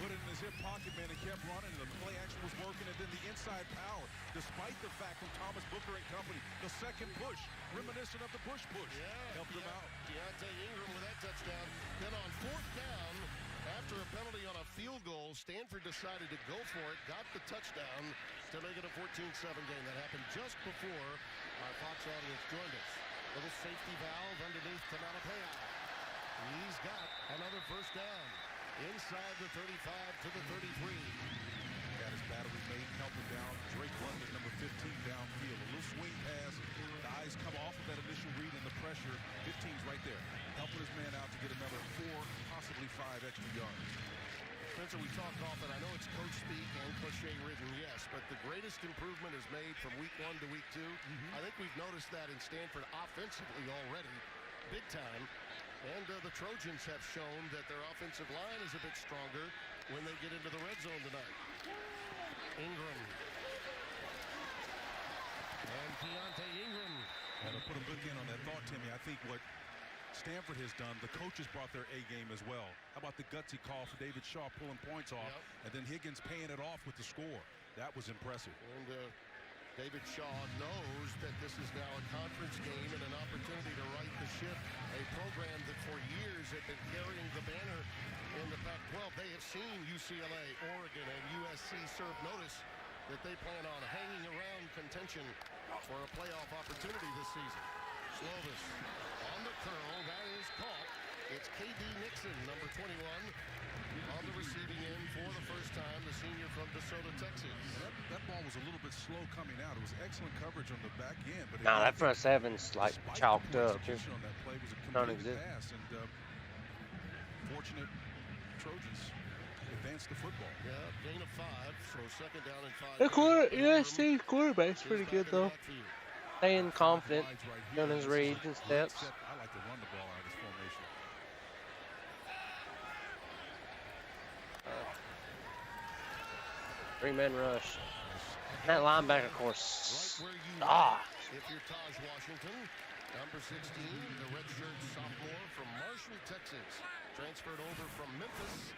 put it in his hip pocket, man, and kept running. The play action was working, and then the inside power, despite the fact from Thomas Booker and company, the second push, reminiscent of the push, helped him out. Deontay Ingram with that touchdown. Then on 4th down, after a penalty on a field goal, Stanford decided to go for it, got the touchdown to make it a 14-7 game. That happened just before our Fox audience joined us. Little safety valve underneath to Malapaya. He's got another first down. Inside the 35 to the 33. Got his battery made, helped him down. Drake London, number 15, downfield. A little swing pass. The eyes come off of that initial read and the pressure. 15's right there. Helping his man out to get another 4, possibly 5 extra yards. Spencer, we talk often. I know it's coach speak and cliche-ridden, yes, but the greatest improvement is made from week 1 to week 2. I think we've noticed that in Stanford offensively already, big time. And the Trojans have shown that their offensive line is a bit stronger when they get into the red zone tonight. Ingram. And Deontay Ingram. And to put a book in on that thought, Timmy, I think what Stanford has done, the coaches brought their A game as well. How about the gutsy call for David Shaw pulling points off, and then Higgins paying it off with the score. That was impressive. And David Shaw knows that this is now a conference game and an opportunity to right the ship. A program that for years had been carrying the banner in the Pac-12. They have seen UCLA, Oregon, and USC serve notice that they plan on hanging around contention for a playoff opportunity this season. Slovis on the curl. That is caught. It's K.D. Nixon, number 21, on the receiving end for the first time, the senior from DeSoto, Texas. That ball was a little bit slow coming out. It was excellent coverage on the back end. But Nah, that front seven's like chalked up. On that play was a Non-existent. pass, and fortunate Trojans advanced the football. Yeah, gain of 5, so second down and 5. USC's quarterback's pretty good though. Staying confident on his reads and steps. I like to run the ball out of this formation. Three-man rush. That linebacker, of course. If you're Taj Washington, number 16, the redshirt sophomore from Marshall, Texas, transferred over from Memphis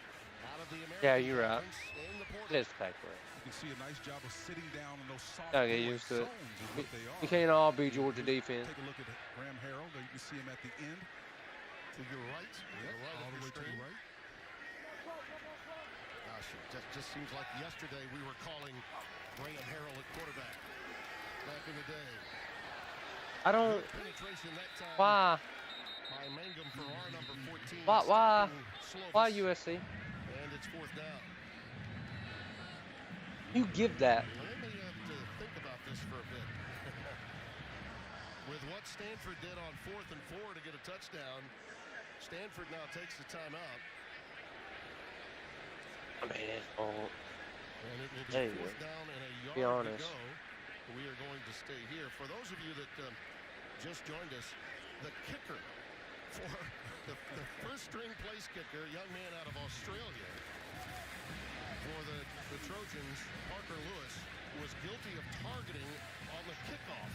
out of the American Yeah, you're right. Conference in the portal. It is spectacular. You can see a nice job of sitting down in those soft Gotta get used to it. zones is what they are. You can't all be Georgia defense. Take a look at Graham Harrell. You can see him at the end. To your right, all the way to the right. Gosh, it just seems like yesterday we were calling Graham Harrell at quarterback back in the day. I don't. Penetration that time Why? by Mangum for our number 14. Why USC? And it's 4th down. You give that. Well, they may have to think about With what Stanford did on 4th and 4 to get a touchdown, Stanford now takes the timeout. I mean, it's all. And it will be Hey, 4th down and a be yard to honest. go. We are going to stay here. For those of you that just joined us, the kicker for the first-string place kicker, young man out of Australia, for the Trojans, Parker Lewis, was guilty of targeting on the kickoff.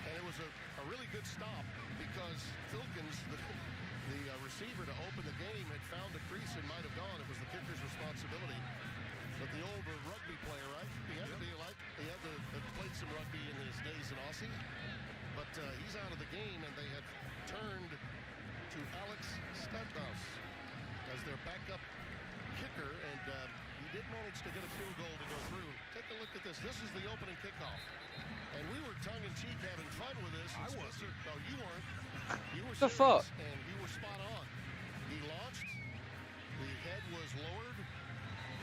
And it was a really good stop because Filkins, the receiver to open the game, had found a crease and might have gone. It was the kicker's responsibility. But the old rugby player, right? He had to be like, he had to have played some rugby in his days in Aussie. But he's out of the game, and they have turned to Alex Stadthaus as their backup kicker, and he did manage to get a field goal to go through. Take a look at this. This is the opening kickoff. And we were tongue-in-cheek having fun with this. I wasn't. No, you weren't. You were the serious, fuck? and you were spot on. He launched. The head was lowered.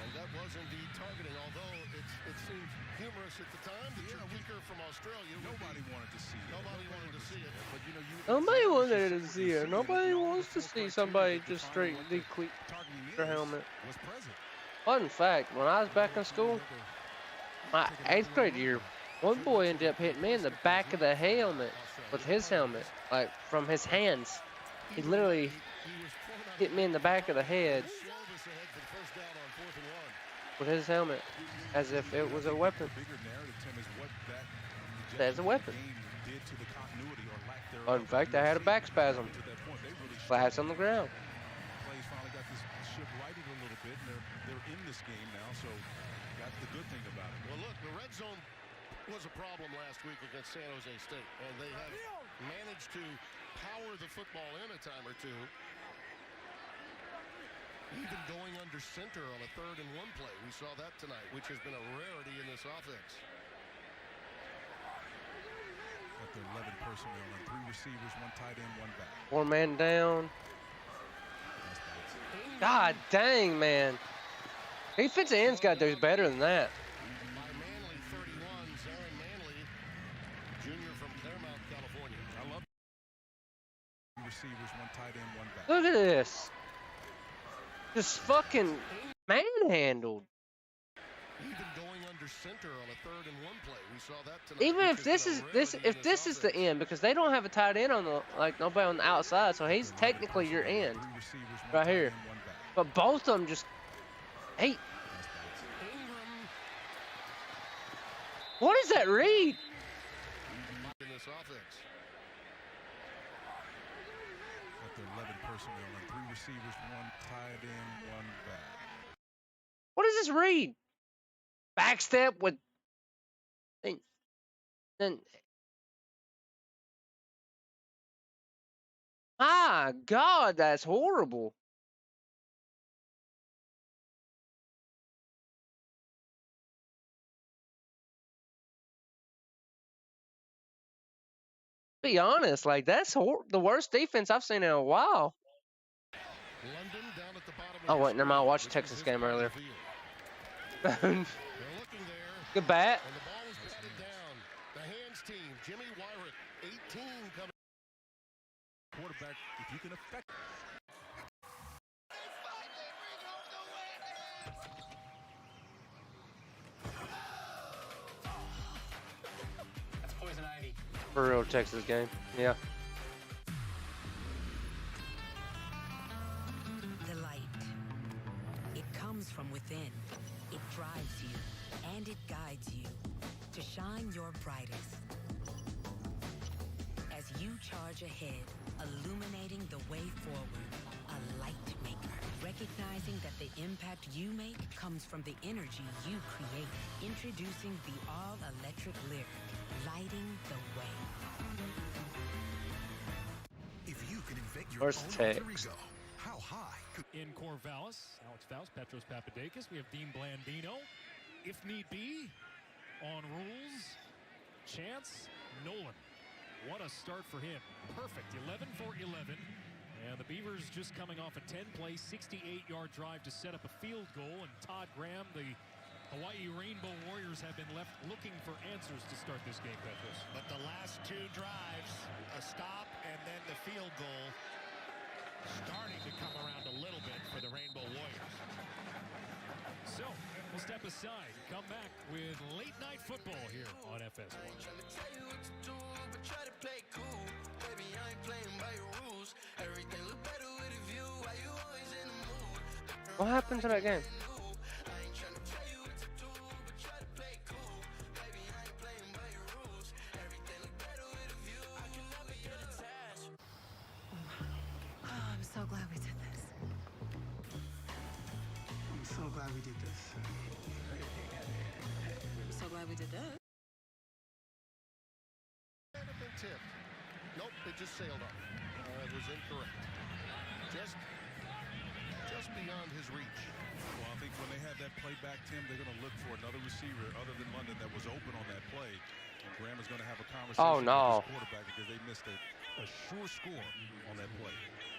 And that was indeed targeting, although it seemed humorous at the time that your kicker from Australia. Nobody wanted to see it. Nobody wanted to see it. But you know, Nobody wanted to see it. Nobody wants to see somebody just straight decleat their helmet. Fun fact, when I was back in school, my 8th grade year, one boy ended up hitting me in the back of the helmet with his helmet, like from his hands. He literally hit me in the back of the head with his helmet, as if it was a weapon. As a weapon. In fact, I had a back spasm. Flat on the ground. Plays finally got this ship righted a little bit, and they're in this game now, so that's the good thing about it. Well, look, the red zone was a problem last week against San Jose State, and they have managed to power the football in a time or two. Even going under center on a 3rd and 1 play. We saw that tonight, which has been a rarity in this offense. Got their 11 personnel and 3 receivers, 1 tight end, 1 back. 4-man down. God dang, man. Defensive ends got to do better than that. By Manley, 31, Zarin Manley, junior from Claremont, California. I love receivers, 1 tight end, 1 back. Look at this. Just fucking manhandled. Even going under center on a 3rd and 1 play. We saw that tonight. Even if this is the end, because they don't have a tight end on the nobody on the outside, so he's technically your end right here. But both of them just hey. What is that read? In this offense. Got their 11 personnel and 3 receivers, 1 tight end, 1 back. What is this read? Backstep with then my God, that's horrible. Be honest, like that's the worst defense I've seen in a while. London down at the bottom. Oh wait, never mind. I watched the Texas game earlier. Good bat. And the ball was batted down. The hands team, Jimmy Wyrick, 18 coming. Quarterback, if you can affect. That's poison ivy. For real Texas game. Yeah. The light. It comes from within. It drives you, and it guides you to shine your brightest. As you charge ahead, illuminating the way forward, a light maker, recognizing that the impact you make comes from the energy you create. Introducing the all-electric Lyric, lighting the way. If you can invent your Where's own Tex? alter ego, how high could In Corvallis, Alex Faust, Petros Papadakis. We have Dean Blandino. If need be, on rules, Chance Nolan. What a start for him. Perfect. 11 for 11. And the Beavers just coming off a 10-play, 68-yard drive to set up a field goal. And Todd Graham, the Hawaii Rainbow Warriors have been left looking for answers to start this game, Petros. But the last two drives, a stop and then the field goal, starting to come around a little bit for the Rainbow Warriors. So, we'll step aside, come back with late night football here on FS1. What happened to that game? Oh, I'm so glad we did this. I'm so glad we did this. I'm so glad we did this. Might have been tipped. Nope, it just sailed up. It was incorrect. Just beyond his reach. Well, I think when they have that play back, Tim, they're going to look for another receiver other than London that was open on that play. And Graham is going to have a conversation with his quarterback because they missed a sure score on that play.